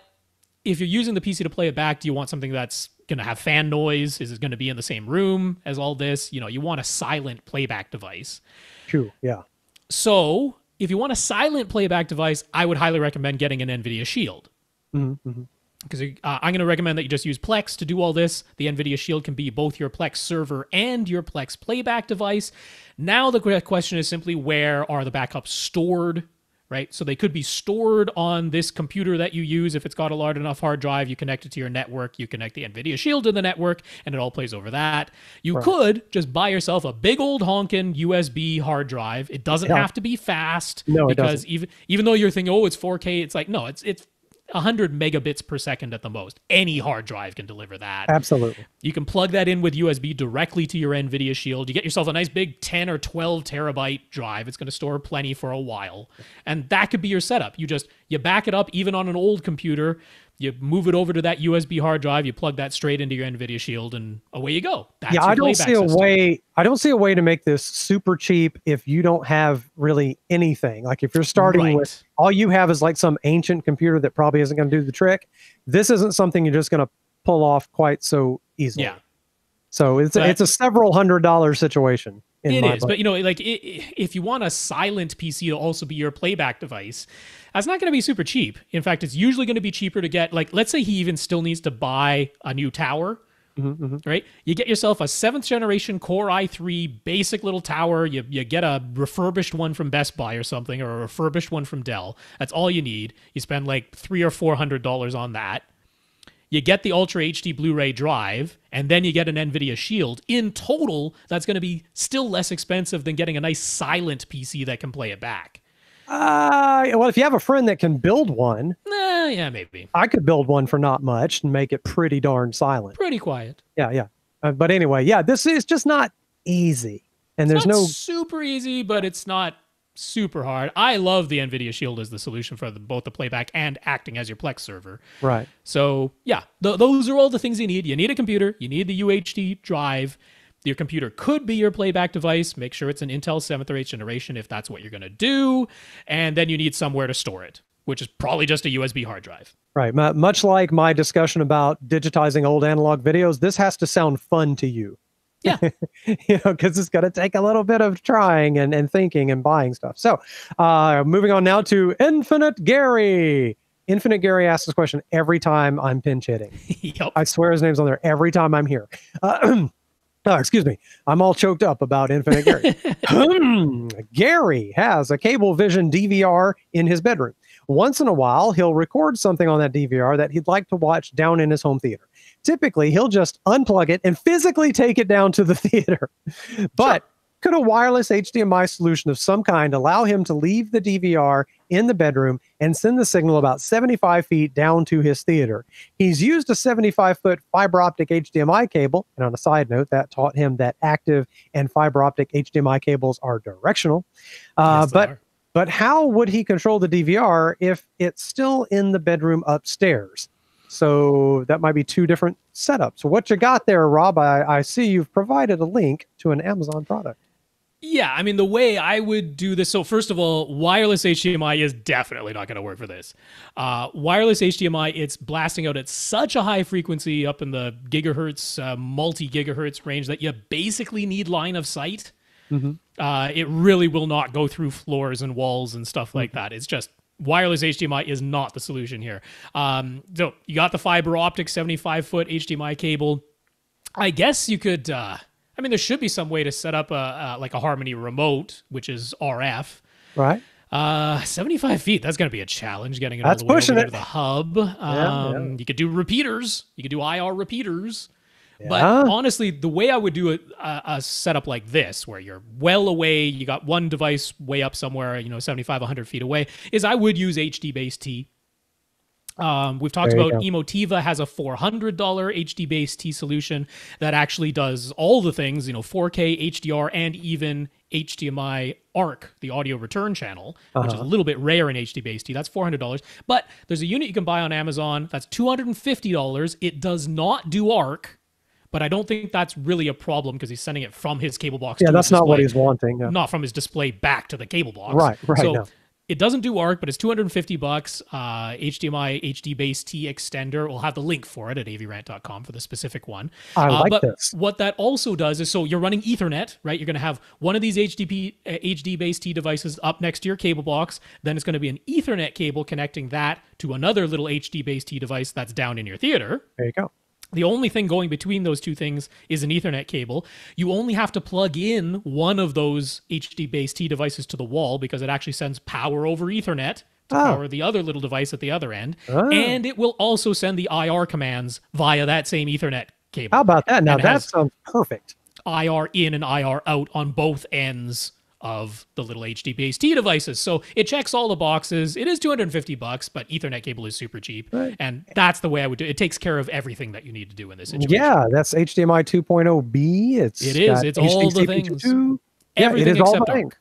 if you're using the PC to play it back, do you want something that's going to have fan noise? Is it going to be in the same room as all this? You want a silent playback device. True, yeah. So if you want a silent playback device, I would highly recommend getting an NVIDIA Shield. Mm-hmm. because I'm going to recommend that you just use Plex to do all this. The NVIDIA Shield can be both your Plex server and your Plex playback device. Now the question is simply, where are the backups stored? Right? So they could be stored on this computer that you use. If it's got a large enough hard drive, you connect it to your network, you connect the NVIDIA Shield to the network, and it all plays over that. You could just buy yourself a big old honkin' USB hard drive. It doesn't have to be fast. No, because even though you're thinking, oh, it's 4K, it's like, no, it's 100 megabits per second at the most. Any hard drive can deliver that. Absolutely. You can plug that in with USB directly to your NVIDIA Shield. You get yourself a nice big 10 or 12 terabyte drive. It's going to store plenty for a while. And that could be your setup. You back it up even on an old computer. You move it over to that USB hard drive. You plug that straight into your NVIDIA Shield, and away you go. That's your I don't see a system. way. I don't see a way to make this super cheap if you don't have really anything. Like if you're starting with all you have is like some ancient computer that probably isn't going to do the trick. This isn't something you're just going to pull off quite so easily. Yeah. So it's a several $100 situation. It is, but like if you want a silent PC to also be your playback device, that's not going to be super cheap. In fact, it's usually going to be cheaper to get, like, let's say he even still needs to buy a new tower, right? You get yourself a 7th generation Core i3 basic little tower. You get a refurbished one from Best Buy or something, or a refurbished one from Dell. That's all you need. You spend like $300 or $400 on that. You get the Ultra HD Blu-ray drive, and then you get an NVIDIA Shield. In total, that's going to be still less expensive than getting a nice silent PC that can play it back. Well, if you have a friend that can build one, yeah, maybe. I could build one for not much and make it pretty darn silent. Pretty quiet. Yeah. But anyway, yeah, this is just not easy. And there's no super easy, but it's not super hard. I love the NVIDIA Shield as the solution for both the playback and acting as your Plex server. Right. So yeah, those are all the things you need. You need a computer. You need the UHD drive. Your computer could be your playback device. Make sure it's an Intel 7th or 8th generation if that's what you're going to do. And then you need somewhere to store it, which is probably just a USB hard drive. Right. Much like my discussion about digitizing old analog videos, this has to sound fun to you. Yeah. Because it's going to take a little bit of trying and thinking and buying stuff. So moving on now to Infinite Gary. Infinite Gary asks this question every time I'm pinch hitting. Yep. I swear his name's on there every time I'm here. Excuse me. I'm all choked up about Infinite Gary. Gary has a Cablevision DVR in his bedroom. Once in a while, he'll record something on that DVR that he'd like to watch down in his home theater. Typically, he'll just unplug it and physically take it down to the theater. But could a wireless HDMI solution of some kind allow him to leave the DVR in the bedroom and send the signal about 75 feet down to his theater? He's used a 75-foot fiber optic HDMI cable. And on a side note, that taught him that active and fiber optic HDMI cables are directional. Yes, but how would he control the DVR if it's still in the bedroom upstairs? So that might be two different setups. So what you got there, Rob, I see you've provided a link to an Amazon product. Yeah, I mean, the way I would do this, so first of all, wireless HDMI is definitely not going to work for this. Wireless HDMI, it's blasting out at such a high frequency up in the gigahertz, multi-gigahertz range that you basically need line of sight. It really will not go through floors and walls and stuff like that. It's just wireless HDMI is not the solution here. So you got the fiber optic 75-foot HDMI cable. I guess you could... I mean, there should be some way to set up like a Harmony remote, which is RF. Right. 75 feet, that's going to be a challenge, getting it all the way over to the hub. You could do repeaters. You could do IR repeaters. Yeah. But honestly, the way I would do a setup like this, where you're well away, you got one device way up somewhere, 75, 100 feet away, is I would use HD base T. We've talked about Emotiva has a $400 HD base T solution that actually does all the things, 4K, HDR, and even HDMI ARC, the audio return channel, which is a little bit rare in HD base T. That's $400. But there's a unit you can buy on Amazon that's $250. It does not do ARC, but I don't think that's really a problem because he's sending it from his cable box. Yeah, that's not what he's wanting. Not from his display back to the cable box. Right. So no. It doesn't do ARC, but it's $250. HDMI HD base T extender. We'll have the link for it at avrant.com for the specific one. I like but this. What that also does is, so you're running Ethernet, right? You're going to have one of these HD base T devices up next to your cable box. Then it's going to be an Ethernet cable connecting that to another little HD base T device that's down in your theater. There you go. The only thing going between those two things is an Ethernet cable. You only have to plug in one of those HD base T devices to the wall because it actually sends power over Ethernet to power the other little device at the other end. And it will also send the IR commands via that same Ethernet cable. How about that? Now that sounds perfect. IR in and IR out on both ends of the little HD base T devices. So it checks all the boxes. It is $250, but Ethernet cable is super cheap. Right. And that's the way I would do it. It takes care of everything that you need to do in this situation. Yeah, that's HDMI 2.0B. It's all the things. Everything it is all the things.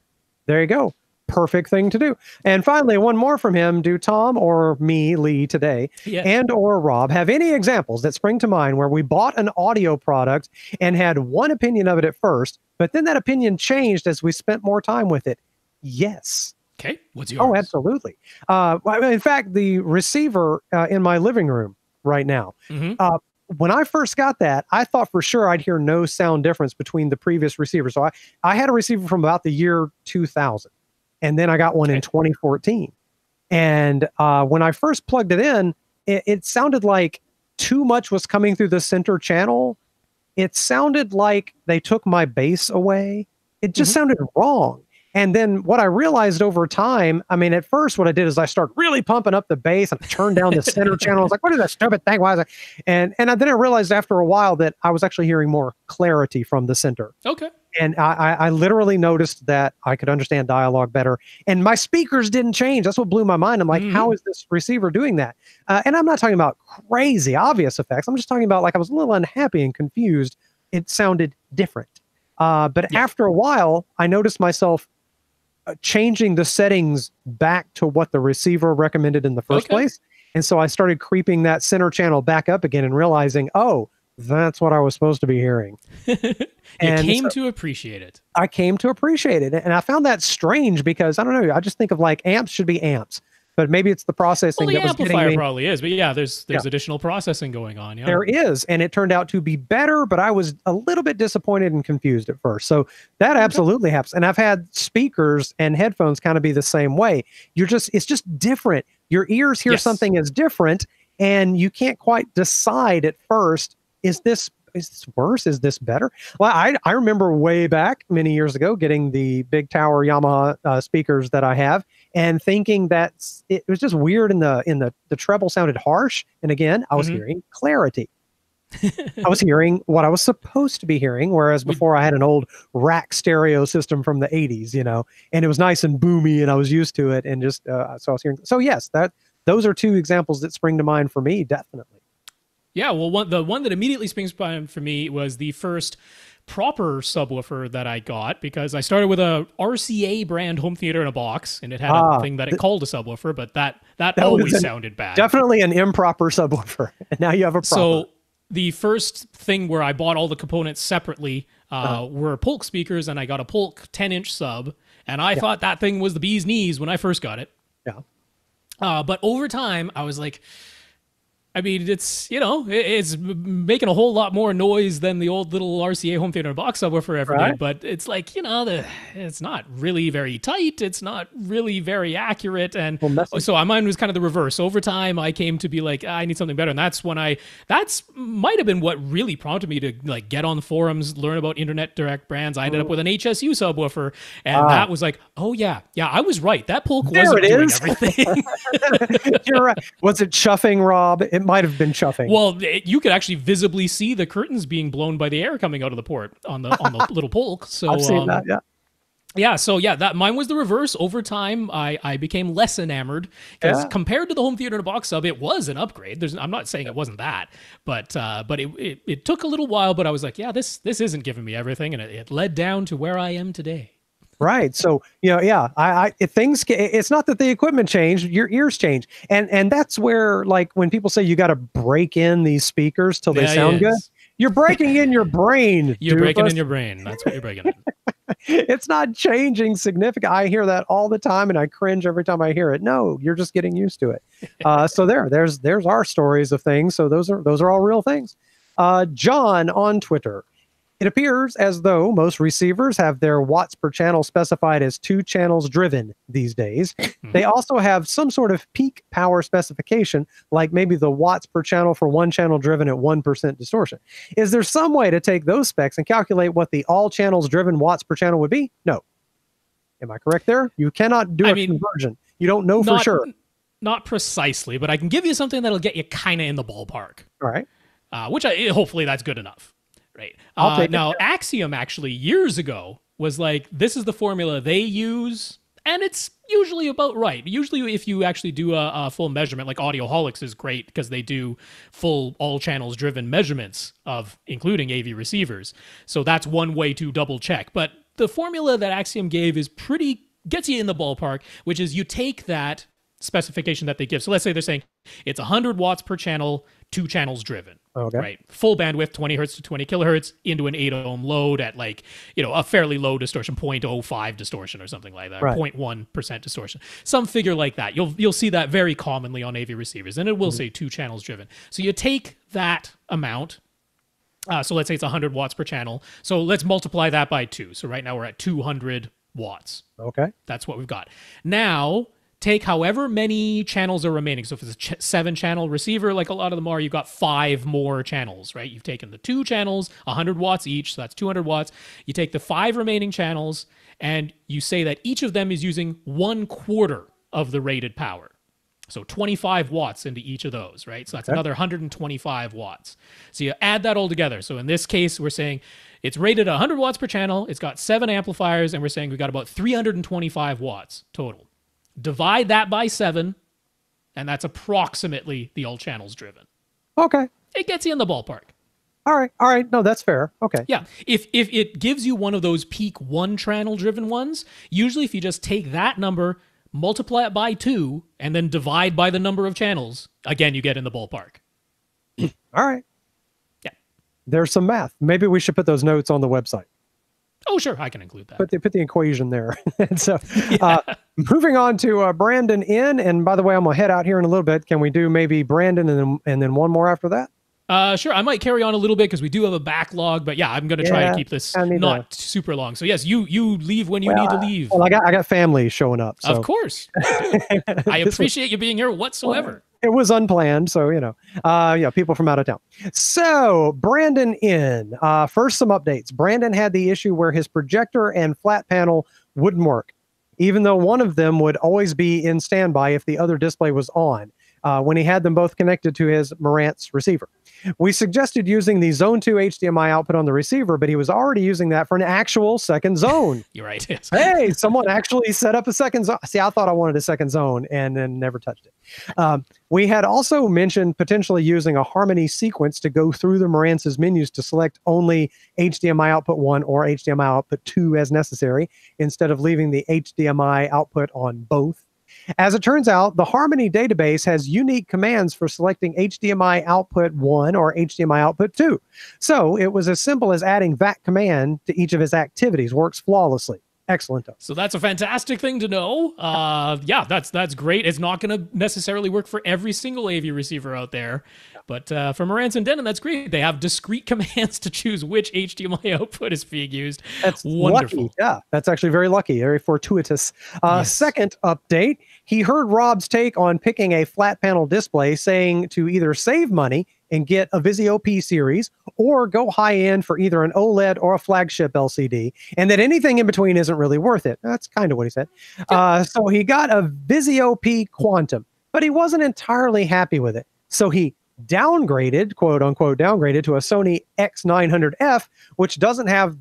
There you go. Perfect thing to do. And finally, one more from him. Do Tom or me, Lee, today, and or Rob have any examples that spring to mind where we bought an audio product and had one opinion of it at first, but then that opinion changed as we spent more time with it? Yes. Okay. What's yours? Oh, absolutely. In fact, the receiver in my living room right now, when I first got that, I thought for sure I'd hear no sound difference between the previous receiver. So I had a receiver from about the year 2000. And then I got one in 2014. And when I first plugged it in, it sounded like too much was coming through the center channel. It sounded like they took my bass away. It just sounded wrong. And then what I realized over time, I mean, at first what I did is I started really pumping up the bass and I turned down the center channel. I was like, what is that stupid thing? Why is it? And then I realized after a while that I was actually hearing more clarity from the center. Okay. And I literally noticed that I could understand dialogue better. And my speakers didn't change. That's what blew my mind. I'm like, how is this receiver doing that? And I'm not talking about crazy obvious effects. I'm just talking about like I was a little unhappy and confused. It sounded different. But after a while, I noticed myself changing the settings back to what the receiver recommended in the first place. And so I started creeping that center channel back up again and realizing, oh, that's what I was supposed to be hearing. You came to appreciate it. I came to appreciate it. And I found that strange because, I don't know, I just think of like amps should be amps. But maybe it's the processing that was getting me. The amplifier probably is. But yeah, there's additional processing going on. Yeah. There is. And it turned out to be better, but I was a little bit disappointed and confused at first. So that absolutely happens. And I've had speakers and headphones kind of be the same way. It's just different. Your ears hear something as different, and you can't quite decide at first, is this worse? Is this better? Well, I remember way back many years ago getting the big tower Yamaha speakers that I have and thinking that it was just weird in the treble sounded harsh. And again, I was hearing clarity. I was hearing what I was supposed to be hearing, whereas before I had an old rack stereo system from the 80s, and it was nice and boomy and I was used to it. And just so I was hearing. So yes, those are two examples that spring to mind for me, definitely. Yeah, well, the one that immediately springs to mind for me was the first proper subwoofer that I got, because I started with a RCA brand home theater in a box, and it had a thing that it called a subwoofer, but that always sounded bad. Definitely an improper subwoofer. And now you have a proper. So the first thing where I bought all the components separately were Polk speakers, and I got a Polk 10-inch sub, and I thought that thing was the bee's knees when I first got it. Yeah. But over time, I was like, I mean, it's making a whole lot more noise than the old little RCA home theater box subwoofer ever did. But it's like, it's not really very tight. It's not really very accurate. And so mine was kind of the reverse. Over time, I came to be like, I need something better. And that's when that's might have been what really prompted me to like get on the forums, learn about internet direct brands. I ended up with an HSU subwoofer. And that was like, oh yeah, I was right. That Polk wasn't doing everything. You're right. Was it chuffing, Rob? It might have been chuffing. Well, you could actually visibly see the curtains being blown by the air coming out of the port on the little Polk. So I've seen that, that mine was the reverse. Over time, I became less enamored because compared to the home theater in a box sub, it was an upgrade. I'm not saying it wasn't that, but it took a little while. But I was like, this isn't giving me everything, and it led down to where I am today. Right. So, it's not that the equipment changed, your ears change. And that's where, like, when people say you got to break in these speakers till they sound good, you're breaking in your brain. You're breaking in your brain. That's what you're breaking in. It's not changing significant. I hear that all the time and I cringe every time I hear it. No, you're just getting used to it. So there's our stories of things. So those are all real things. John on Twitter. It appears as though most receivers have their watts per channel specified as 2 channels driven these days. They also have some sort of peak power specification, like maybe the watts per channel for 1 channel driven at 1% distortion. Is there some way to take those specs and calculate what the all channels driven watts per channel would be? No. Am I correct there? You cannot do conversion. You don't know for sure. Not precisely, but I can give you something that'll get you kind of in the ballpark. All right. Hopefully that's good enough. Right. Now, Axiom actually years ago was like, this is the formula they use, and it's usually about right. Usually if you actually do a full measurement, like Audioholics is great because they do full all channels driven measurements of including AV receivers. So that's one way to double check. But the formula that Axiom gave gets you in the ballpark, which is you take that specification that they give. So let's say they're saying it's 100 watts per channel, 2 channels driven. Okay. Right. Full bandwidth, 20 hertz to 20 kilohertz into an 8 ohm load at a fairly low distortion, 0.05 distortion or something like that, right. 0.1% distortion, some figure like that. You'll see that very commonly on AV receivers, and it will say 2 channels driven. So you take that amount. So let's say it's 100 watts per channel. So let's multiply that by 2. So right now we're at 200 watts. Okay. That's what we've got. Now, take however many channels are remaining. So if it's a 7-channel receiver, like a lot of them are, you've got 5 more channels, right? You've taken the 2 channels, 100 watts each, so that's 200 watts. You take the 5 remaining channels, and you say that each of them is using 1/4 of the rated power. So 25 watts into each of those, right? So that's another 125 watts. So you add that all together. So in this case, we're saying it's rated 100 watts per channel. It's got 7 amplifiers, and we're saying we've got about 325 watts total. Divide that by 7, and that's approximately the all channels driven. Okay. It gets you in the ballpark. All right. No, that's fair. Okay. Yeah. If it gives you one of those peak 1 channel driven ones, usually if you just take that number, multiply it by 2, and then divide by the number of channels, again, you get in the ballpark. All right. Yeah. There's some math. Maybe we should put those notes on the website. Oh, sure. I can include that. Put the equation there. And so moving on to Brandon N. And by the way, I'm going to head out here in a little bit. Can we do maybe Brandon and then one more after that? Sure. I might carry on a little bit because we do have a backlog. But yeah, I'm going to try to keep this not super long. So yes, you leave when you need to leave. Well, I got family showing up. So. Of course. I appreciate you being here whatsoever. It was unplanned, so people from out of town. So Brandon in first, some updates. Brandon had the issue where his projector and flat panel wouldn't work, even though one of them would always be in standby if the other display was on. When he had them both connected to his Marantz receiver. We suggested using the Zone 2 HDMI output on the receiver, but he was already using that for an actual second zone. You're right. Yes. Hey, someone actually set up a second zone. See, I thought I wanted a second zone and then never touched it. We had also mentioned potentially using a harmony sequence to go through the Marantz's menus to select only HDMI output 1 or HDMI output 2 as necessary, instead of leaving the HDMI output on both. As it turns out, the Harmony database has unique commands for selecting HDMI output 1 or HDMI output 2. So it was as simple as adding that command to each of his activities. Works flawlessly. Excellent. So that's a fantastic thing to know. That's great. It's not going to necessarily work for every single AV receiver out there. But for Marantz and Denon, that's great. They have discrete commands to choose which HDMI output is being used. That's wonderful. Lucky. Yeah, that's actually very lucky, very fortuitous. Yes. Second update, he heard Rob's take on picking a flat panel display, saying to either save money and get a Vizio P series or go high end for either an OLED or a flagship LCD, and that anything in between isn't really worth it. That's kind of what he said. So he got a Vizio P Quantum, but he wasn't entirely happy with it. So he downgraded, quote unquote, downgraded to a Sony X900F, which doesn't have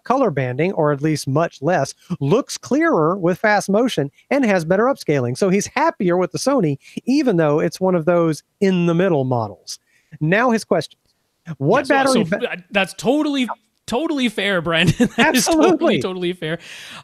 color banding, or at least much less, looks clearer with fast motion, and has better upscaling. So he's happier with the Sony, even though it's one of those in the middle models. Now his questions. What battery? That's totally totally fair, Brandon. That Absolutely. is totally fair.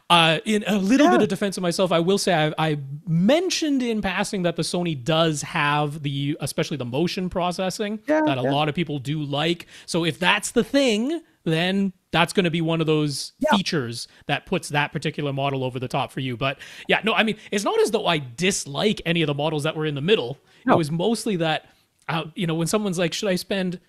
In a little bit of defense of myself, I will say I mentioned in passing that the Sony does have especially the motion processing that a lot of people do like. So if that's the thing, then that's going to be one of those features that puts that particular model over the top for you. But yeah, no, I mean, it's not as though I dislike any of the models that were in the middle. No. It was mostly that, when someone's like, should I spend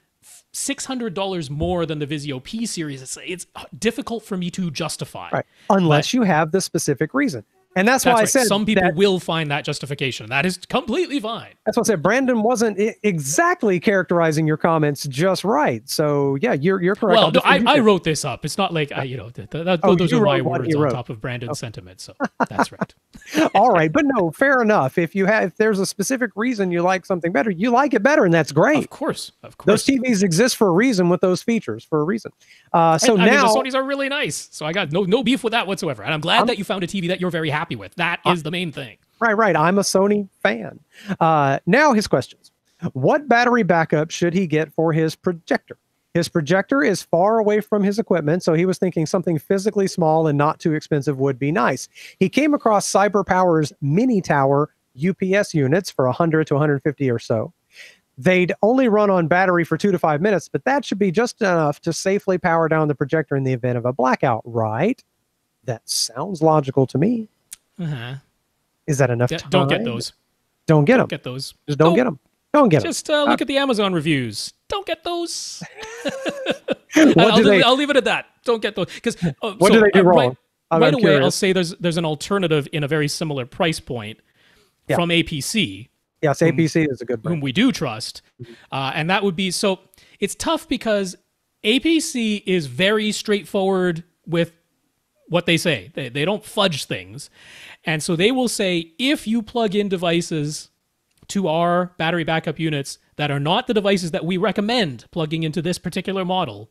$600 more than the Vizio P series? It's difficult for me to justify. Right. Unless you have the specific reason. And that's why I said some people will find that justification. That is completely fine. That's what I said. Brandon wasn't exactly characterizing your comments just right. So yeah, you're correct. Well, no, I wrote this up. It's not like those are my words on top of Brandon's sentiment. So that's right. All right, but no, fair enough. If there's a specific reason you like something better, you like it better, and that's great. Of course. Those TVs exist for a reason with those features for a reason. So I mean, now the Sonys are really nice. So I got no beef with that whatsoever. And I'm glad that you found a TV that you're very happy with. That is the main thing. Right. I'm a Sony fan. Now his questions. What battery backup should he get for his projector? His projector is far away from his equipment, so he was thinking something physically small and not too expensive would be nice. He came across CyberPower's mini tower UPS units for 100 to 150 or so. They'd only run on battery for 2 to 5 minutes, but that should be just enough to safely power down the projector in the event of a blackout, right? That sounds logical to me. Is that enough time? Don't get those. Don't get them. Get those. Just don't get them. Don't get them. Just look at the Amazon reviews. Don't get those. I'll leave it at that. Don't get those. Because what do they do wrong? Right away, I'll say there's an alternative in a very similar price point from APC. Yes, APC is a good brand. Whom we do trust. And that would be, so it's tough because APC is very straightforward with what they say. They don't fudge things. And so they will say, if you plug in devices to our battery backup units that are not the devices that we recommend plugging into this particular model,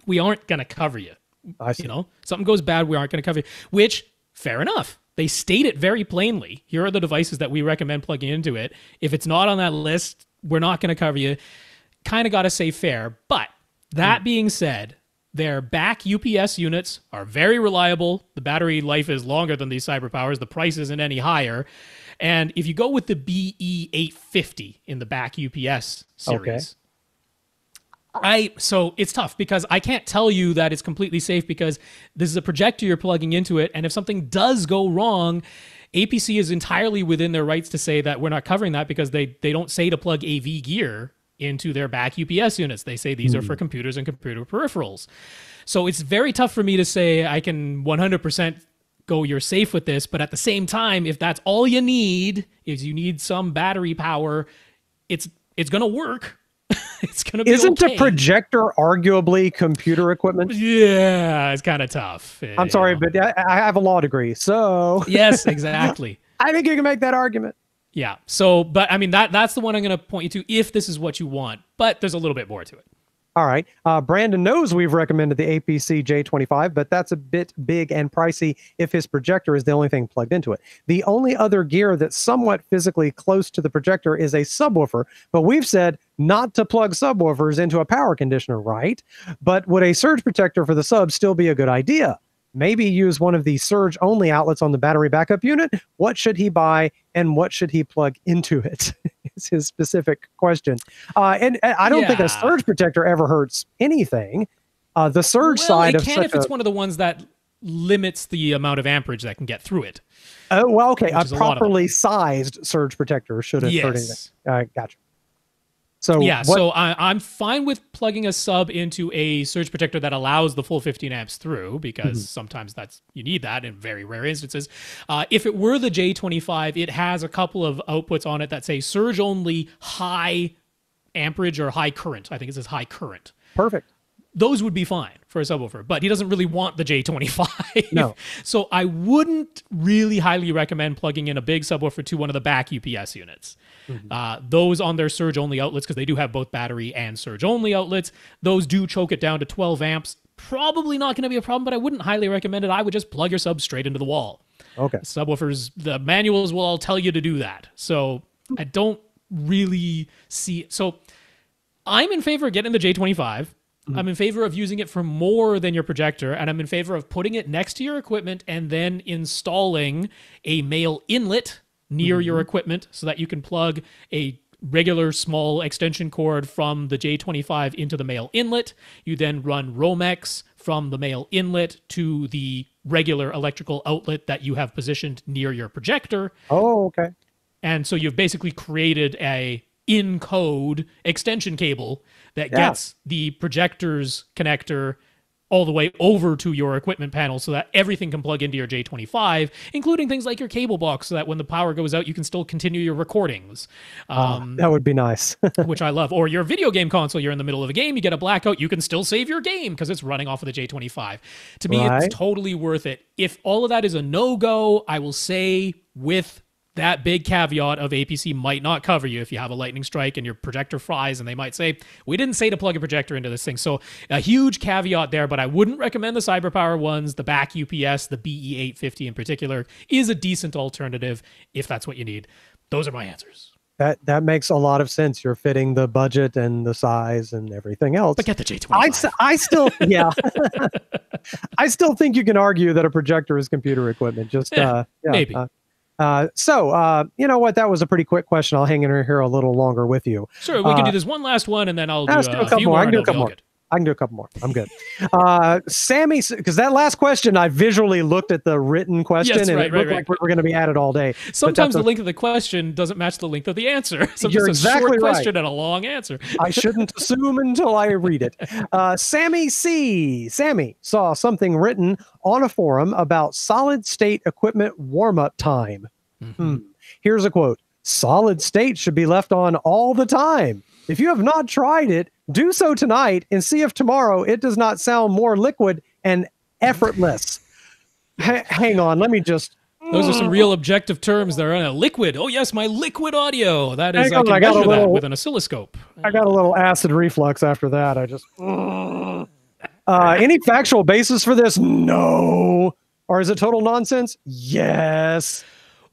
we aren't going to cover you. I see. Something goes bad, we aren't going to cover you, which, fair enough. They state it very plainly. Here are the devices that we recommend plugging into it. If it's not on that list, we're not going to cover you. Kind of got to say fair. But that being said, their back UPS units are very reliable. The battery life is longer than these CyberPowers. The price isn't any higher. And if you go with the BE850 in the back UPS series, so it's tough because I can't tell you that it's completely safe because this is a projector you're plugging into it. And if something does go wrong, APC is entirely within their rights to say that we're not covering that because they don't say to plug AV gear into their back UPS units. They say these are for computers and computer peripherals. So it's very tough for me to say I can 100% go you're safe with this, but at the same time, if that's all you need, is you need some battery power, it's going to work. It's going to be Isn't a projector arguably computer equipment? Yeah, it's kind of tough. I'm sorry, but I have a law degree, so... Yes, exactly. I think you can make that argument. Yeah, so, but I mean, that's the one I'm going to point you to if this is what you want, but there's a little bit more to it. All right. Brandon knows we've recommended the APC J25, but that's a bit big and pricey if his projector is the only thing plugged into it. The only other gear that's somewhat physically close to the projector is a subwoofer, but we've said not to plug subwoofers into a power conditioner, right? But would a surge protector for the sub still be a good idea? Maybe use one of the surge-only outlets on the battery backup unit. What should he buy and what should he plug into it? Is his specific question. And I don't think a surge protector ever hurts anything. The surge side of if it's one of the ones that limits the amount of amperage that can get through it. Oh, well, okay. A properly sized surge protector shouldn't hurt anything. Gotcha. So so I'm fine with plugging a sub into a surge protector that allows the full 15 amps through because sometimes you need that in very rare instances. If it were the J25, it has a couple of outputs on it that say surge only high amperage or high current. I think it says high current. Perfect. Those would be fine for a subwoofer, but he doesn't really want the J25. No. So I wouldn't really highly recommend plugging in a big subwoofer to one of the back UPS units. Those on their surge-only outlets, because they do have both battery and surge-only outlets, those do choke it down to 12 amps. Probably not going to be a problem, but I wouldn't highly recommend it. I would just plug your sub straight into the wall. Okay. Subwoofers, the manuals will all tell you to do that. So I don't really see... So I'm in favor of getting the J25. I'm in favor of using it for more than your projector, and I'm in favor of putting it next to your equipment and then installing a male inlet near your equipment so that you can plug a regular small extension cord from the J25 into the male inlet. You then run Romex from the male inlet to the regular electrical outlet that you have positioned near your projector. Oh, okay. And so you've basically created a in-code extension cable that gets the projector's connector all the way over to your equipment panel so that everything can plug into your J25, including things like your cable box, so that when the power goes out, you can still continue your recordings. That would be nice. Which I love. Or your video game console, you're in the middle of a game, you get a blackout, you can still save your game because it's running off of the J25. To me, it's totally worth it. If all of that is a no-go, I will say with that big caveat of APC might not cover you if you have a lightning strike and your projector fries, and they might say, we didn't say to plug a projector into this thing. So a huge caveat there, but I wouldn't recommend the CyberPower ones. The back UPS, the BE850 in particular, is a decent alternative if that's what you need. Those are my answers. That makes a lot of sense. You're fitting the budget and the size and everything else. But get the J25. I still, I still think you can argue that a projector is computer equipment. Just maybe. So you know what? That was a pretty quick question. I'll hang in here a little longer with you. Sure, we can do this one last one, and then I'll do a couple few more. more. I can do a couple more. I can do a couple more. I'm good. Sammy, because that last question, I visually looked at the written question, and it looked like we were going to be at it all day. Sometimes the length of the question doesn't match the length of the answer. So you're just a short question and a long answer. I shouldn't assume until I read it. Sammy saw something written on a forum about solid-state equipment warm-up time. Here's a quote. Solid state should be left on all the time. If you have not tried it, do so tonight and see if tomorrow it does not sound more liquid and effortless. Hang on, let me just... Those are some real objective terms there. Liquid. Oh, yes, my liquid audio. That is, I can measure that with an oscilloscope. I got a little acid reflux after that. I just... any factual basis for this? No. Or is it total nonsense? Yes.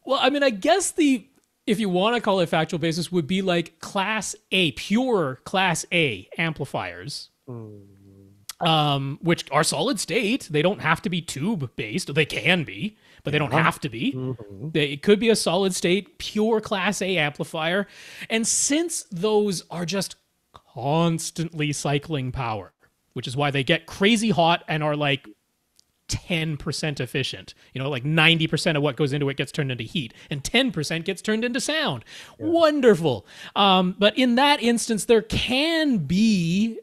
Well, I mean, I guess if you want to call it factual basis, would be like pure Class A amplifiers, which are solid state. They don't have to be tube based. They can be, but they don't have to be. It could be a solid state, pure Class A amplifier. And since those are just constantly cycling power, which is why they get crazy hot and are like 10% efficient, like 90% of what goes into it gets turned into heat and 10% gets turned into sound. Wonderful. But in that instance, there can be,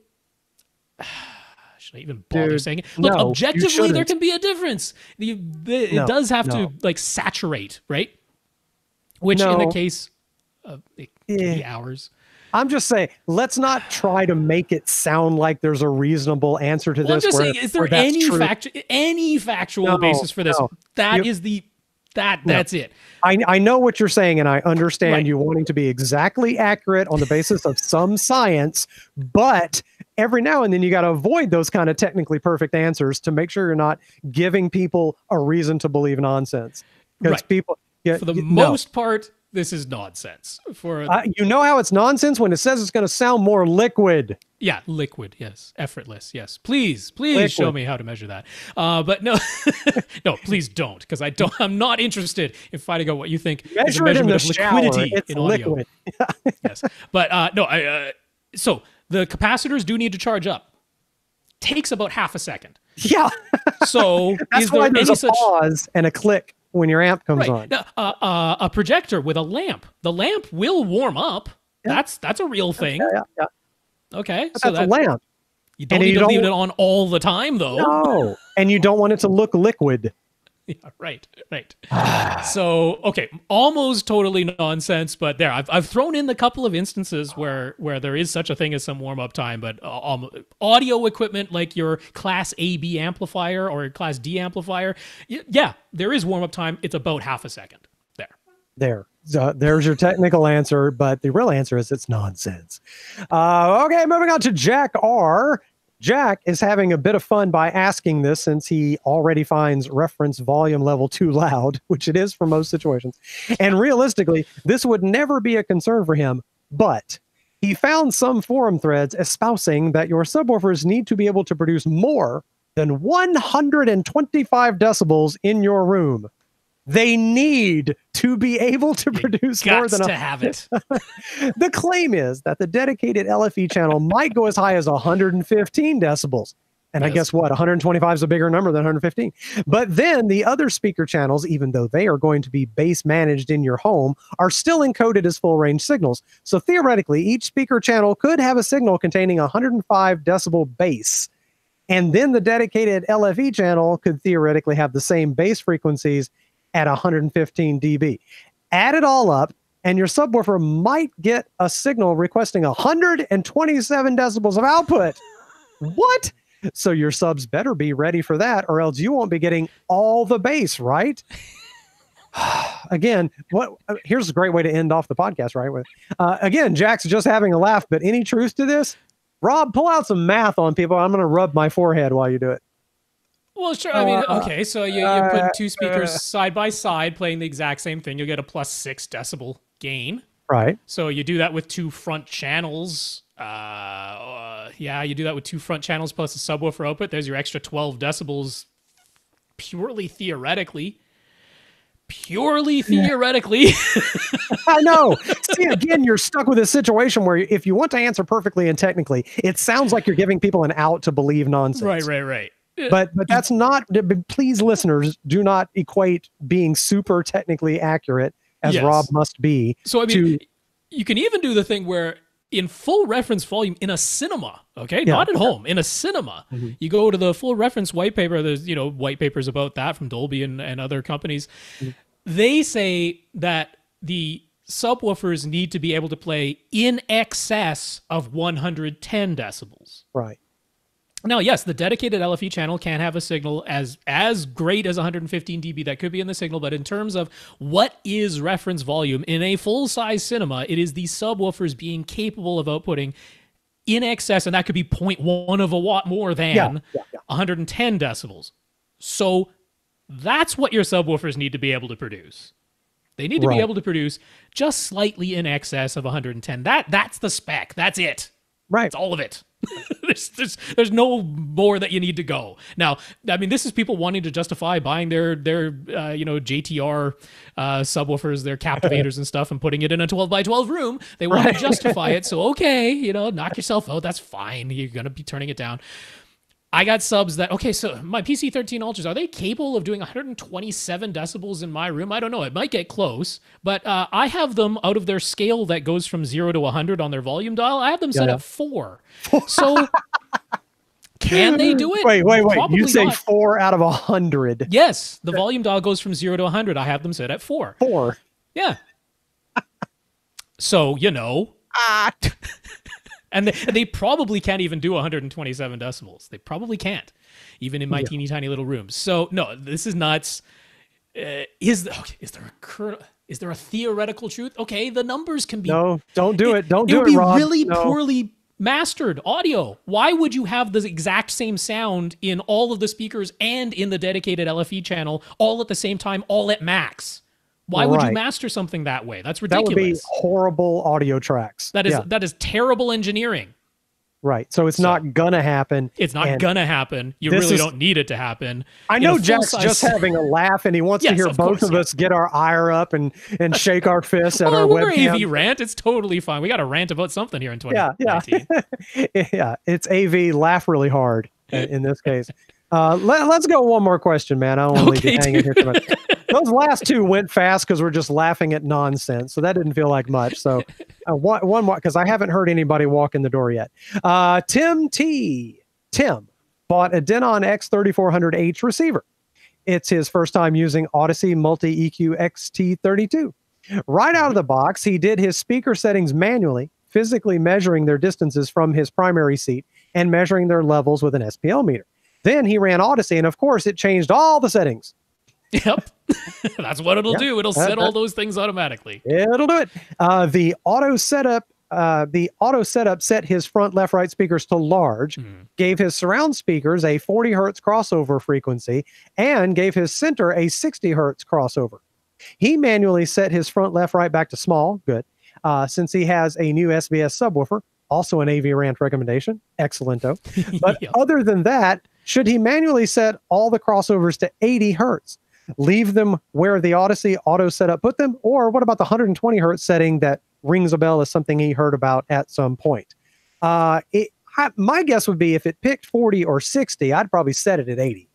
should I even bother saying it? Look, objectively, there can be a difference. It does have to like saturate, right? Which in the case of the hours. I'm just saying, let's not try to make it sound like there's a reasonable answer to this. I'm just saying, is there any factual basis for this? That's it. I know what you're saying, and I understand you wanting to be exactly accurate on the basis of some science, but every now and then you got to avoid those kind of technically perfect answers to make sure you're not giving people a reason to believe nonsense. Because people, for the most part, this is nonsense. You know how it's nonsense when it says it's going to sound more liquid. Yeah, liquid. Yes, effortless. Yes, please show me how to measure that. But no, no, please don't, because I'm not interested in finding out what you think is a measurement of liquidity in audio. Liquid. Yes, but no. So the capacitors do need to charge up. Takes about half a second. Yeah. So that's why there's a pause and a click when your amp comes on. Now, a projector with a lamp. The lamp will warm up. Yeah. That's a real thing. Yeah. Okay. So that's a lamp. You don't need to leave it on all the time, though. No. And you don't want it to look liquid. Yeah, right. So, okay, almost totally nonsense, but there, I've thrown in a couple of instances where there is such a thing as some warm-up time, but audio equipment like your Class AB amplifier or Class D amplifier, yeah, there is warm-up time. It's about half a second. There's your technical answer, but the real answer is it's nonsense. Okay, moving on to Jack R. Jack is having a bit of fun by asking this, since he already finds reference volume level too loud, which it is for most situations. And realistically, this would never be a concern for him. But He found some forum threads espousing that your subwoofers need to be able to produce more than 125 decibels in your room. They need to be able to produce more than to have it. The claim is that the dedicated LFE channel might go as high as 115 decibels. And I guess what? 125 is a bigger number than 115. But then the other speaker channels, even though they are going to be bass managed in your home, are still encoded as full range signals. So theoretically, each speaker channel could have a signal containing 105 decibel bass. And then the dedicated LFE channel could theoretically have the same bass frequencies at 115 dB. Add it all up, and your subwoofer might get a signal requesting 127 decibels of output. What? So your subs better be ready for that, or else you won't be getting all the bass, right? Again, here's a great way to end off the podcast, right? Again, Jack's just having a laugh, but any truth to this? Rob, pull out some math on people. I'm going to rub my forehead while you do it. Well, sure. I mean, okay, so you put two speakers side by side playing the exact same thing. You'll get a +6 decibel gain. Right. So you do that with two front channels. You do that with two front channels plus a subwoofer output. There's your extra 12 decibels purely theoretically. I know. See, again, you're stuck with a situation where if you want to answer perfectly and technically, it sounds like you're giving people an out to believe nonsense. Right. But that's not, please listeners, do not equate being super technically accurate as Rob must be. So, I mean, you can even do the thing where in full reference volume in a cinema, okay, not at home, in a cinema, you go to the full reference white paper. There's, white papers about that from Dolby and other companies. They say that the subwoofers need to be able to play in excess of 110 decibels. Right. Now, yes, the dedicated LFE channel can have a signal as great as 115 dB that could be in the signal, but in terms of what is reference volume in a full-size cinema, it is the subwoofers being capable of outputting in excess, and that could be 0.1 of a watt more than 110 decibels. So that's what your subwoofers need to be able to produce. They need to be able to produce just slightly in excess of 110. That's the spec. That's it. Right. That's all of it. There's no more that you need to go. Now, I mean, this is people wanting to justify buying their JTR subwoofers, their captivators and stuff, and putting it in a 12 by 12 room. They want to justify it. So, okay, knock yourself out. That's fine. You're going to be turning it down. I got subs that, so my PC-13 Ultras, are they capable of doing 127 decibels in my room? I don't know. It might get close, but I have them out of their scale that goes from 0 to 100 on their volume dial. I have them set at 4. So can they do it? Wait. Probably you say not. 4 out of 100. Yes. The volume dial goes from 0 to 100. I have them set at 4. 4. Yeah. So, And they probably can't even do 127 decibels. They probably can't, even in my teeny tiny little rooms. So no, this is nuts. Is there a theoretical truth? Okay, the numbers can be. No, don't do it. Don't do it, It would be Rob. really poorly mastered audio. Why would you have the exact same sound in all of the speakers and in the dedicated LFE channel all at the same time, all at max? Why would you master something that way? That's ridiculous. That would be horrible audio tracks. That is terrible engineering. Right. So it's not gonna happen. It's not gonna happen. You really don't need it to happen. I know Jack's just having a laugh and he wants to hear both of us get our ire up and shake our fists at our webcam. AV Rant. It's totally fine. We got to rant about something here in 2019. Yeah. It's AV laugh really hard in this case. Let's go one more question, man. I don't want to leave you hanging here too much. Those last two went fast because we're just laughing at nonsense. So that didn't feel like much. So one more, because I haven't heard anybody walk in the door yet. Tim bought a Denon X3400H receiver. It's his first time using Odyssey Multi-EQ XT32. Right out of the box, he did his speaker settings manually, physically measuring their distances from his primary seat and measuring their levels with an SPL meter. Then he ran Odyssey, and of course, it changed all the settings. Yep. That's what it'll do. It'll set all those things automatically. It'll do it. The auto setup set his front, left, right speakers to large, gave his surround speakers a 40 hertz crossover frequency, and gave his center a 60 hertz crossover. He manually set his front, left, right back to small. Good. since he has a new SBS subwoofer, also an AV Rant recommendation. Excellento. But other than that, should he manually set all the crossovers to 80 hertz? Leave them where the Odyssey auto setup put them? Or what about the 120 hertz setting that rings a bell as something he heard about at some point? My guess would be if it picked 40 or 60, I'd probably set it at 80.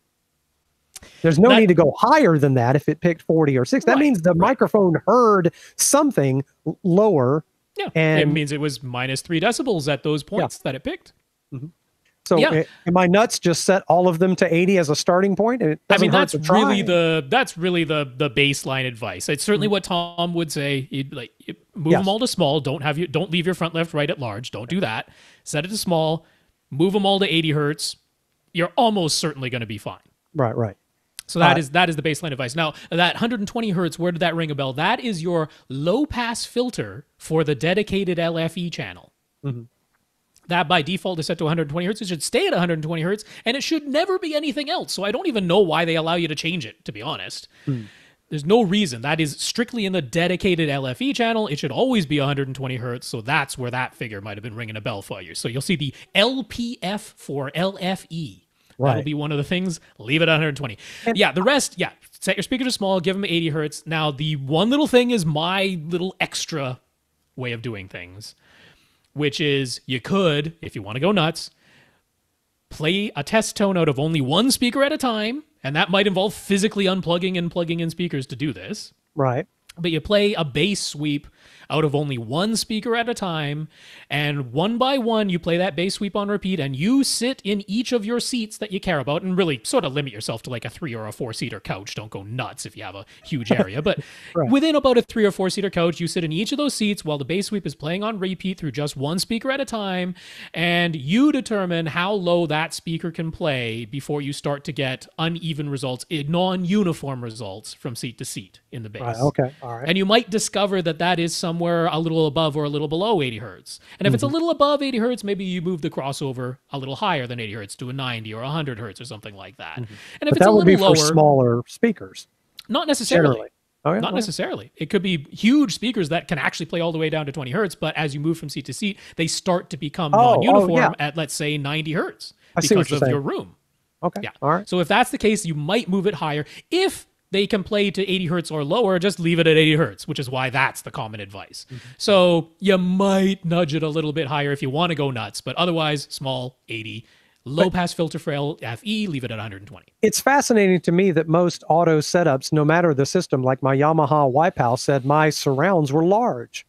There's no need to go higher than that if it picked 40 or 60. That means the microphone heard something lower. Yeah, and it means it was minus 3 decibels at those points that it picked. Mm-hmm. So am I nuts? Just set all of them to 80 as a starting point? I mean, that's really the baseline advice. It's certainly what Tom would say. You'd move them all to small. Don't leave your front, left, right at large. Don't do that. Set it to small. Move them all to 80 hertz. You're almost certainly going to be fine. Right. So that is the baseline advice. Now, that 120 hertz, where did that ring a bell? That is your low-pass filter for the dedicated LFE channel. Mm-hmm. That by default is set to 120 hertz. It should stay at 120 hertz, and it should never be anything else. So I don't even know why they allow you to change it, to be honest. There's no reason. That is strictly in the dedicated LFE channel. It should always be 120 hertz, so that's where that figure might have been ringing a bell for you. So you'll see the LPF for LFE. That'll be one of the things. Leave it at 120. The rest, set your speaker to small, give them 80 hertz. Now, the one little thing is my little extra way of doing things, which is you could, if you want to go nuts, play a test tone out of only one speaker at a time, and that might involve physically unplugging and plugging in speakers to do this. Right. But you play a bass sweep out of only one speaker at a time, and one by one you play that bass sweep on repeat, and you sit in each of your seats that you care about, and really sort of limit yourself to like a 3 or a 4-seater couch. Don't go nuts if you have a huge area, but within about a 3 or 4-seater couch, you sit in each of those seats while the bass sweep is playing on repeat through just one speaker at a time, and you determine how low that speaker can play before you start to get uneven results, non-uniform results from seat to seat in the bass. Right, okay, all right. And you might discover that is somewhere a little above or a little below 80 hertz. And if it's a little above 80 hertz, maybe you move the crossover a little higher than 80 hertz to a 90 or 100 hertz or something like that. And if it's a little lower, for smaller speakers. Not necessarily. Generally. Oh, yeah, Not necessarily. It could be huge speakers that can actually play all the way down to 20 hertz, but as you move from seat to seat, they start to become non-uniform at, let's say, 90 hertz because of your room. Okay. Yeah. All right. So if that's the case, you might move it higher. If they can play to 80 hertz or lower, just leave it at 80 hertz, which is why that's the common advice. So you might nudge it a little bit higher if you want to go nuts, but otherwise, small, 80. Low pass filter for LFE, leave it at 120. It's fascinating to me that most auto setups, no matter the system, like my Yamaha Wipeout said my surrounds were large.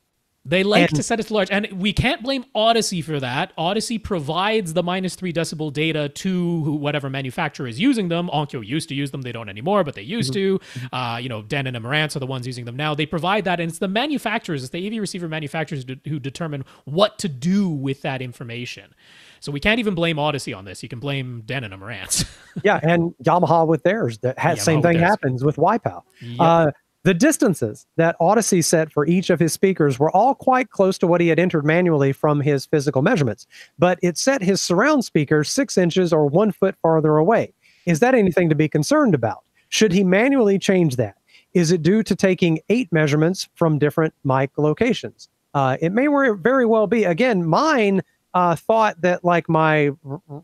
They like to set it to large, and we can't blame Odyssey for that. Odyssey provides the minus 3 decibel data to whatever manufacturer is using them. Onkyo used to use them. They don't anymore, but they used to. Denon and Marantz are the ones using them now. They provide that, and it's the manufacturers, it's the AV receiver manufacturers who determine what to do with that information. So we can't even blame Odyssey on this. You can blame Denon and Marantz. Yeah, and Yamaha with theirs. That same thing happens with Wipeout. Yep. The distances that Odyssey set for each of his speakers were all quite close to what he had entered manually from his physical measurements, but it set his surround speakers 6 inches or 1 foot farther away. Is that anything to be concerned about? Should he manually change that? Is it due to taking 8 measurements from different mic locations? It may very well be. Again, mine thought that like my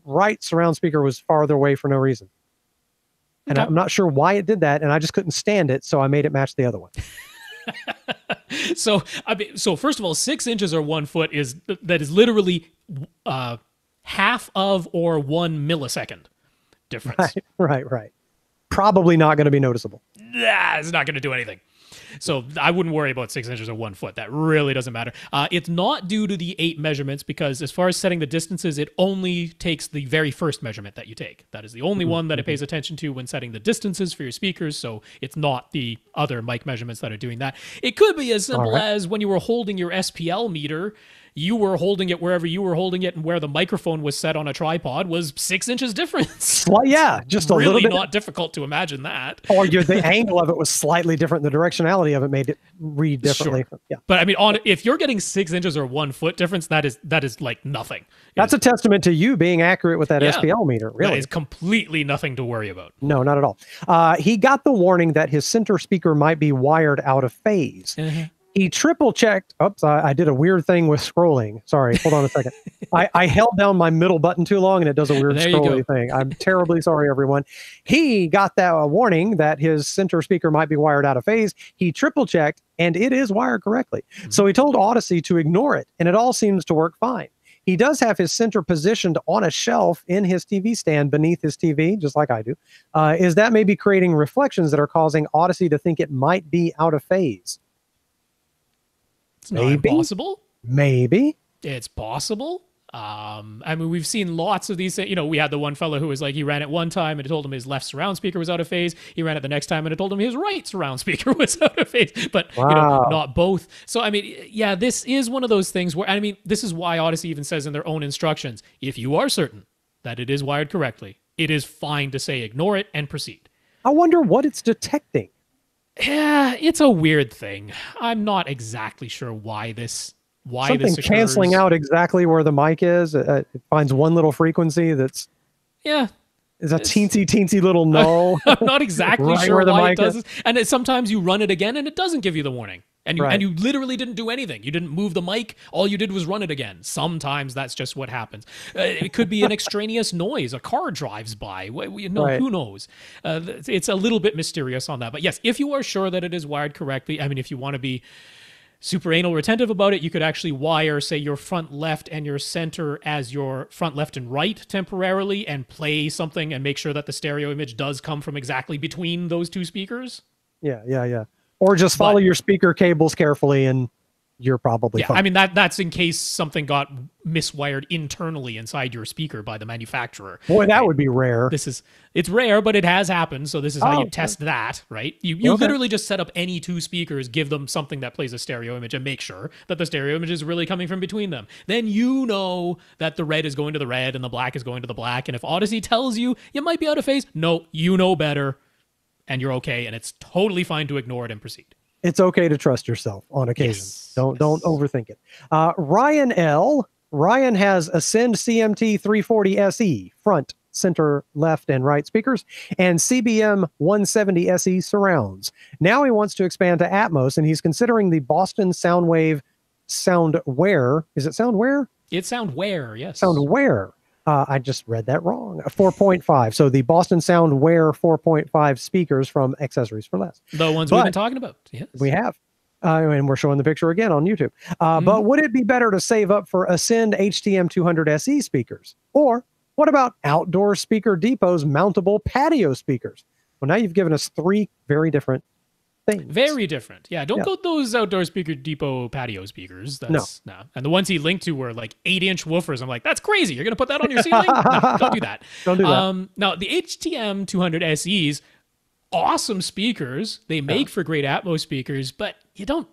right surround speaker was farther away for no reason. And I'm not sure why it did that, and I just couldn't stand it, so I made it match the other one. So first of all, 6 inches or 1 foot is literally half of or 1 millisecond difference. Right. Probably not going to be noticeable. Nah, it's not going to do anything. So I wouldn't worry about 6 inches or 1 foot. That really doesn't matter. It's not due to the 8 measurements because as far as setting the distances, it only takes the very first measurement that you take. That is the only one that it pays attention to when setting the distances for your speakers. So it's not the other mic measurements that are doing that. It could be as simple as when you were holding your SPL meter, you were holding it wherever you were holding it, and where the microphone was set on a tripod was 6 inches difference. Well, yeah, just a little bit. Really not difficult to imagine that. Or the angle of it was slightly different. The directionality of it made it read differently. Sure. Yeah. But I mean, if you're getting 6 inches or 1 foot difference, that is like nothing. That's a testament to you being accurate with that SPL meter. Really, that is completely nothing to worry about. No, not at all. He got the warning that his center speaker might be wired out of phase. He triple checked. Oops, I did a weird thing with scrolling. Sorry, hold on a second. I held down my middle button too long and it does a weird scrolly thing. I'm terribly sorry, everyone. He got that warning that his center speaker might be wired out of phase. He triple checked and it is wired correctly. So he told Odyssey to ignore it and it all seems to work fine. He does have his center positioned on a shelf in his TV stand beneath his TV, just like I do. Is that maybe creating reflections that are causing Odyssey to think it might be out of phase? It's not impossible. Maybe. It's possible. I mean, we've seen lots of these things. You know, we had the one fellow who was like, he ran it one time and it told him his left surround speaker was out of phase. He ran it the next time and it told him his right surround speaker was out of phase. But, you know, not both. So, I mean, yeah, this is one of those things where, I mean, this is why Odyssey even says in their own instructions, if you are certain that it is wired correctly, it is fine to say ignore it and proceed. I wonder what it's detecting. Yeah, it's a weird thing. I'm not exactly sure why this occurs. Canceling out exactly where the mic is. It finds one little frequency that's is a teensy little null. I'm not exactly sure why it does this. And sometimes you run it again and it doesn't give you the warning. And you literally didn't do anything. You didn't move the mic. All you did was run it again. Sometimes that's just what happens. It could be an extraneous noise. A car drives by. Who knows? It's a little bit mysterious on that. But yes, if you are sure that it is wired correctly, I mean, if you want to be super anal retentive about it, you could actually wire, say, your front left and your center as your front left and right temporarily and play something and make sure that the stereo image does come from exactly between those two speakers. Yeah. Or just follow your speaker cables carefully and you're probably fine. I mean, that's in case something got miswired internally inside your speaker by the manufacturer. Boy, that would be rare. It's rare, but it has happened. So this is how you test that, right? You literally just set up any two speakers, give them something that plays a stereo image and make sure that the stereo image is really coming from between them. Then you know that the red is going to the red and the black is going to the black. And if Odyssey tells you might be out of phase, no, you know better. And you're okay, and it's totally fine to ignore it and proceed. It's okay to trust yourself on occasion. Yes. Don't overthink it. Ryan L. Ryan has Ascend CMT 340 SE front, center, left, and right speakers, and CBM 170 SE surrounds. Now he wants to expand to Atmos, and he's considering the Boston Soundwave Soundware. Is it Soundware? It's Soundware, yes. Soundware. I just read that wrong. 4.5. So the Boston Soundware 4.5 speakers from Accessories for Less. The ones we've been talking about. Yes. We have. And we're showing the picture again on YouTube. But would it be better to save up for Ascend HTM 200 SE speakers? Or what about Outdoor Speaker Depot's mountable patio speakers? Well, now you've given us three very different things. Very different. Yeah, don't go those Outdoor Speaker Depot patio speakers. That's, no. And the ones he linked to were like 8-inch woofers. I'm like, that's crazy. You're going to put that on your ceiling? No, don't do that. Don't do that. Now, the HTM 200 SEs, awesome speakers. They make for great Atmos speakers, but you don't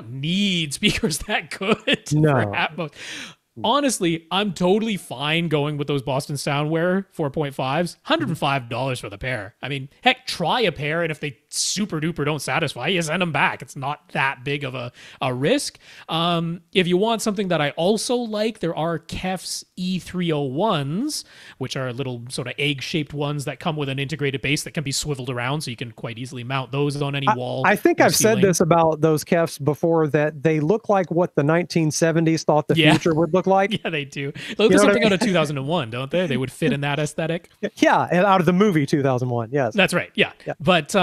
need speakers that good for Atmos. Honestly, I'm totally fine going with those Boston Soundware 4.5s. $105 for the pair. I mean, heck, try a pair, and if they super duper don't satisfy, you send them back. It's not that big of a risk. If you want something that I also like, there are Kef's E301s, which are little sort of egg-shaped ones that come with an integrated base that can be swiveled around, so you can quite easily mount those on any wall. I think I've said this about those Kefs before, that they look like what the 1970s thought the future would look like. Yeah, they do. They look like something out of 2001, don't they? They would fit in that aesthetic. Yeah, and out of the movie 2001. Yes, that's right. Yeah. But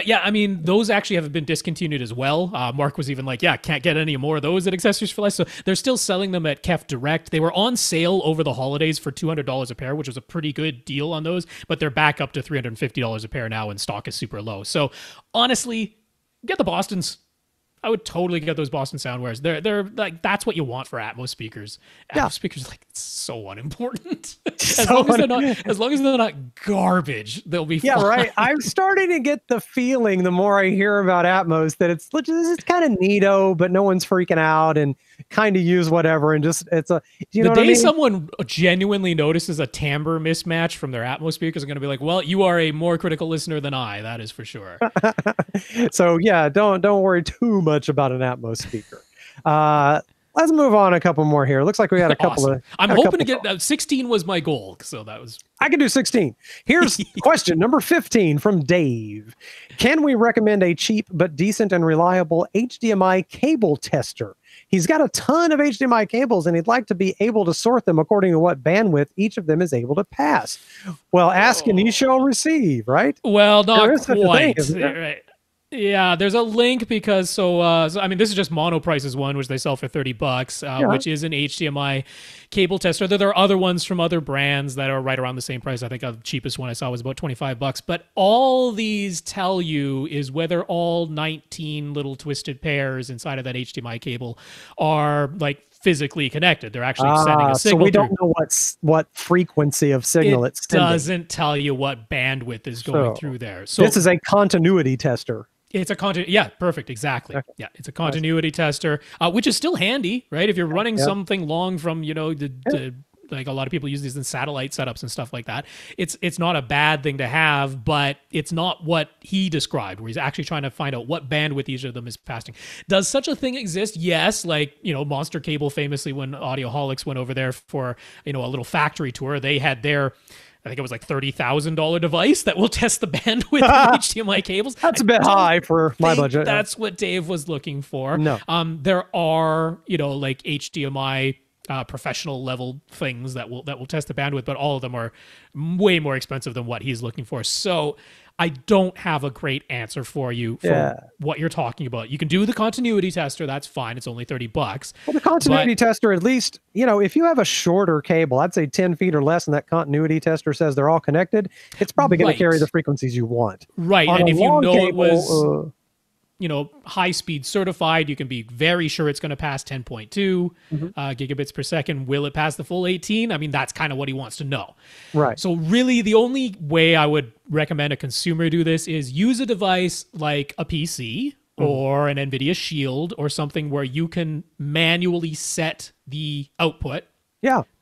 yeah, I mean, those actually have been discontinued as well. Mark was even like, can't get any more of those at Accessories for Less. So they're still selling them at Kef Direct. They were on sale over the holidays for $200 a pair, which was a pretty good deal on those. But they're back up to $350 a pair now, and stock is super low. So honestly, get the Bostons. I would totally get those Boston Soundwares. They're like, that's what you want for Atmos speakers. Atmos speakers, like, it's so unimportant. as long as they're not garbage, they'll be fine. Yeah, right. I'm starting to get the feeling, the more I hear about Atmos, that it's kind of neato, but no one's freaking out and kind of use whatever, and just it's a the day someone genuinely notices a timbre mismatch from their Atmos speakers are going to be like, well, you are a more critical listener than I. That is for sure. So yeah, don't worry too much about an Atmos speaker. Let's move on a couple more here. Looks like we got a couple awesome. of. I'm hoping to get 16 was my goal, so that was. I can do 16. Here's question number 15 from Dave. Can we recommend a cheap but decent and reliable HDMI cable tester? He's got a ton of HDMI cables and he'd like to be able to sort them according to what bandwidth each of them is able to pass. Well, ask and he shall receive, right? Well, not quite. Right. Yeah, there's a link because so I mean, this is just Monoprice's one, which they sell for $30, which is an HDMI cable tester. There are other ones from other brands that are right around the same price. I think the cheapest one I saw was about $25. But all these tell you is whether all 19 little twisted pairs inside of that HDMI cable are like physically connected. They're actually sending a signal. So we don't know what frequency of signal it's sending. It doesn't tell you what bandwidth is going through there. So this is a continuity tester. It's a yeah, perfect, exactly. Okay. Yeah, it's a continuity tester, which is still handy, right? If you're running something long from, like a lot of people use these in satellite setups and stuff like that. It's not a bad thing to have, but it's not what he described, where he's actually trying to find out what bandwidth each of them is passing. Does such a thing exist? Yes. Like, Monster Cable famously, when Audioholics went over there for, a little factory tour, they had their, I think it was like $30,000 device that will test the bandwidth of HDMI cables. That's a bit high for my budget. That's what Dave was looking for. No. There are, like HDMI professional level things that will test the bandwidth, but all of them are way more expensive than what he's looking for. So I don't have a great answer for you for what you're talking about. You can do the continuity tester. That's fine. It's only $30. Well, the continuity tester, at least, if you have a shorter cable, I'd say 10 feet or less, and that continuity tester says they're all connected, it's probably going to carry the frequencies you want. Right. On and if cable, it was high speed certified, you can be very sure it's going to pass 10.2 gigabits per second. Will it pass the full 18? I mean, that's kind of what he wants to know. Right. So really the only way I would recommend a consumer do this is use a device like a PC or an NVIDIA Shield or something where you can manually set the output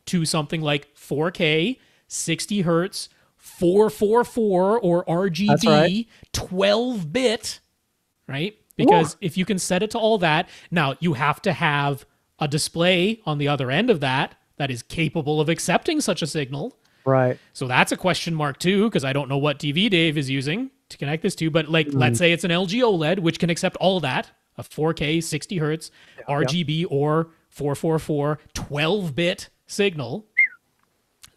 to something like 4K, 60 hertz, 444 or RGB, 12-bit, right? Because if you can set it to all that, now you have to have a display on the other end of that is capable of accepting such a signal. Right. So that's a question mark too, because I don't know what TV Dave is using to connect this to, but like, let's say it's an LG OLED, which can accept all that, a 4K, 60 hertz, RGB or 444, 12-bit signal.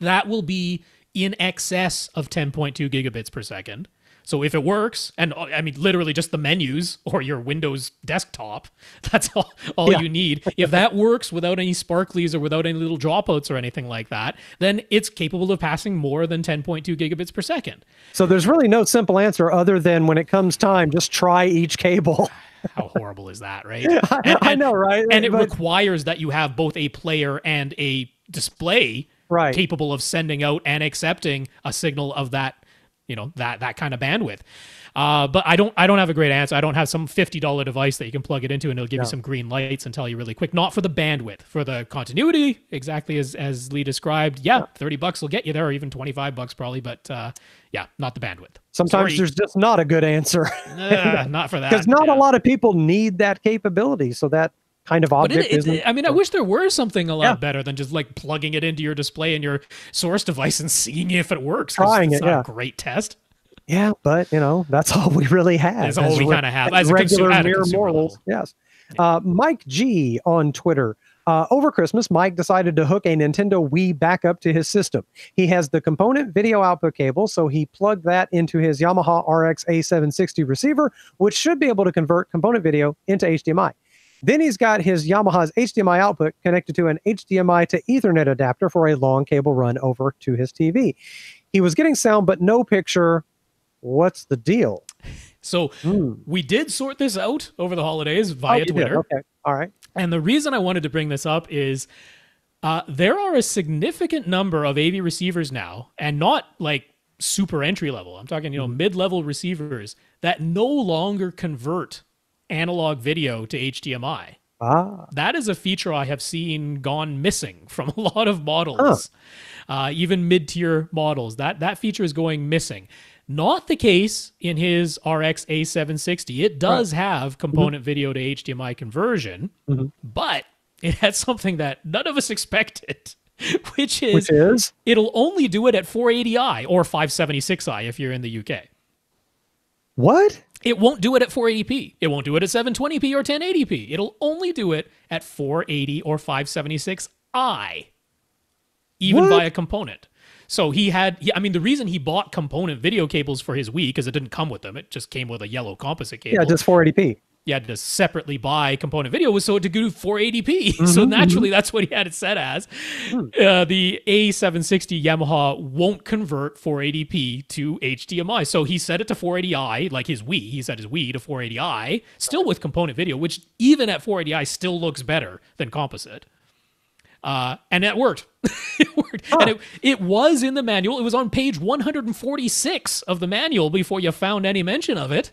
That will be in excess of 10.2 gigabits per second. So if it works, and I mean, literally just the menus or your Windows desktop, that's all you need. If that works without any sparklies or without any little dropouts or anything like that, then it's capable of passing more than 10.2 gigabits per second. So there's really no simple answer other than when it comes time, just try each cable. How horrible is that, right? I know, right? And it requires that you have both a player and a display capable of sending out and accepting a signal of that, that kind of bandwidth. But I don't have a great answer. I don't have some $50 device that you can plug it into and it'll give you some green lights and tell you really quick. Not for the bandwidth. For the continuity, exactly as Lee described, $30 will get you there, or even $25 probably, but not the bandwidth. Sometimes there's just not a good answer. Not for that. Because not a lot of people need that capability. So that kind of object isn't. I mean, I wish there were something a lot better than just like plugging it into your display and your source device and seeing if it works. Trying it, not a great test. Yeah, but that's all we really have. That's all we kind of have as regular mere mortals. Yes. Mike G on Twitter. Over Christmas, Mike decided to hook a Nintendo Wii back up to his system. He has the component video output cable, so he plugged that into his Yamaha RX A760 receiver, which should be able to convert component video into HDMI. Then he's got his Yamaha's HDMI output connected to an HDMI to Ethernet adapter for a long cable run over to his TV. He was getting sound, but no picture. What's the deal? So we did sort this out over the holidays via Twitter. Okay. All right. And the reason I wanted to bring this up is there are a significant number of AV receivers now, and not like super entry level. I'm talking, mid-level receivers that no longer convert analog video to HDMI. That is a feature I have seen gone missing from a lot of models, even mid-tier models. That feature is going missing. Not the case in his RX A760. It does have component video to HDMI conversion, but It had something that none of us expected, which is it'll only do it at 480i or 576i if you're in the UK. What? It won't do it at 480p. It won't do it at 720p or 1080p. It'll only do it at 480 or 576i, even via component. So the reason he bought component video cables for his Wii, because it didn't come with them, it just came with a yellow composite cable. Yeah, just 480p. You had to separately buy component video was so it could do 480p. So naturally, that's what he had it set as. The A760 Yamaha won't convert 480p to HDMI. So he set it to 480i, like his Wii. He set his Wii to 480i, still with component video, which even at 480i still looks better than composite. And it worked. It worked. And it was in the manual. It was on page 146 of the manual before you found any mention of it.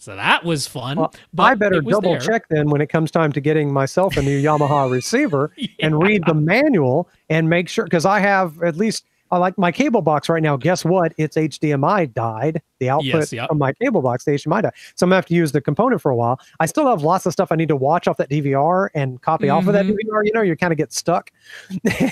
So that was fun. Well, I better double check then when it comes time to getting myself a new Yamaha receiver and read the manual and make sure, because I have at least, I like my cable box right now. Guess what? Its HDMI died. The output from my cable box, the HDMI died. So I'm going to have to use the component for a while. I still have lots of stuff I need to watch off that DVR and copy off of that DVR. You know, you kind of get stuck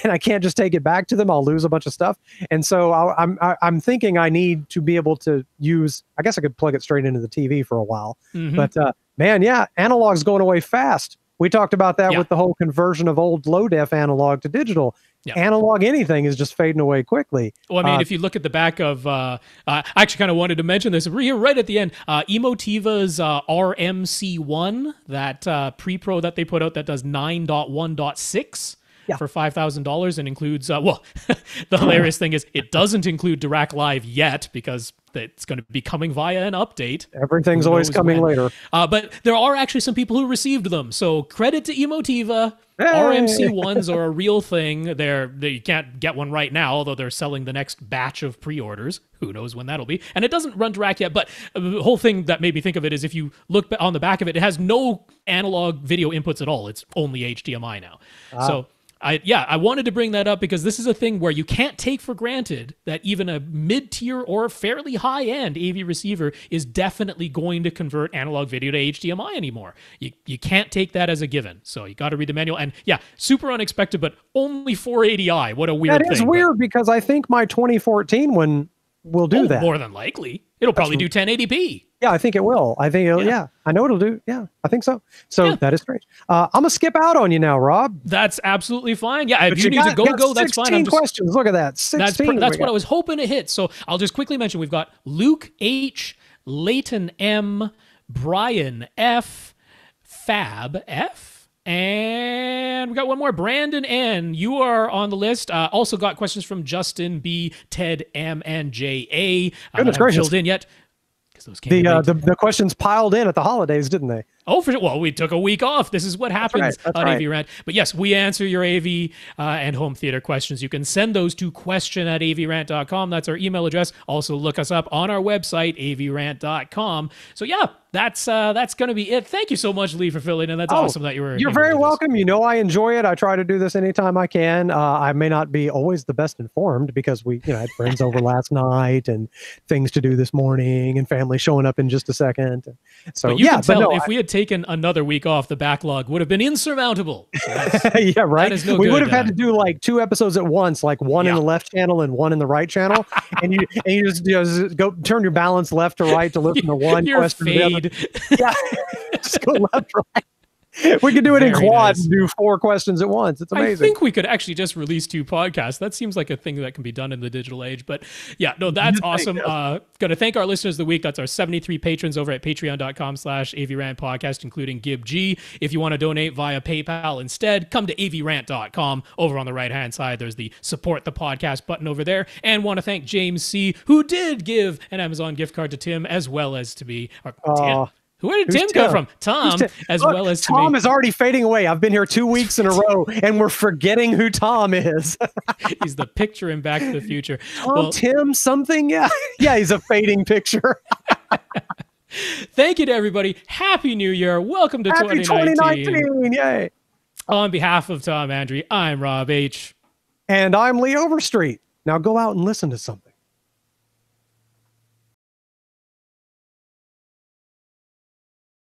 and I can't just take it back to them. I'll lose a bunch of stuff. And so I'm thinking I need to be able to use, I guess I could plug it straight into the TV for a while. But man, analog's going away fast. We talked about that with the whole conversion of old low def analog to digital. Analog anything is just fading away quickly. Well, I mean, if you look at the back of, I actually kind of wanted to mention this right at the end, Emotiva's RMC1, that pre-pro that they put out that does 9.1.6 for $5,000 and includes, the hilarious thing is it doesn't include Dirac Live yet because it's going to be coming via an update. Everything's always coming later. But there are actually some people who received them. So credit to Emotiva. RMC1s are a real thing. You can't get one right now, although they're selling the next batch of pre-orders. Who knows when that'll be. And it doesn't run Dirac yet, but the whole thing that made me think of it is if you look on the back of it, it has no analog video inputs at all. It's only HDMI now. So I wanted to bring that up because this is a thing where you can't take for granted that even a mid-tier or fairly high-end AV receiver is definitely going to convert analog video to HDMI anymore. You can't take that as a given. So you got to read the manual. And super unexpected, but only 480i. What a weird thing. That is weird because I think my 2014 one will do that. More than likely. It'll probably do 1080p. Yeah, I think it will. I think it'll, I know it'll do. Yeah, I think so. So that is strange. I'm going to skip out on you now, Rob. That's absolutely fine. Yeah, if you need to go, that's fine. 16 questions. Look at that. 16. That's what I was hoping to hit. So I'll just quickly mention we've got Luke H, Leighton M, Brian F, Fab F, and we got one more, Brandon N. You are on the list. Also got questions from Justin B, Ted M, and J A. Goodness gracious. Filled in yet. The questions piled in at the holidays, didn't they? Oh, well, we took a week off. This is what happens on AV Rant. But yes, we answer your AV and home theater questions. You can send those to question@avrant.com. That's our email address. Also, look us up on our website, avrant.com. So yeah, that's going to be it. Thank you so much, Lee, for filling in. That's awesome that you were. You're very welcome. You know I enjoy it. I try to do this anytime I can. I may not be always the best informed because we had friends over last night and things to do this morning and family showing up in just a second. So but you can tell if we had taken another week off, the backlog would have been insurmountable. So yeah, right. We would have had to do like 2 episodes at once, like one in the left channel and one in the right channel, and you just go turn your balance left to right to listen to one question. Fade. Yeah, just go left, right. We could do it in quad and do 4 questions at once. It's amazing. I think we could actually just release 2 podcasts. That seems like a thing that can be done in the digital age. But yeah, no, that's awesome. Going to thank our listeners of the week. That's our 73 patrons over at patreon.com/AVRant podcast, including Gib G. If you want to donate via PayPal instead, come to avrant.com. Over on the right-hand side, there's the support the podcast button over there. And want to thank James C., who did give an Amazon gift card to Tim, as well as to me. Tim. Where did Tim come from? Tom, as well as Tom is already fading away. I've been here 2 weeks in a row, and we're forgetting who Tom is. He's the picture in Back to the Future. Tim something? Yeah, he's a fading picture. Thank you to everybody. Happy New Year. Welcome to 2019. Yay. On behalf of Tom Andry, I'm Rob H. And I'm Lee Overstreet. Now go out and listen to something.